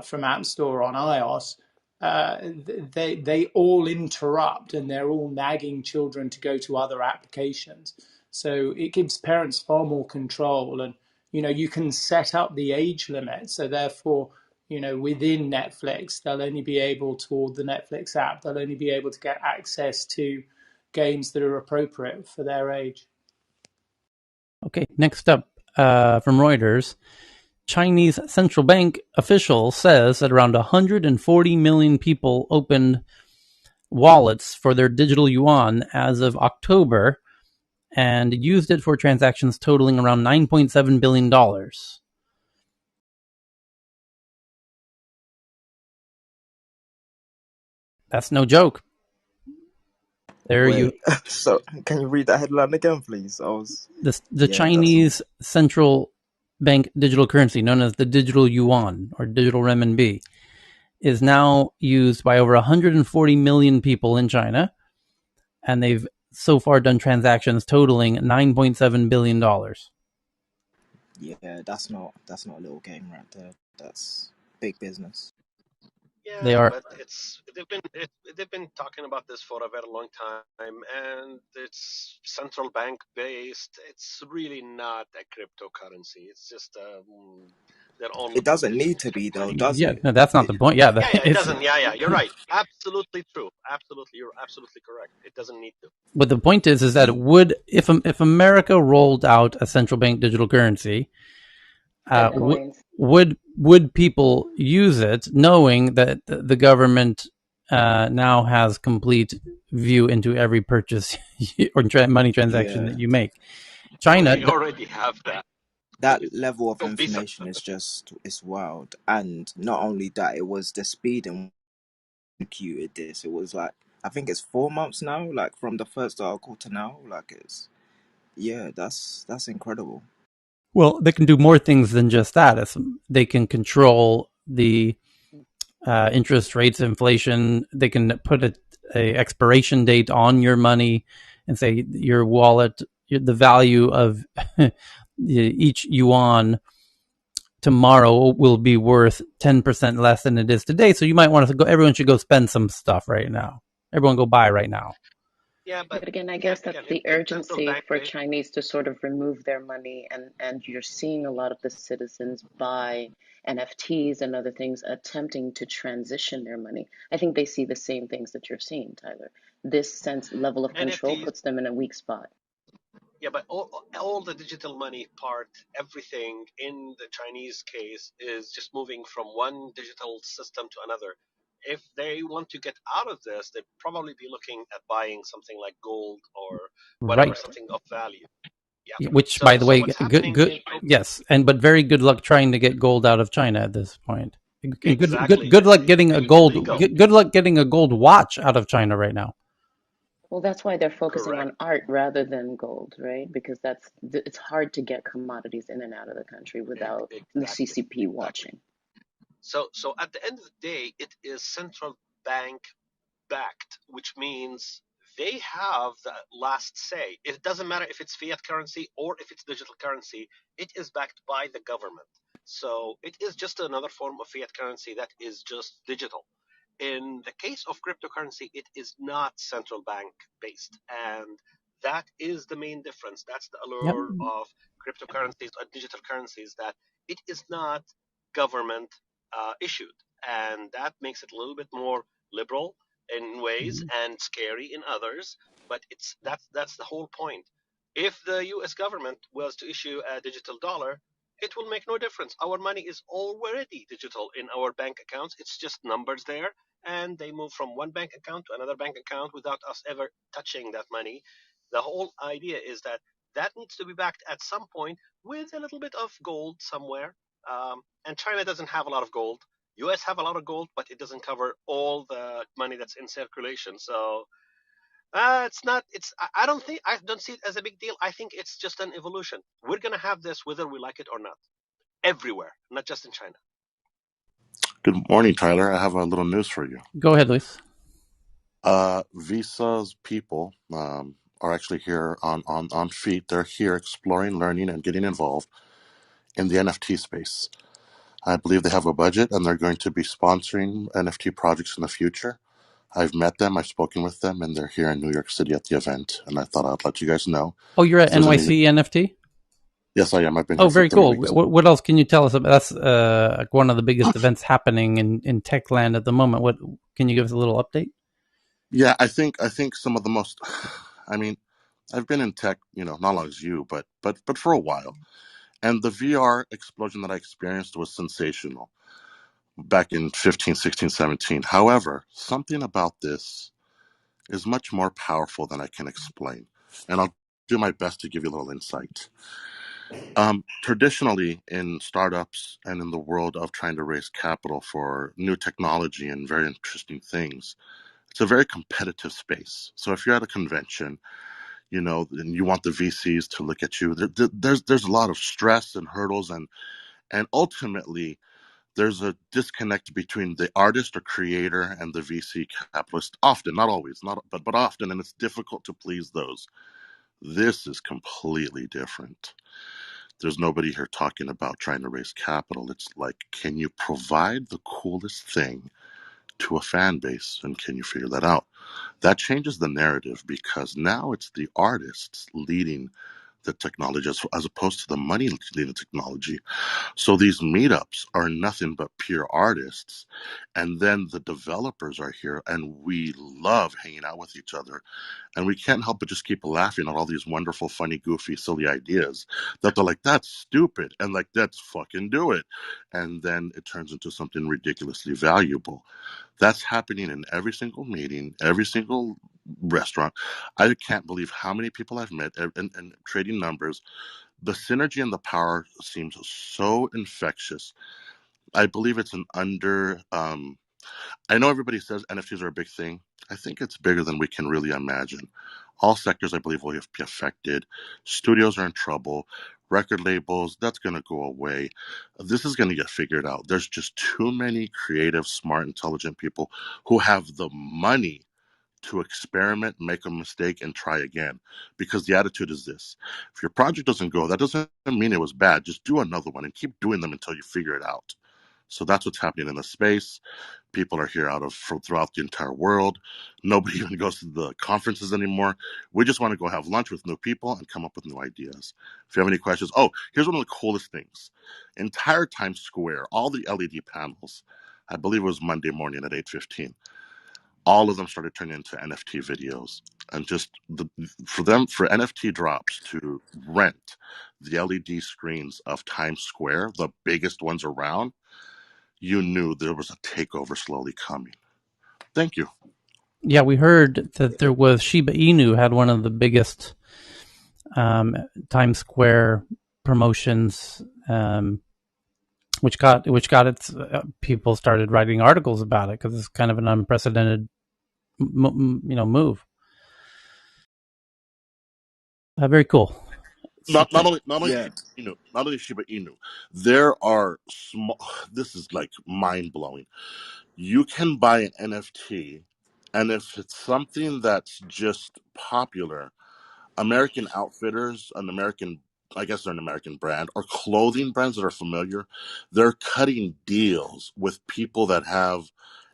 B: from App Store on iOS. They all interrupt, and they're all nagging children to go to other applications. So it gives parents far more control, and you can set up the age limit. So therefore, within Netflix, they'll only be able to, or the Netflix app, they'll only be able to get access to games that are appropriate for their age.
C: Okay, next up from Reuters, Chinese central bank official says that around 140 million people opened wallets for their digital yuan as of October and used it for transactions totaling around $9.7 billion. That's no joke. There you.
D: Wait, so can you read that headline again, please?
C: The
D: Yeah, that's
C: Chinese central bank digital currency, known as the digital yuan or digital renminbi, is now used by over 140 million people in China, and they've so far done transactions totaling $9.7 billion.
D: yeah, that's not a little game right there. That's big business.
C: They
T: Yeah,
C: are
T: but they've been talking about this for a very long time, and it's central bank based. It's really not a cryptocurrency. It's just their own
B: It
T: little
B: doesn't need
T: digital
B: to be though,
T: corporation.
B: does
C: Yeah,
B: it?
C: no, that's not
B: It
C: the point. Yeah,
T: Yeah, yeah, it
C: it's
T: doesn't. Yeah, yeah, you're right. Absolutely true. Absolutely, you're absolutely correct. It doesn't need to.
C: what the point is that it
B: mm,
C: would if America rolled out a central bank digital currency,
K: Fed
C: w-
K: coins.
C: would people use it, knowing that the government now has complete view into every purchase or money transaction
B: yeah,
C: that you make?
T: Well,
C: China,
T: they already have that.
B: that level of
T: Don't be
B: information is just it's wild. And not only that, it was the speed and executed this. It was like I think it's 4 months now, like from the first article to now. Like it's yeah, that's incredible.
C: well, they can do more things than just that. They can control the interest rates, inflation. They can put a expiration date on your money and say your wallet, the value of each yuan tomorrow will be worth 10% less than it is today. So you might want to go, everyone should go spend some stuff right now. Everyone go buy right now.
T: Yeah, but
K: But again, I
T: again,
K: guess that's
T: in,
K: the
T: in central
K: urgency
T: bank
K: for
T: rate.
K: Chinese to sort of remove their money, and you're seeing a lot of the citizens buy NFTs and other things attempting to transition their money. I think they see the same things that you're seeing, Tyler. This sense level of control
T: NFTs.
K: puts them in a weak spot.
T: Yeah, but all the digital money part, everything in the Chinese case is just moving from one digital system to another. If they want to get out of this, they'd probably be looking at buying something like gold or whatever,
C: Right.
T: something of value. Yeah.
C: Which, by
T: So
C: the
T: so
C: way,
T: what's happening
C: good,
T: in
C: yes, but very good luck trying to get gold out of China at this point. And
T: exactly
C: good luck getting a gold,
T: illegal.
C: good luck getting a gold watch out of China right now.
K: Well, that's why they're focusing
T: Correct.
K: on art rather than gold, right? Because it's hard to get commodities in and out of the country without the
T: Exactly.
K: CCP
T: Exactly.
K: watching.
T: So at the end of the day, it is central bank backed, which means they have the last say. It doesn't matter if it's fiat currency or if it's digital currency, it is backed by the government. So it is just another form of fiat currency that is just digital. In the case of cryptocurrency, it is not central bank based. And that is the main difference. That's the
C: Yep.
T: allure of cryptocurrencies or digital currencies, that it is not government issued. And that makes it a little bit more liberal in ways and scary in others. But that's the whole point. If the U.S. government was to issue a digital dollar, it will make no difference. Our money is already digital in our bank accounts. It's just numbers there, and they move from one bank account to another bank account without us ever touching that money. The whole idea is that that needs to be backed at some point with a little bit of gold somewhere. And China doesn't have a lot of gold. US have a lot of gold, but it doesn't cover all the money that's in circulation. So it's not. It's. I don't think. I don't see it as a big deal. I think it's just an evolution. We're gonna have this whether we like it or not, everywhere, not just in China.
A: Good morning, Tyler. I have a little news for you.
C: Go ahead, Luis.
A: Visa's people are actually here on feet. They're here exploring, learning, and getting involved in the NFT space. I believe they have a budget and they're going to be sponsoring NFT projects in the future. I've met them, I've spoken with them, and they're here in New York City at the event. And I thought I'd let you guys know.
C: Oh, you're at
A: If there's any...
C: NYC NFT?
A: Yes, I am. I've been
C: Oh,
A: here for
C: very
A: 3
C: cool.
A: weeks.
C: What else can you tell us about? That's one of the biggest events happening in tech land at the moment. What can you give us a little update?
A: Yeah, I think some of the most... I mean, I've been in tech, not long as you, but for a while. And the VR explosion that I experienced was sensational back in 15, 16, 17. However, something about this is much more powerful than I can explain. And I'll do my best to give you a little insight. Traditionally, in startups and in the world of trying to raise capital for new technology and very interesting things, it's a very competitive space. So if you're at a convention, and you want the VCs to look at you, there's a lot of stress and hurdles, and ultimately there's a disconnect between the artist or creator and the VC capitalist. Often, not always, but often, and it's difficult to please those. This is completely different. There's nobody here talking about trying to raise capital. It's like, can you provide the coolest thing to a fan base, and can you figure that out? That changes the narrative because now it's the artists leading
B: the technology as opposed to the money leading technology. So these meetups are nothing but pure artists. And then the developers are here and we love hanging out with each other. And we can't help but just keep laughing at all these wonderful, funny, goofy, silly ideas that they're like, that's stupid. And like, let's fucking do it. And then it turns into something ridiculously valuable. That's happening in every single meeting, every single restaurant. I can't believe how many people I've met and trading numbers. The synergy and the power seems so infectious. I believe it's an under I know everybody says NFTs are a big thing. I think it's bigger than we can really imagine. All sectors, I believe, will be affected. Studios are in trouble. Record labels, that's going to go away. This is going to get figured out. There's just too many creative, smart, intelligent people who have the money to experiment, make a mistake, and try again. Because the attitude is this: if your project doesn't go, that doesn't mean it was bad. Just do another one and keep doing them until you figure it out. So that's what's happening in the space. People are here from throughout the entire world. Nobody even goes to the conferences anymore. We just want to go have lunch with new people and come up with new ideas. If you have any questions, here's one of the coolest things. Entire Times Square, all the LED panels, I believe it was Monday morning at 8:15. All of them started turning into NFT videos. And just for NFT drops to rent the LED screens of Times Square, the biggest ones around, you knew there was a takeover slowly coming. Thank you.
C: Yeah, we heard that there was Shiba Inu had one of the biggest Times Square promotions, which got its people started writing articles about it because it's kind of an unprecedented, move. Very cool.
B: Not only
H: Yeah.
B: Shiba Inu, there are small. This is like mind blowing. You can buy an NFT, and if it's something that's just popular, American Outfitters, I guess they're an American brand, or clothing brands that are familiar, they're cutting deals with people that have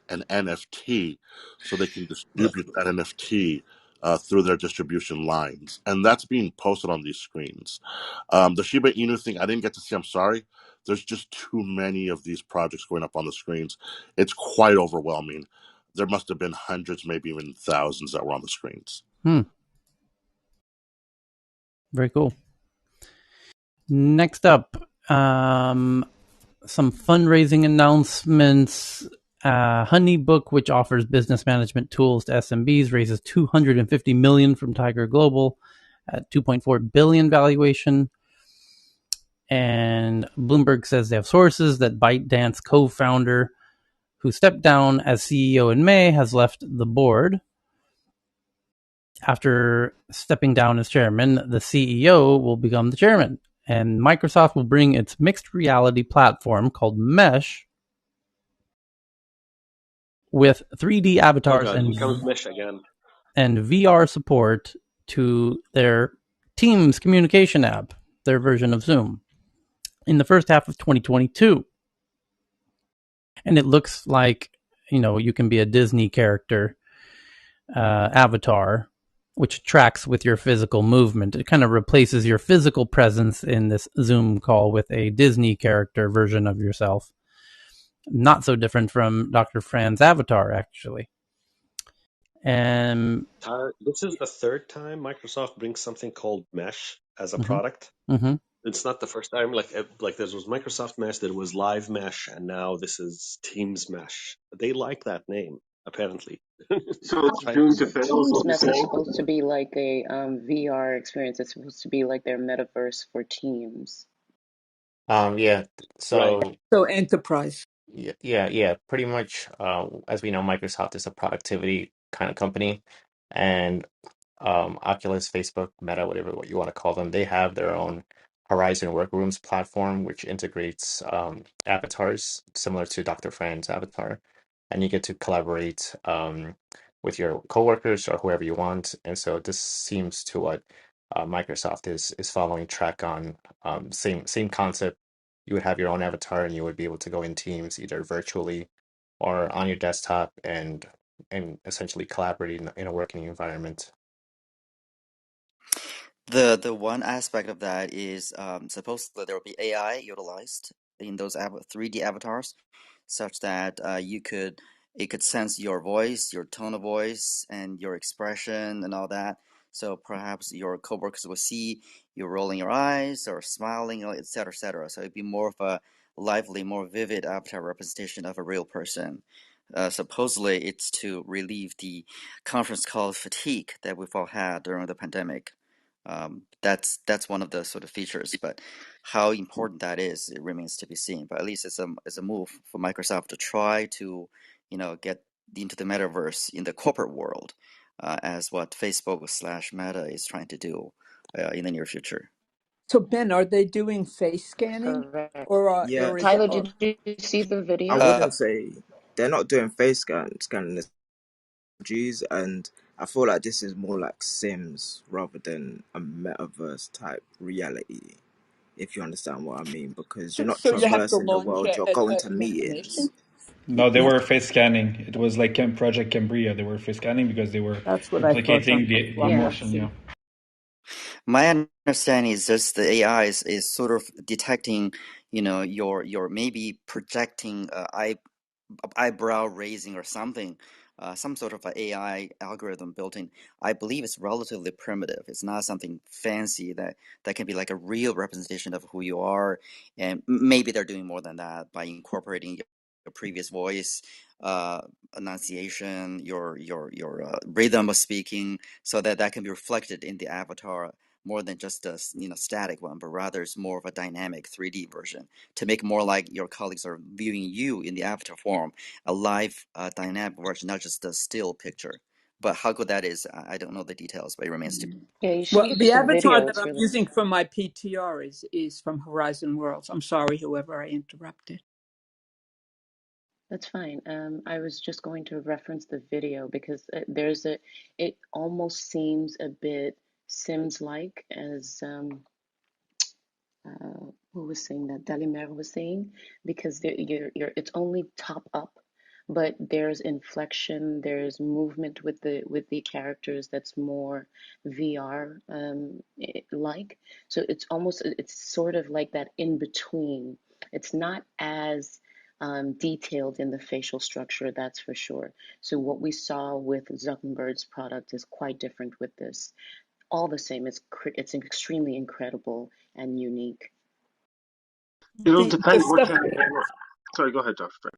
B: an NFT so they can distribute that NFT through their distribution lines. And that's being posted on these screens. The Shiba Inu thing, I didn't get to see. I'm sorry. There's just too many of these projects going up on the screens. It's quite overwhelming. There must have been hundreds, maybe even thousands that were on the screens.
C: Very cool. Next up, some fundraising announcements. Honeybook, which offers business management tools to SMBs, raises $250 million from Tiger Global at $2.4 billion valuation. And Bloomberg says they have sources that ByteDance co-founder, who stepped down as CEO in May, has left the board. After stepping down as chairman, the CEO will become the chairman. And Microsoft will bring its mixed reality platform called Mesh with 3D
T: Oh
C: avatars
T: God, he comes Mish again.
C: and VR support to their Teams communication app, their version of Zoom, in the first half of 2022. And it looks like, you can be a Disney character avatar, which tracks with your physical movement. It kind of replaces your physical presence in this Zoom call with a Disney character version of yourself. Not so different from Dr. Fran's avatar, actually. And
T: This is the third time Microsoft brings something called Mesh as a
C: mm-hmm,
T: product.
C: mm-hmm.
T: It's not the first time. Like there was Microsoft Mesh, there was Live Mesh, and now this is Teams Mesh. They like that name apparently.
H: So it's
T: Try
H: doomed to
T: to
H: fail, is
K: Teams
H: what you're
K: Mesh is
H: saying?
K: supposed to be like a VR experience. It's supposed to be like their metaverse for Teams.
L: Yeah.
T: Right.
L: So
M: So enterprise.
L: yeah. Pretty much, as we know, Microsoft is a productivity kind of company, and Oculus, Facebook, Meta, whatever what you want to call them, they have their own Horizon Workrooms platform, which integrates avatars similar to Dr. Fran's avatar, and you get to collaborate with your coworkers or whoever you want. And so this seems to what Microsoft is following track on. Same concept. You would have your own avatar, and you would be able to go in teams either virtually or on your desktop and essentially collaborate in a working environment.
B: The one aspect of that is supposedly there will be AI utilized in those 3D avatars, such that it could sense your voice, your tone of voice, and your expression and all that. So perhaps your coworkers will see you rolling your eyes or smiling, or et cetera, et cetera. So it'd be more of a lively, more vivid avatar representation of a real person. Supposedly, it's to relieve the conference call fatigue that we've all had during the pandemic. That's one of the sort of features, but how important that is, it remains to be seen. But at least it's a move for Microsoft to try to, get into the metaverse in the corporate world, as what Facebook slash Meta is trying to do in the near future.
M: So Ben, are they doing face scanning,
A: Correct.
K: Yeah,
M: or is it?
A: Tyler,
M: Or,
A: did you see the
K: I
A: video?
B: Uh,
K: wouldn't say they're not doing scanning the G's, and I feel like this is more like Sims rather than a metaverse type reality, if you understand what I mean, because you're
M: so,
K: not
M: so you have to
K: traversing the
M: launch
K: world, you're going
M: a
K: to
M: imagination.
K: meetings.
Q: No, they
K: Yeah,
Q: were face scanning. It was like Project Cambria. They were face scanning because they were
M: That's what I thought on
Q: replicating the
A: Yeah.
Q: emotion.
M: Flophoxy.
Q: Yeah.
B: my understanding is just the AI is sort of detecting, your maybe projecting eyebrow raising or something, some sort of a AI algorithm built in. I believe it's relatively primitive. It's not something fancy that can be like a real representation of who you are. And maybe they're doing more than that by incorporating your previous voice, enunciation, your rhythm of speaking, so that that can be reflected in the avatar more than just a static one, but rather it's more of a dynamic 3D version to make more like your colleagues are viewing you in the avatar form, a live dynamic version, not just a still picture. But how good that is, I don't know the details, but it remains to.
A: Yeah, you should
M: Well,
A: look
M: the
A: at the
M: avatar
A: video.
M: that
A: It's
M: I'm
A: really
M: using for my PTR is from Horizon Worlds. I'm sorry, whoever I interrupted.
A: that's fine. I was just going to reference the video because it almost seems a bit Sims-like as who was saying that? Dalimer was saying, because it's only top up, but there's inflection, there's movement with the characters that's more VR like. So it's sort of like that in between. It's not as detailed in the facial structure, that's for sure. So what we saw with Zuckerberg's product is quite different with this. All the same, it's extremely incredible and unique.
H: It'll
M: The
H: depend what
M: stuff
H: kind of camera. Sorry, go ahead, Dr.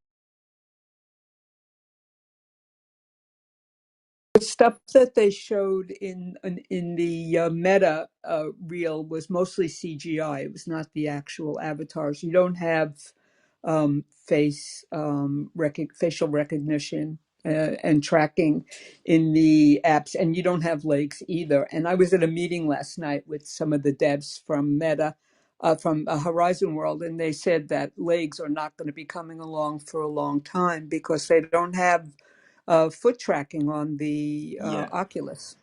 M: The stuff that they showed in the Meta reel was mostly CGI. It was not the actual avatars. You don't have facial recognition and tracking in the apps, and you don't have legs either. And I was at a meeting last night with some of the devs from Meta. From Horizon World, and they said that legs are not going to be coming along for a long time because they don't have foot tracking on the
K: yeah.
M: Oculus.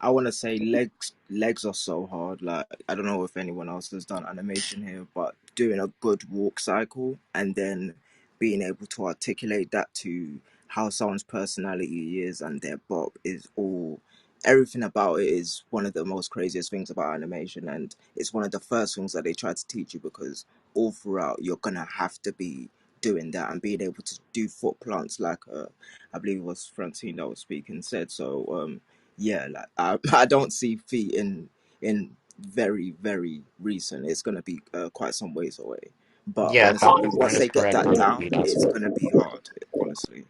K: I want to say legs are so hard. Like, I don't know if anyone else has done animation here, but doing a good walk cycle and then being able to articulate that to how someone's personality is and their bob is all, everything about it is one of the most craziest things about animation, and it's one of the first things that they try to teach you, because all throughout you're gonna have to be doing that and being able to do foot plants like I believe it was Francine that was speaking said. So yeah, like I don't see feet in very very recent. It's gonna be quite some ways away. But
L: Yeah,
K: honestly,
L: Dr.
H: Well,
K: once
L: Fran is
K: they get
L: correct
K: that
L: on the
K: down,
L: feed
K: it's
L: aspect.
K: gonna be hard. Honestly.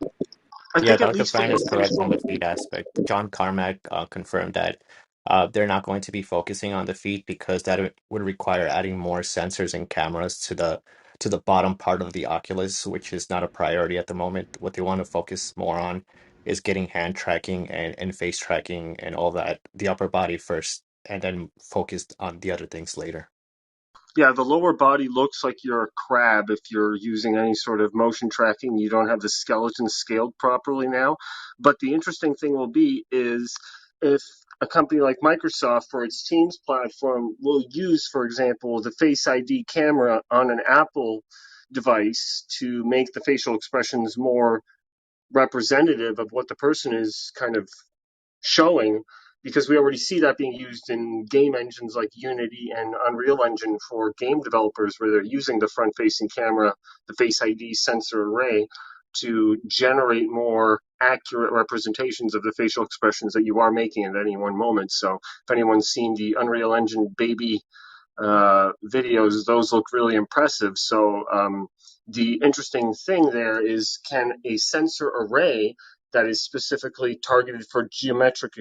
H: I
L: Yeah,
H: think at
L: Dr.
H: least from
L: Fran
H: the
L: is correct on
H: facial.
L: the feed aspect. John Carmack confirmed that they're not going to be focusing on the feed because would require adding more sensors and cameras to the bottom part of the Oculus, which is not a priority at the moment. What they want to focus more on is getting hand tracking and face tracking and all that, the upper body first, and then focused on the other things later.
H: Yeah, the lower body looks like you're a crab if you're using any sort of motion tracking. You don't have the skeleton scaled properly now. But the interesting thing will be is if a company like Microsoft for its Teams platform will use, for example, the Face ID camera on an Apple device to make the facial expressions more representative of what the person is kind of showing, because we already see that being used in game engines like Unity and Unreal Engine for game developers, where they're using the front facing camera, the Face ID sensor array, to generate more accurate representations of the facial expressions that you are making at any one moment. So if anyone's seen the Unreal Engine baby videos, those look really impressive. So the interesting thing there is, can a sensor array that is specifically targeted for geometric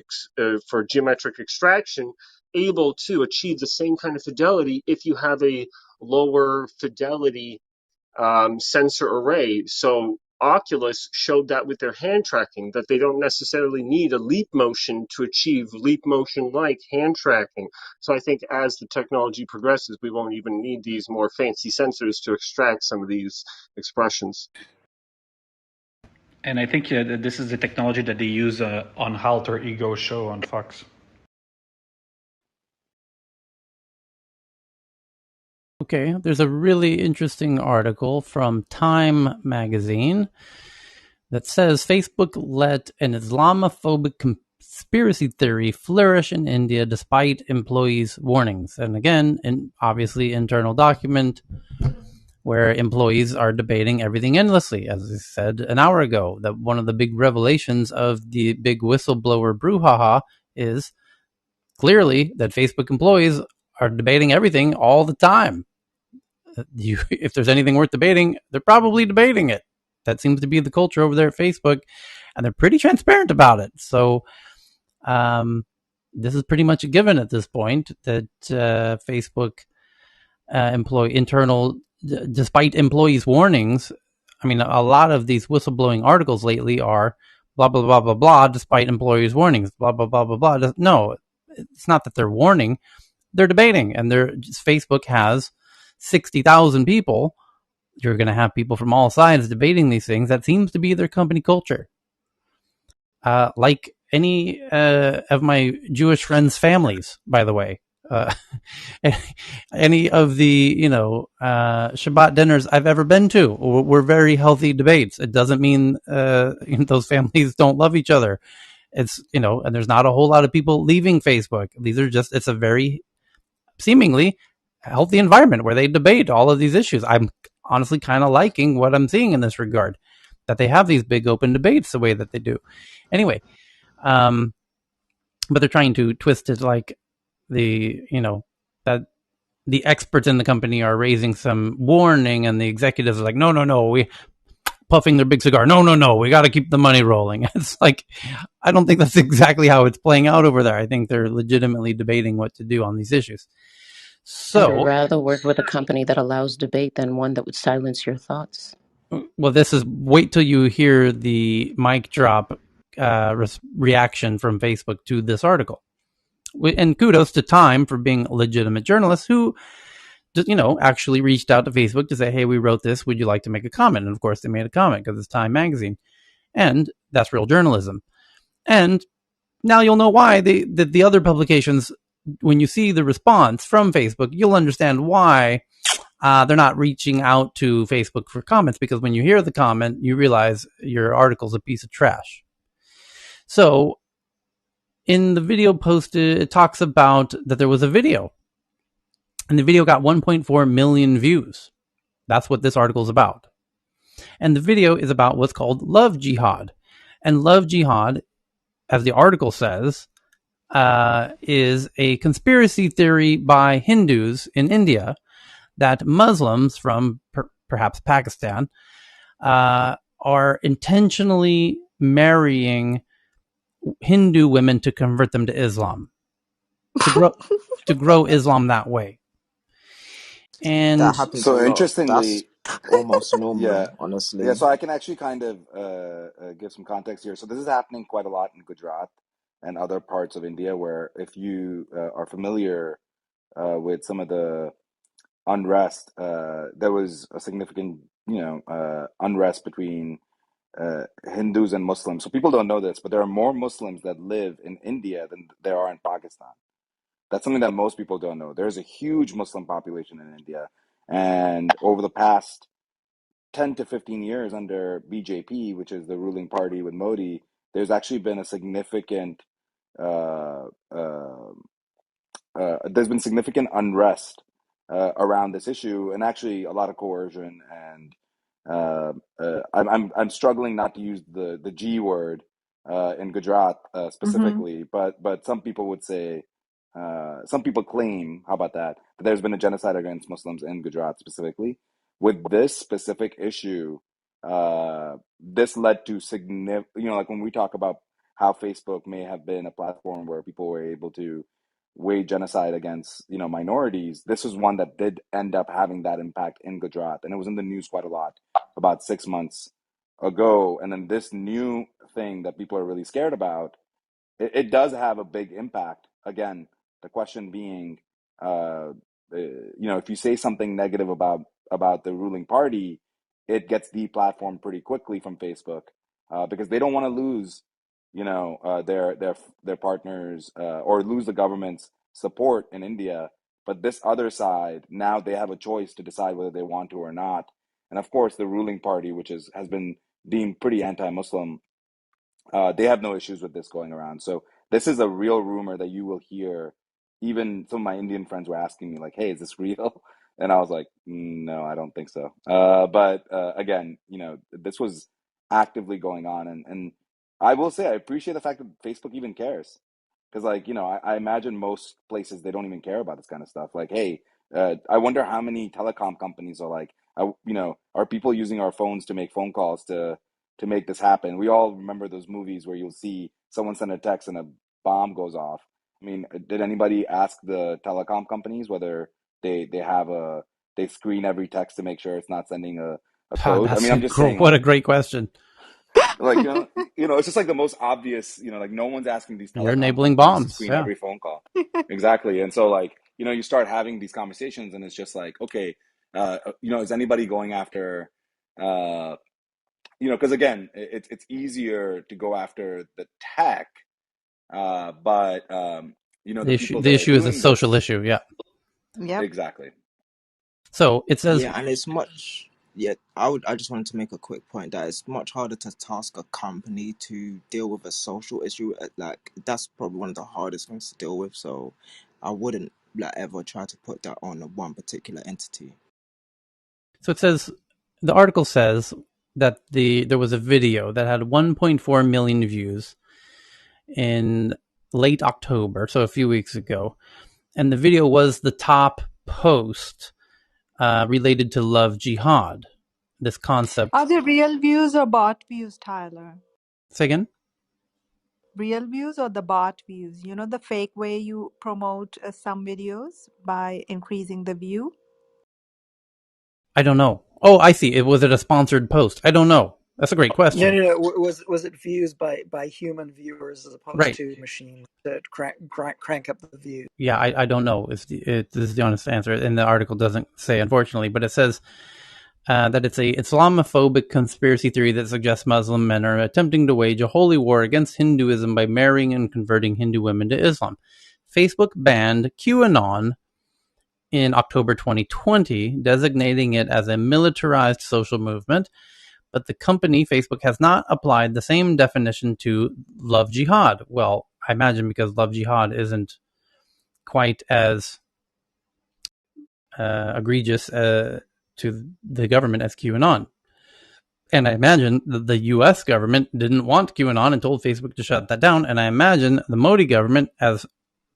H: extraction able to achieve the same kind of fidelity if you have a lower fidelity sensor array? So Oculus showed that with their hand tracking, that they don't necessarily need a leap motion to achieve leap motion like hand tracking. So I think as the technology progresses, we won't even need these more fancy sensors to extract some of these expressions.
Q: And I think that this is the technology that they use on Alter Ego show on Fox.
C: Okay, there's a really interesting article from Time magazine that says Facebook let an Islamophobic conspiracy theory flourish in India despite employees' warnings. And again, obviously internal document where employees are debating everything endlessly. As I said an hour ago, that one of the big revelations of the big whistleblower brouhaha is clearly that Facebook employees are debating everything all the time. If there's anything worth debating, they're probably debating it. That seems to be the culture over there at Facebook, and they're pretty transparent about it. So this is pretty much a given at this point that Facebook employee internal, despite employees' warnings. I mean, a lot of these whistleblowing articles lately are blah blah blah blah blah, despite employees' warnings. Blah blah blah blah blah. No, it's not that they're warning; they're debating, and Facebook has 60,000 people. You're going to have people from all sides debating these things. That seems to be their company culture. Like any of my Jewish friends' families, by the way. Any of the Shabbat dinners I've ever been to were very healthy debates. It doesn't mean those families don't love each other. It's and there's not a whole lot of people leaving Facebook. It's a very seemingly healthy environment where they debate all of these issues. I'm honestly kind of liking what I'm seeing in this regard, that they have these big open debates the way that they do. Anyway, but they're trying to twist it like that the experts in the company are raising some warning, and the executives are like, no, we puffing their big cigar. No, we got to keep the money rolling. It's like, I don't think that's exactly how it's playing out over there. I think they're legitimately debating what to do on these issues.
B: I'd
C: So,
B: rather work with a company that allows debate than one that would silence your thoughts.
C: well, wait till you hear the mic drop reaction from Facebook to this article. And kudos to Time for being legitimate journalists who, actually reached out to Facebook to say, hey, we wrote this. Would you like to make a comment? And of course, they made a comment because it's Time magazine. And that's real journalism. And now you'll know why the other publications, when you see the response from Facebook, you'll understand why they're not reaching out to Facebook for comments, because when you hear the comment, you realize your article's a piece of trash. So in the video posted, it talks about that there was a video, and the video got 1.4 million views. That's what this article is about. And the video is about what's called love jihad. And love jihad, as the article says, is a conspiracy theory by Hindus in India that Muslims from perhaps Pakistan are intentionally marrying Hindu women to convert them to Islam, to grow Islam that way.
K: That
C: And
K: happens a
E: So
K: lot. That's
E: interestingly,
K: almost
E: yeah,
K: normal,
E: yeah.
K: honestly.
E: So I can actually kind of give some context here. So this is happening quite a lot in Gujarat and other parts of India, where if you are familiar with some of the unrest, there was a significant, unrest between Hindus and Muslims. So people don't know this, but there are more Muslims that live in India than there are in Pakistan. That's something that most people don't know. There's a huge Muslim population in India, and over the past 10 to 15 years under BJP, which is the ruling party with Modi, there's actually been a significant
K: uh, uh, there's been significant unrest around this issue, and actually a lot of coercion. And I'm struggling not to use the G word in Gujarat
O: Mm-hmm.
K: specifically, but some people would say, some people claim, how about that, that there's been a genocide against Muslims in Gujarat specifically. With this specific issue, this led to significant, like when we talk about how Facebook may have been a platform where people were able to wage genocide against minorities. This was one that did end up having that impact in Gujarat, and it was in the news quite a lot about 6 months ago. And then this new thing that people are really scared about, it does have a big impact. Again, the question being, if you say something negative about the ruling party, it gets deplatformed pretty quickly from Facebook, because they don't want to lose, their partners, or lose the government's support in India. But this other side, now they have a choice to decide whether they want to or not. And of course, the ruling party, which has been deemed pretty anti-Muslim, they have no issues with this going around. So this is a real rumor that you will hear. Even some of my Indian friends were asking me, like, "Hey, is this real?" And I was like, "No, I don't think so." But again, this was actively going on, and I will say I appreciate the fact that Facebook even cares, because, like, I imagine most places they don't even care about this kind of stuff. Like, hey, I wonder how many telecom companies are like, are people using our phones to make phone calls to make this happen? We all remember those movies where you'll see someone send a text and a bomb goes off. I mean, did anybody ask the telecom companies whether they screen every text to make sure it's not sending a code? I
C: That's
K: mean, I'm just saying,
C: what a
K: like,
C: great question.
K: like it's just like the most obvious, like no one's asking these
C: You're
K: telecom
C: enabling
K: companies to
C: bombs.
K: screen
C: Yeah.
K: every phone call. Exactly. And so, like, you start having these conversations and it's just like, okay, is anybody going after uh because again, it's easier to go after the tech, but the people
C: The
K: that are
C: issue is a
K: doing
C: social
K: this.
C: issue. Yeah.
S: Yep.
K: Exactly.
C: So it says,
B: Yeah, and it's much. Yeah, I just wanted to make a quick point that it's much harder to task a company to deal with a social issue. Like that's probably one of the hardest things to deal with. So, I wouldn't like ever try to put that on one particular entity.
C: so it says, the article says that there was a video that had 1.4 million views in late October, so a few weeks ago, and the video was the top post related to love jihad. This
O: Are
C: concept.
O: they real views or bot views, Tyler?
C: Say again.
O: Real views or the bot views? You know, the fake way you promote some videos by increasing the view?
C: I don't know. Oh, I see. Was it a sponsored post? I don't know. That's a great
D: No,
C: question.
D: no, no. Was it views by human viewers as opposed
C: Right.
D: to machines that crank up the views?
C: Yeah, I don't know. This is the honest answer, and the article doesn't say, unfortunately, but it says that it's a Islamophobic conspiracy theory that suggests Muslim men are attempting to wage a holy war against Hinduism by marrying and converting Hindu women to Islam. Facebook banned QAnon in October 2020, designating it as a militarized social movement, but the company, Facebook, has not applied the same definition to love jihad. Well, I imagine because love jihad isn't quite as egregious to the government as QAnon. And I imagine the US government didn't want QAnon and told Facebook to shut that down. And I imagine the Modi government, as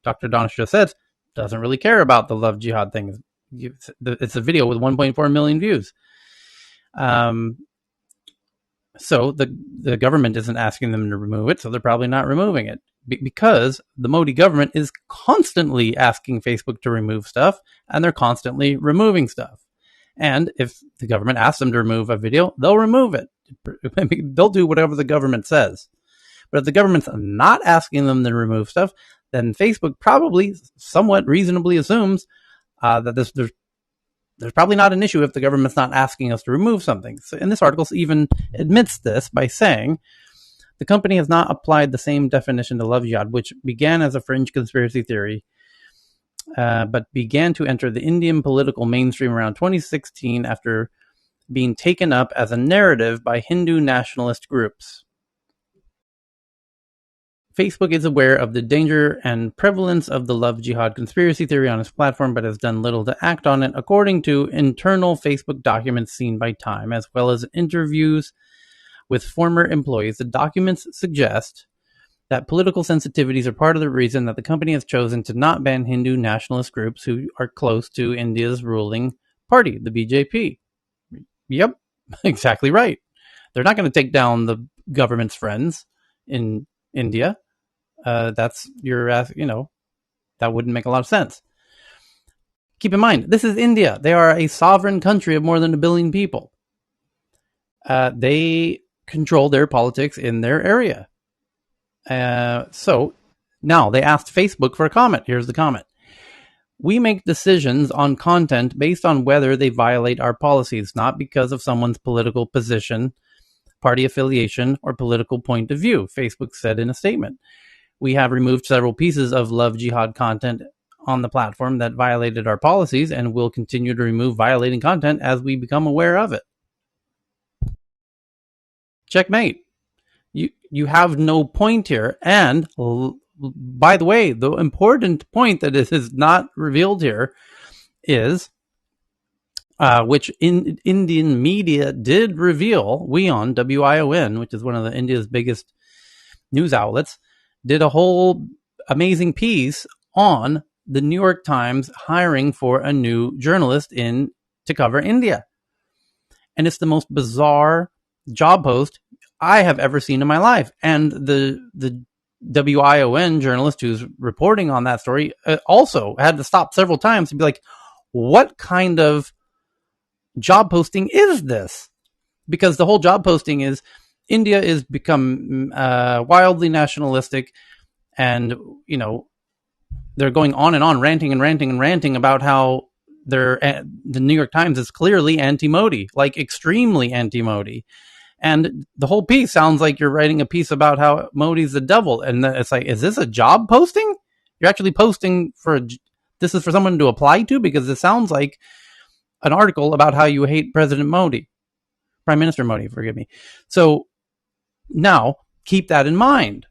C: Dr. Donish just said, doesn't really care about the love jihad thing. It's a video with 1.4 million views. Um, so the government isn't asking them to remove it, so they're probably not removing it because the Modi government is constantly asking Facebook to remove stuff, and they're constantly removing stuff. And if the government asks them to remove a video, they'll remove it. They'll do whatever the government says. But if the government's not asking them to remove stuff, then Facebook probably somewhat reasonably assumes that there's probably not an issue if the government's not asking us to remove something. So, and this article even admits this by saying the company has not applied the same definition to love jihad, which began as a fringe conspiracy theory, but began to enter the Indian political mainstream around 2016 after being taken up as a narrative by Hindu nationalist groups. Facebook is aware of the danger and prevalence of the love jihad conspiracy theory on its platform, but has done little to act on it, according to internal Facebook documents seen by Time, as well as interviews with former employees. The documents suggest that political sensitivities are part of the reason that the company has chosen to not ban Hindu nationalist groups who are close to India's ruling party, the BJP. Yep, exactly right. They're not going to take down the government's friends in India. That's that wouldn't make a lot of sense. Keep in mind, this is India. They are a sovereign country of more than 1 billion people. They control their politics in their area. So now they asked Facebook for a comment. Here's the comment. We make decisions on content based on whether they violate our policies, not because of someone's political position, party affiliation, or political point of view, Facebook said in a statement. We have removed several pieces of love jihad content on the platform that violated our policies and will continue to remove violating content as we become aware of it. Checkmate. You have no point here. And by the way, the important point that is not revealed here is, which Indian media did reveal, WION, W-I-O-N, which is one of India's biggest news outlets, did a whole amazing piece on the New York Times hiring for a new journalist to cover India. And it's the most bizarre job post I have ever seen in my life. And the WION journalist who's reporting on that story also had to stop several times to be like, what kind of job posting is this? Because the whole job posting is India is become wildly nationalistic, and they're going on and on, ranting about how the New York Times is clearly anti-Modi, like extremely anti-Modi. And the whole piece sounds like you're writing a piece about how Modi's the devil. And it's like, is this a job posting? You're actually posting this is for someone to apply to? Because it sounds like an article about how you hate President Modi, Prime Minister Modi, forgive me. So now keep that in mind,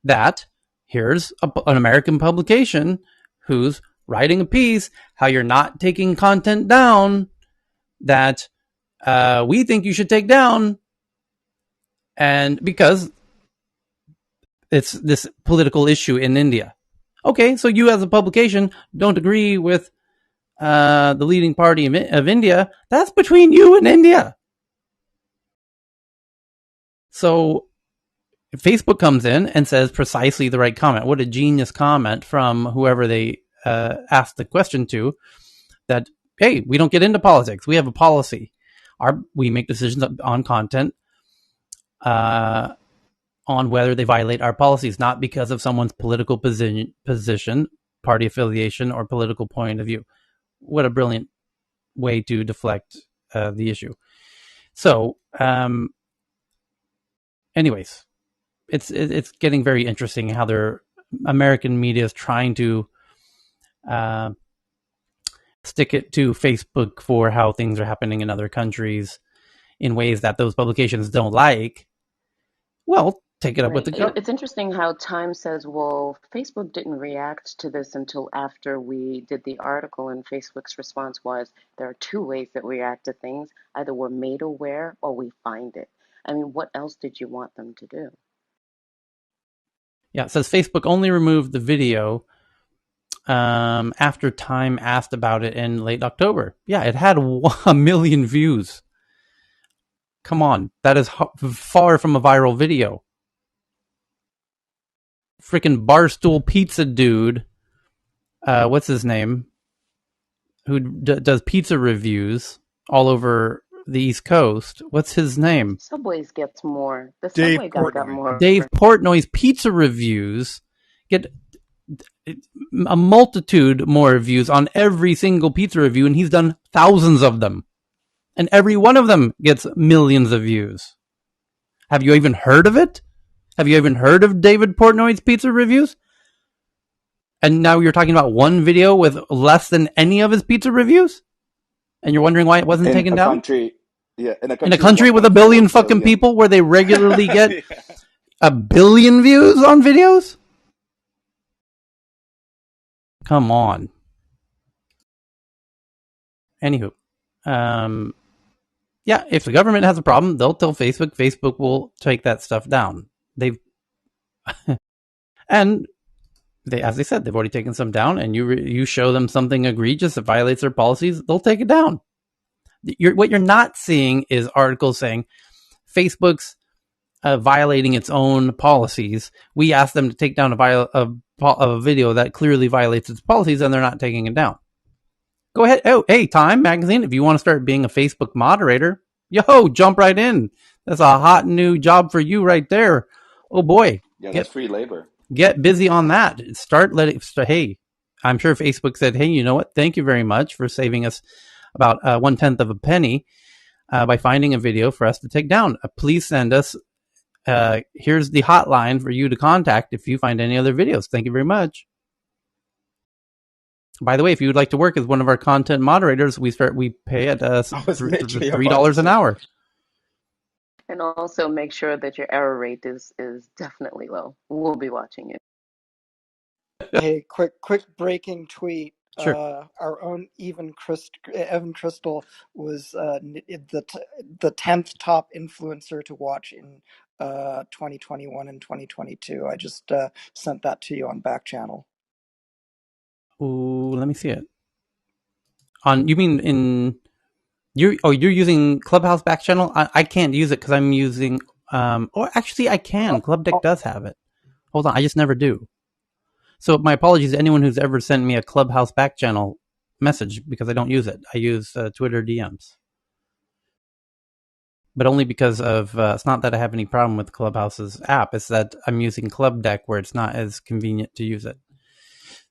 C: that here's an American publication who's writing a piece, how you're not taking content down that we think you should take down, and because it's this political issue in India. Okay, so you as a publication don't agree with the leading party of India. That's between you and India. So Facebook comes in and says precisely the right comment. What a genius comment from whoever they asked the question to, that, hey, we don't get into politics. We have a policy. We make decisions on content on whether they violate our policies, not because of someone's political position, party affiliation, or political point of view. What a brilliant way to deflect the issue. So, anyways, it's getting very interesting how their American media is trying to stick it to Facebook for how things are happening in other countries in ways that those publications don't like. Well, take it up with the government.
B: It's interesting how Time says, well, Facebook didn't react to this until after we did the article, and Facebook's response was, there are two ways that we react to things. Either we're made aware or we find it. I mean, what else did you want them to do?
C: Yeah, it says Facebook only removed the video after Time asked about it in late October. Yeah, it had 1 million views. Come on, that is far from a viral video. Freaking Barstool Pizza dude, what's his name, who does pizza reviews all over the East Coast. What's his name?
B: Subway's gets more. The
D: Dave
B: Subway guy got more.
C: Dave Portnoy's pizza reviews get a multitude more views on every single pizza review, and he's done thousands of them. And every one of them gets millions of views. Have you even heard of it? Have you even heard of David Portnoy's pizza reviews? And now you're talking about one video with less than any of his pizza reviews? And you're wondering why it wasn't taken down?
A: In a
C: country with 1 billion fucking people where they regularly get 1 billion views on videos? Come on. Anywho, yeah, if the government has a problem, they'll tell Facebook. Facebook will take that stuff down. And as they said, they've already taken some down. And you show them something egregious that violates their policies, they'll take it down. What you're not seeing is articles saying Facebook's violating its own policies. We asked them to take down a video that clearly violates its policies, and they're not taking it down. Go ahead. Oh, hey, Time Magazine, if you want to start being a Facebook moderator, jump right in. That's a hot new job for you right there. Oh boy.
B: Yeah, that's free labor.
C: Get busy on that. Hey, I'm sure Facebook said, hey, you know what? Thank you very much for saving us about 1/10 of a penny by finding a video for us to take down. Please send us, here's the hotline for you to contact if you find any other videos. Thank you very much. By the way, if you would like to work as one of our content moderators, we pay at $3 an hour.
K: And also make sure that your error rate is definitely low. We'll be watching you.
D: Hey, quick breaking tweet.
C: Sure.
D: Our own Evan Crystal was the 10th top influencer to watch in 2021 and 2022. I just sent that to you on back channel.
C: Ooh, let me see it. You mean in you're using Clubhouse back channel? I can't use it because I'm using or actually I can. Club Deck does have it. Hold on, I just never do. So my apologies to anyone who's ever sent me a Clubhouse back channel message because I don't use it. I use Twitter DMs. But only because of, it's not that I have any problem with Clubhouse's app. It's that I'm using Club Deck where it's not as convenient to use it.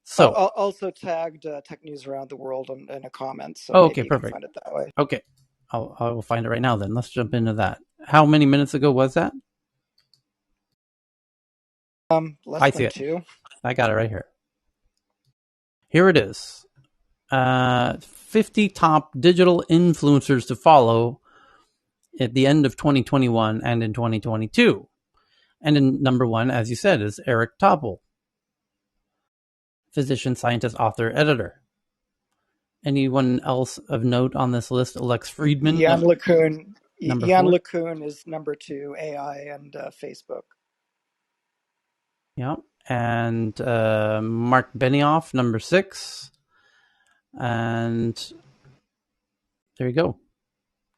C: So
D: I'll also tagged Tech News Around the World in a comment, so
C: okay,
D: maybe you
C: perfect.
D: can find it that way.
C: Okay, I will find it right now then. Let's jump into that. How many minutes ago was that?
D: Less than 2.
C: I got it right here. Here it is. 50 top digital influencers to follow at the end of 2021 and in 2022. And in number 1, as you said, is Eric Topol, physician, scientist, author, editor. Anyone else of note on this list? Lex Friedman.
D: Jan LeCun.
C: Number
D: Jan
C: 4.
D: LeCun is number 2, AI and Facebook.
C: Yeah. And Mark Benioff, number 6. And there you go.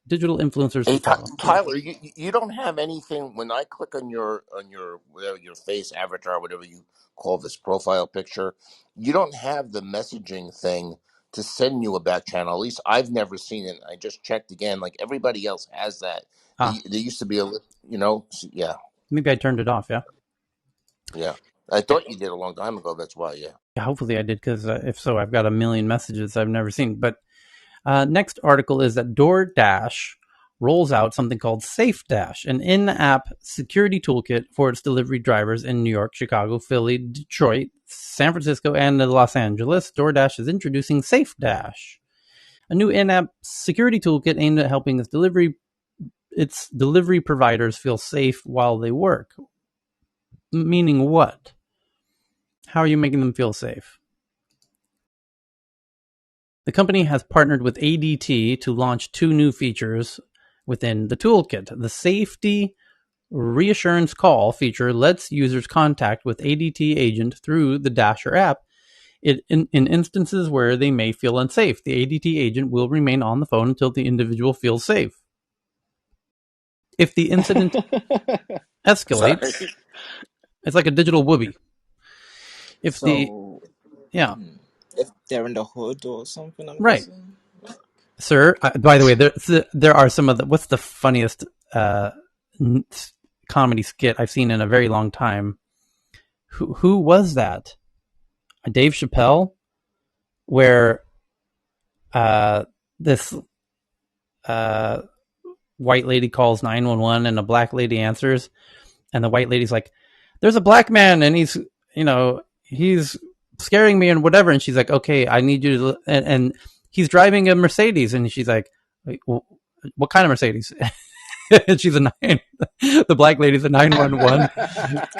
C: Digital influencers to follow.
A: Tyler, you don't have anything when I click on your whatever your face avatar, whatever you call this profile picture, you don't have the messaging thing to send you a back channel. At least I've never seen it. I just checked again. Like everybody else has that. There used to be yeah.
C: Maybe I turned it off. Yeah.
A: Yeah, I thought you did a long time ago. That's why. Yeah.
C: Hopefully I did, because if so, I've got a million messages I've never seen. But next article is that DoorDash rolls out something called SafeDash, an in-app security toolkit for its delivery drivers in New York, Chicago, Philly, Detroit, San Francisco, and Los Angeles. DoorDash is introducing SafeDash, a new in-app security toolkit aimed at helping its delivery providers feel safe while they work. Meaning what? How are you making them feel safe? The company has partnered with ADT to launch 2 new features within the toolkit. The Safety Reassurance Call feature lets users contact with ADT agent through the Dasher app in instances where they may feel unsafe. The ADT agent will remain on the phone until the individual feels safe. If the incident escalates, it's like a digital whoopee. If
U: they're in the hood or something, I'm
C: right.
U: guessing.
C: Sir, by the way, there are some of the, what's the funniest comedy skit I've seen in a very long time? Who was that? Dave Chappelle, where this white lady calls 911 and a black lady answers, and the white lady's like, "There's a black man and he's scaring me and whatever," and she's like, "Okay, I need you to," and he's driving a Mercedes, and she's like, "Wait, what kind of Mercedes?" And she's a nine. The black lady's a 911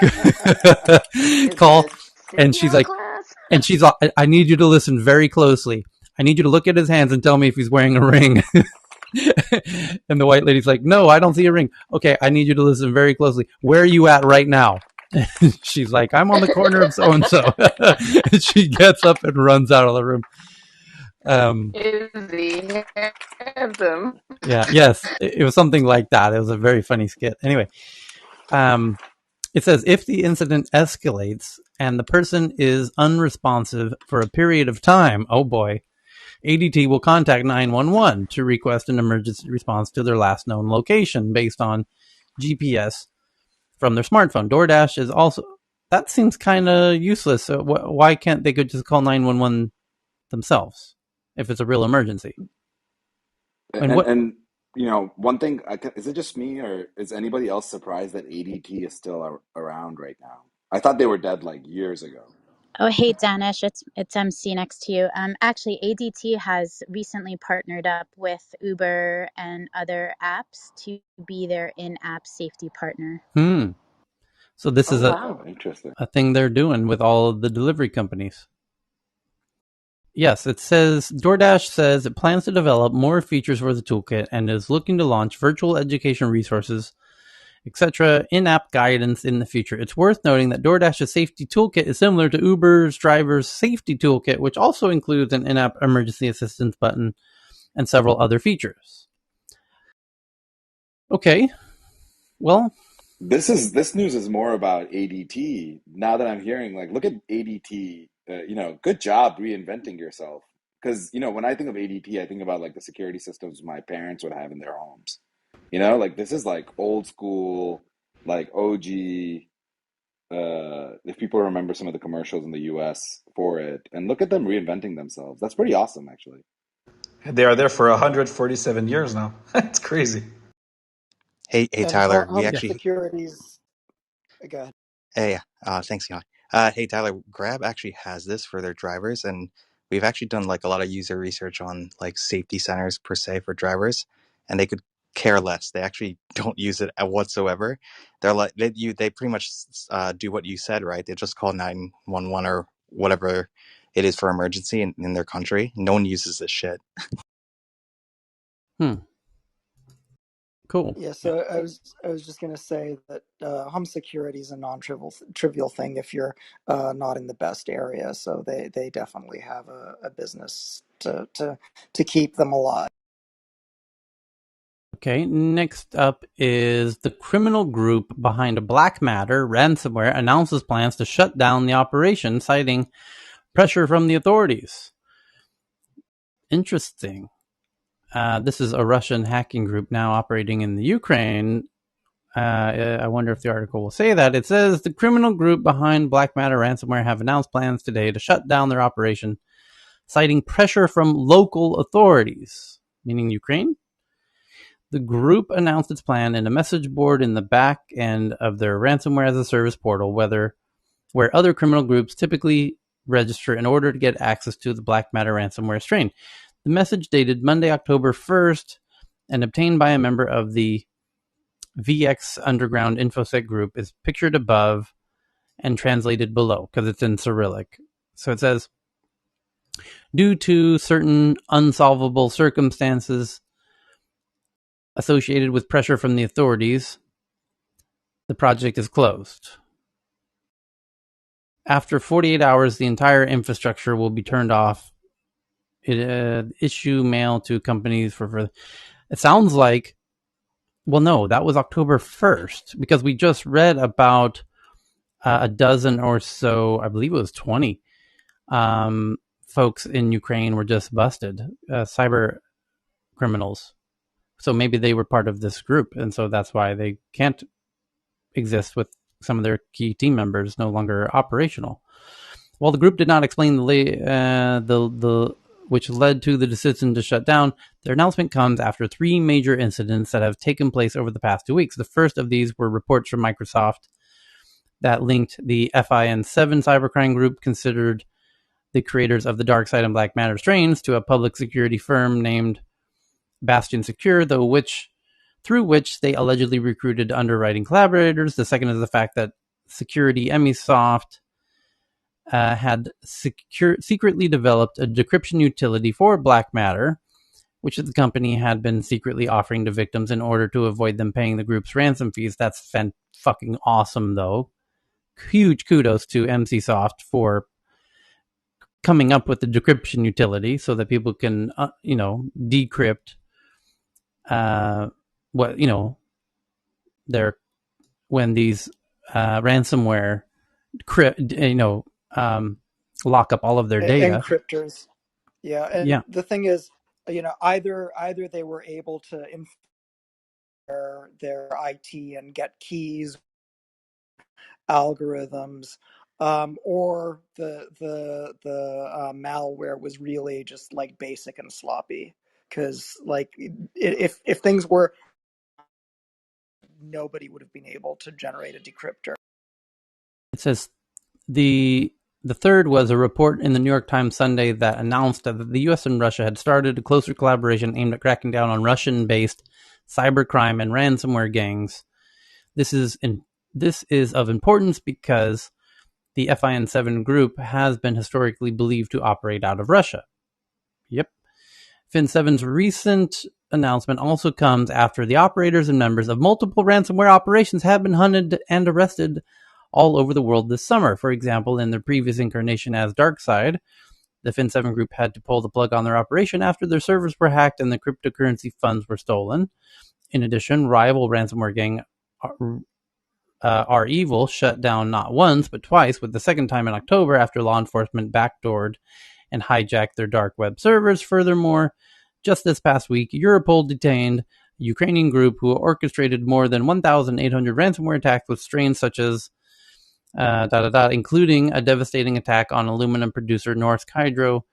I: Is it
C: call,
I: a
C: and she's
I: signal
C: like,
I: class?
C: and she's like, I need you to listen very closely. I need you to look at his hands and tell me if he's wearing a ring. And the white lady's like, no, I don't see a ring. Okay, I need you to listen very closely. Where are you at right now? She's like, I'm on the corner of so and so. She gets up and runs out of the room.
I: Is he handsome?
C: Yeah, yes, it was something like that. It was a very funny skit. Anyway, it says if the incident escalates and the person is unresponsive for a period of time, oh boy, ADT will contact 911 to request an emergency response to their last known location based on GPS from their smartphone. DoorDash is also, that seems kind of useless. So why can't they could just call 911 themselves if it's a real emergency? And what?
V: And you know, one thing, is it just me or is anybody else surprised that ADT is still around right now? I thought they were dead like years ago.
W: Oh, hey, Danish, it's MC next to you. Actually, ADT has recently partnered up with Uber and other apps to be their in-app safety partner.
C: So this
V: Oh,
C: is
V: wow, interesting.
C: a thing they're doing with all of the delivery companies. Yes, it says DoorDash says it plans to develop more features for the toolkit and is looking to launch virtual education resources, etc., in-app guidance in the future. It's worth noting that DoorDash's safety toolkit is similar to Uber's driver's safety toolkit, which also includes an in-app emergency assistance button and several other features. Okay, well,
V: This news is more about ADT. Now that I'm hearing, like, look at ADT. You know, good job reinventing yourself. Because you know, when I think of ADT, I think about like the security systems my parents would have in their homes. You know, like this is like old school, like OG. If people remember some of the commercials in the US for it, and look at them reinventing themselves. That's pretty awesome, actually.
Q: They are there for 147 years now. It's crazy.
X: Hey,
D: And
X: Tyler. We
D: home
X: actually,
D: securities. Go ahead.
X: hey, thanks, Elon. Hey, Tyler. Grab actually has this for their drivers, and we've actually done like a lot of user research on like safety centers per se for drivers, and they could care less. They actually don't use it whatsoever. They're like they pretty much do what you said, right? They just call 911 or whatever it is for emergency in their country. No one uses this shit.
C: cool.
D: Yeah, so I was just gonna say that home security is a trivial thing if you're not in the best area. So they definitely have a business to keep them alive.
C: Okay, next up is the criminal group behind Black Matter ransomware announces plans to shut down the operation, citing pressure from the authorities. Interesting. This is a Russian hacking group now operating in the Ukraine. I wonder if the article will say that. It says the criminal group behind Black Matter ransomware have announced plans today to shut down their operation, citing pressure from local authorities, meaning Ukraine. The group announced its plan in a message board in the back end of their ransomware as a service portal, where other criminal groups typically register in order to get access to the Black Matter ransomware strain. The message dated Monday, October 1st, and obtained by a member of the VX Underground InfoSec group is pictured above and translated below because it's in Cyrillic. So it says, due to certain unsolvable circumstances associated with pressure from the authorities, the project is closed. After 48 hours, the entire infrastructure will be turned off. Issue mail to companies for. It sounds like, well, no, that was October 1st because we just read about a dozen or so, I believe it was 20 folks in Ukraine were just busted, cyber criminals. So maybe they were part of this group, and so that's why they can't exist with some of their key team members no longer operational. While the group did not explain the which led to the decision to shut down, their announcement comes after three major incidents that have taken place over the past 2 weeks. The first of these were reports from Microsoft that linked the FIN7 cybercrime group, considered the creators of the Dark Side and Black Matter strains, to a public security firm named Bastion Secure, through which they allegedly recruited underwriting collaborators. The second is the fact that security Emisoft had secretly developed a decryption utility for Black Matter, which the company had been secretly offering to victims in order to avoid them paying the group's ransom fees. That's fucking awesome, though. Huge kudos to MCSoft for coming up with the decryption utility so that people can, decrypt what their when these ransomware lock up all of their data.
D: Encryptors. Yeah, and
C: Yeah,
D: the thing is, either they were able to their IT and get keys, algorithms, or the malware was really just like basic and sloppy. Because like if things were, nobody would have been able to generate a decryptor.
C: it says the third was a report in the New York Times Sunday that announced that the U.S. and Russia had started a closer collaboration aimed at cracking down on Russian-based cybercrime and ransomware gangs. This is of importance because the FIN7 group has been historically believed to operate out of Russia. Yep. Fin7's recent announcement also comes after the operators and members of multiple ransomware operations have been hunted and arrested all over the world this summer. For example, in their previous incarnation as DarkSide, the Fin7 group had to pull the plug on their operation after their servers were hacked and the cryptocurrency funds were stolen. In addition, rival ransomware gang R Evil shut down not once but twice, with the second time in October after law enforcement backdoored and hijacked their dark web servers. Furthermore, just this past week, Europol detained a Ukrainian group who orchestrated more than 1,800 ransomware attacks with strains such as including a devastating attack on aluminum producer Norsk Hydro,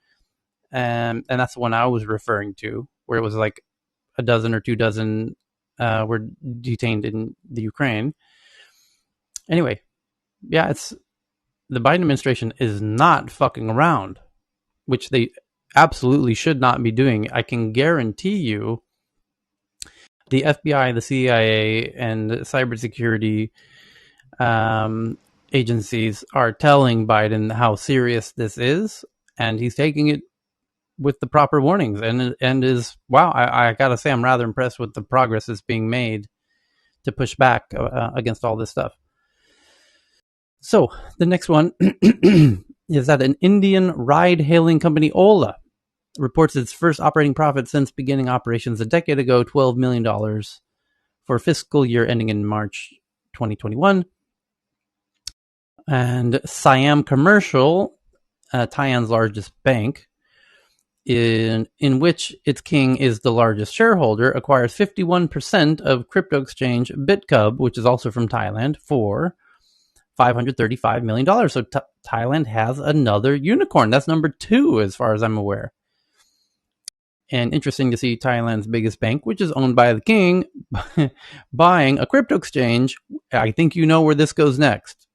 C: and that's the one I was referring to, where it was like a dozen or 2 dozen were detained in the Ukraine. Anyway, yeah, it's the Biden administration is not fucking around, which they absolutely should not be doing. I can guarantee you the FBI, the CIA, and cybersecurity agencies are telling Biden how serious this is, and he's taking it with the proper warnings. And is wow, I gotta say, I'm rather impressed with the progress that's being made to push back against all this stuff. So the next one is that an Indian ride-hailing company, Ola, reports its first operating profit since beginning operations a decade ago, $12 million for fiscal year ending in March 2021. And Siam Commercial, Thailand's largest bank, in which its king is the largest shareholder, acquires 51% of crypto exchange BitCub, which is also from Thailand, for $535 million. So Thailand has another unicorn. That's number 2 as far as I'm aware. And interesting to see Thailand's biggest bank, which is owned by the king, buying a crypto exchange. I think you know where this goes next.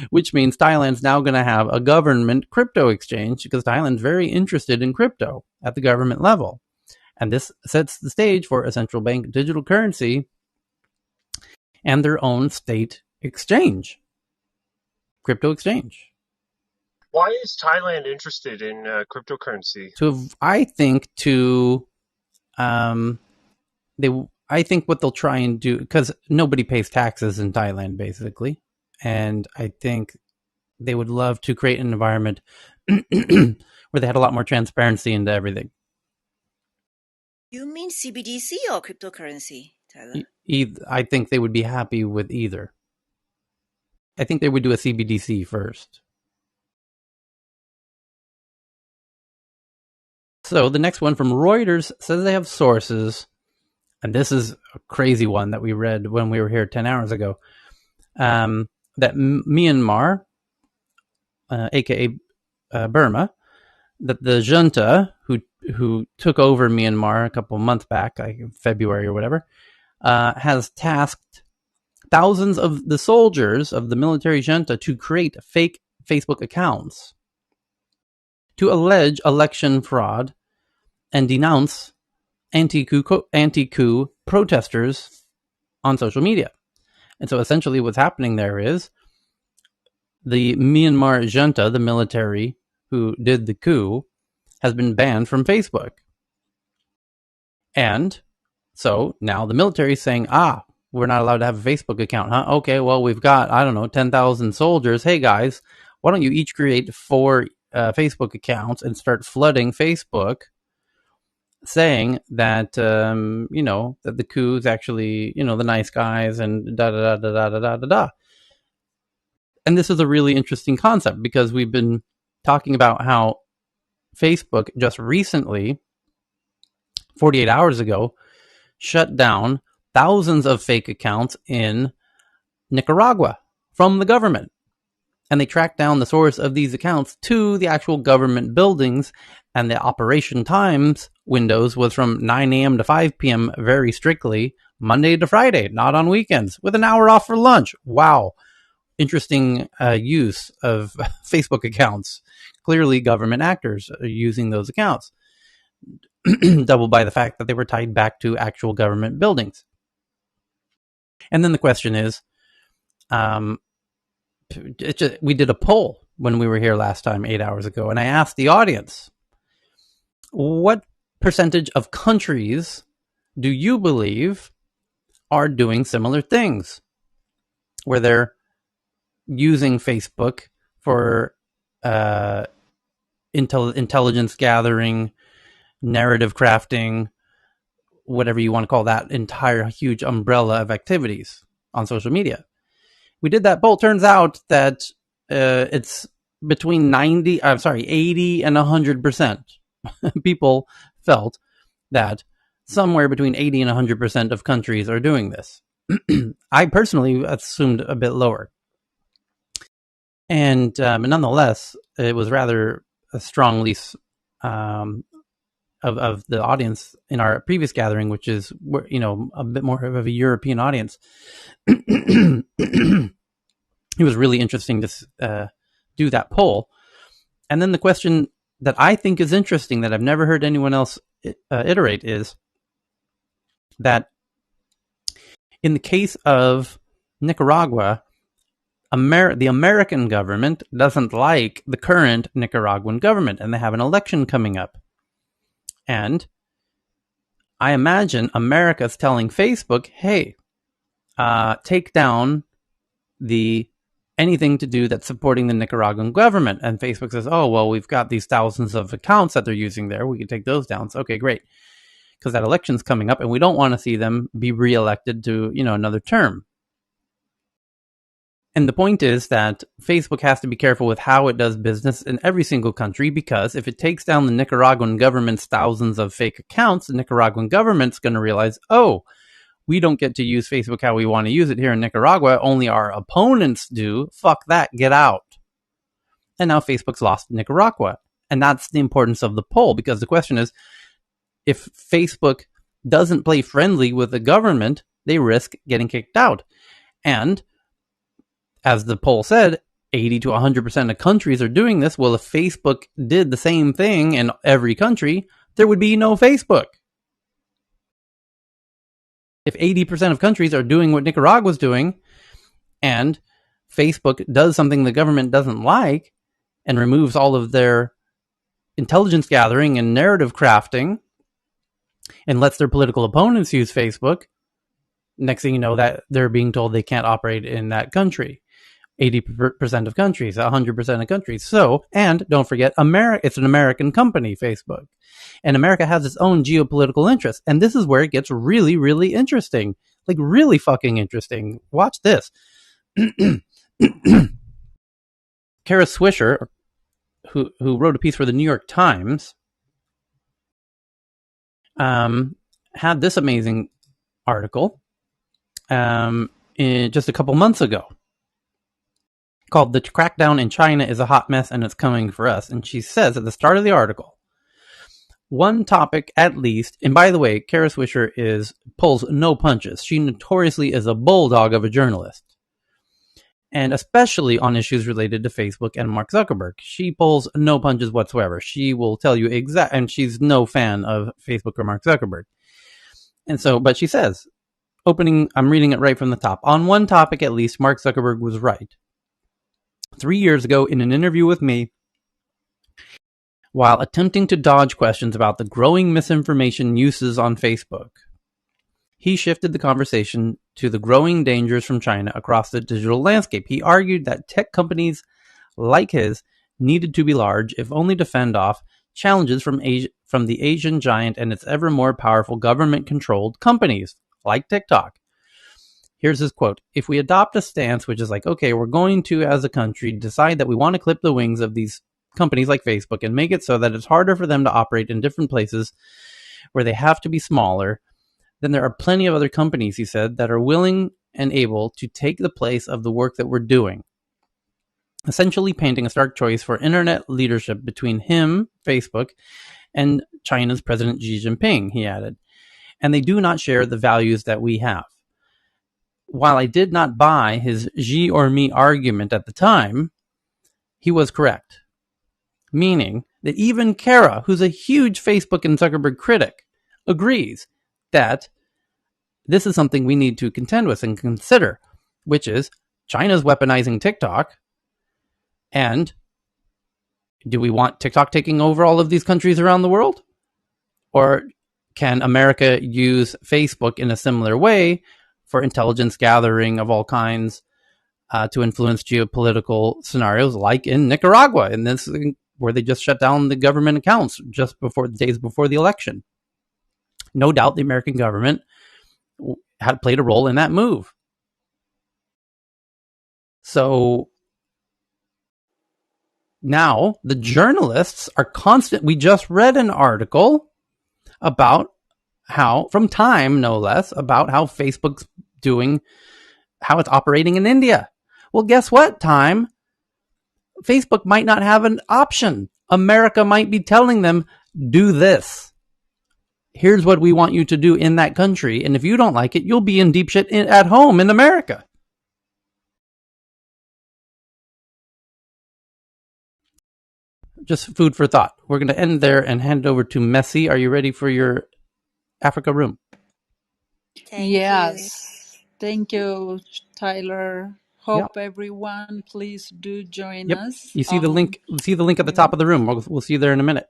C: Which means Thailand's now going to have a government crypto exchange because Thailand's very interested in crypto at the government level. And this sets the stage for a central bank digital currency and their own state exchange, crypto exchange.
H: Why is Thailand interested in cryptocurrency?
C: I think what they'll try and do, because nobody pays taxes in Thailand, basically, and I think they would love to create an environment where they had a lot more transparency into everything.
B: You mean CBDC or cryptocurrency, Tyler?
C: I think they would be happy with either. I think they would do a CBDC first. So the next one from Reuters says they have sources, and this is a crazy one that we read when we were here 10 hours ago, that Myanmar, aka Burma, that the junta who took over Myanmar a couple of months back, like February or whatever, has tasked thousands of the soldiers of the military junta to create fake Facebook accounts to allege election fraud and denounce anti-coup protesters on social media. And so essentially what's happening there is the Myanmar junta, the military who did the coup, has been banned from Facebook. And so now the military is saying, we're not allowed to have a Facebook account, huh? Okay, well, we've got, 10,000 soldiers. Hey, guys, why don't you each create 4 Facebook accounts and start flooding Facebook saying that, that the coup is actually, the nice guys and da-da-da-da-da-da-da-da. And this is a really interesting concept because we've been talking about how Facebook just recently, 48 hours ago, shut down thousands of fake accounts in Nicaragua from the government. And they tracked down the source of these accounts to the actual government buildings. And the operation times windows was from 9 a.m. to 5 p.m. very strictly, Monday to Friday, not on weekends, with an hour off for lunch. Wow. Interesting use of Facebook accounts. Clearly, government actors are using those accounts. Doubled by the fact that they were tied back to actual government buildings. And then the question is, we did a poll when we were here last time, 8 hours ago, and I asked the audience, what percentage of countries do you believe are doing similar things, where they're using Facebook for intelligence gathering, narrative crafting, whatever you want to call that entire huge umbrella of activities on social media? We did that poll. Turns out that it's between 80 and 100%. People felt that somewhere between 80 and 100% of countries are doing this. I personally assumed a bit lower. And nonetheless, it was rather a strong lease of the audience in our previous gathering, which is, a bit more of a European audience. It was really interesting to do that poll. And then the question that I think is interesting that I've never heard anyone else iterate is that in the case of Nicaragua, the American government doesn't like the current Nicaraguan government, and they have an election coming up. And I imagine America's telling Facebook, hey, take down anything to do that's supporting the Nicaraguan government. And Facebook says, oh, well, we've got these thousands of accounts that they're using there. We can take those down. So, okay, great. Because that election's coming up and we don't want to see them be reelected to, another term. And the point is that Facebook has to be careful with how it does business in every single country, because if it takes down the Nicaraguan government's thousands of fake accounts, the Nicaraguan government's going to realize, oh, we don't get to use Facebook how we want to use it here in Nicaragua. Only our opponents do. Fuck that. Get out. And now Facebook's lost Nicaragua. And that's the importance of the poll, because the question is, if Facebook doesn't play friendly with the government, they risk getting kicked out. And as the poll said, 80 to 100% of countries are doing this. Well, if Facebook did the same thing in every country, there would be no Facebook. If 80% of countries are doing what Nicaragua's doing, and Facebook does something the government doesn't like and removes all of their intelligence gathering and narrative crafting and lets their political opponents use Facebook, next thing you know, that they're being told they can't operate in that country. 80% of countries, 100% of countries. So, and don't forget, it's an American company, Facebook. And America has its own geopolitical interests. And this is where it gets really, really interesting. Like, really fucking interesting. Watch this. Kara Swisher, who wrote a piece for the New York Times, had this amazing article just a couple months ago, called "The Crackdown in China is a Hot Mess and It's Coming for Us." And she says at the start of the article, one topic at least, and by the way, Kara Swisher pulls no punches. She notoriously is a bulldog of a journalist. and especially on issues related to Facebook and Mark Zuckerberg. She pulls no punches whatsoever. She will tell you and she's no fan of Facebook or Mark Zuckerberg. And so, but she says, I'm reading it right from the top. On one topic at least, Mark Zuckerberg was right. 3 years ago, in an interview with me, while attempting to dodge questions about the growing misinformation uses on Facebook, he shifted the conversation to the growing dangers from China across the digital landscape. He argued that tech companies like his needed to be large, if only to fend off challenges from the Asian giant and its ever more powerful government-controlled companies like TikTok. Here's his quote. If we adopt a stance which is like, okay, we're going to, as a country, decide that we want to clip the wings of these companies like Facebook and make it so that it's harder for them to operate in different places where they have to be smaller, then there are plenty of other companies, he said, that are willing and able to take the place of the work that we're doing. Essentially painting a stark choice for internet leadership between him, Facebook, and China's President Xi Jinping, he added. And they do not share the values that we have. While I did not buy his Xi or me argument at the time, he was correct. Meaning that even Kara, who's a huge Facebook and Zuckerberg critic, agrees that this is something we need to contend with and consider, which is China's weaponizing TikTok. And do we want TikTok taking over all of these countries around the world? Or can America use Facebook in a similar way for intelligence gathering of all kinds to influence geopolitical scenarios, like in Nicaragua, in this where they just shut down the government accounts just before days before the election? No doubt the American government had played a role in that move. So now the journalists are constant. We just read an article about how, from Time no less, about how Facebook's doing, how it's operating in India. Well, guess what, Time? Facebook might not have an option. America might be telling them, do this. Here's what we want you to do in that country. And if you don't like it, you'll be in deep shit at home in America. Just food for thought. We're going to end there and hand it over to Messi. Are you ready for your Africa room?
B: Thank you.
A: Yes. Thank you, Tyler.
C: Yep.
A: Hope everyone please do join
C: Yep.
A: us.
C: You see the link. See the link at the top of the room. We'll see you there in a minute.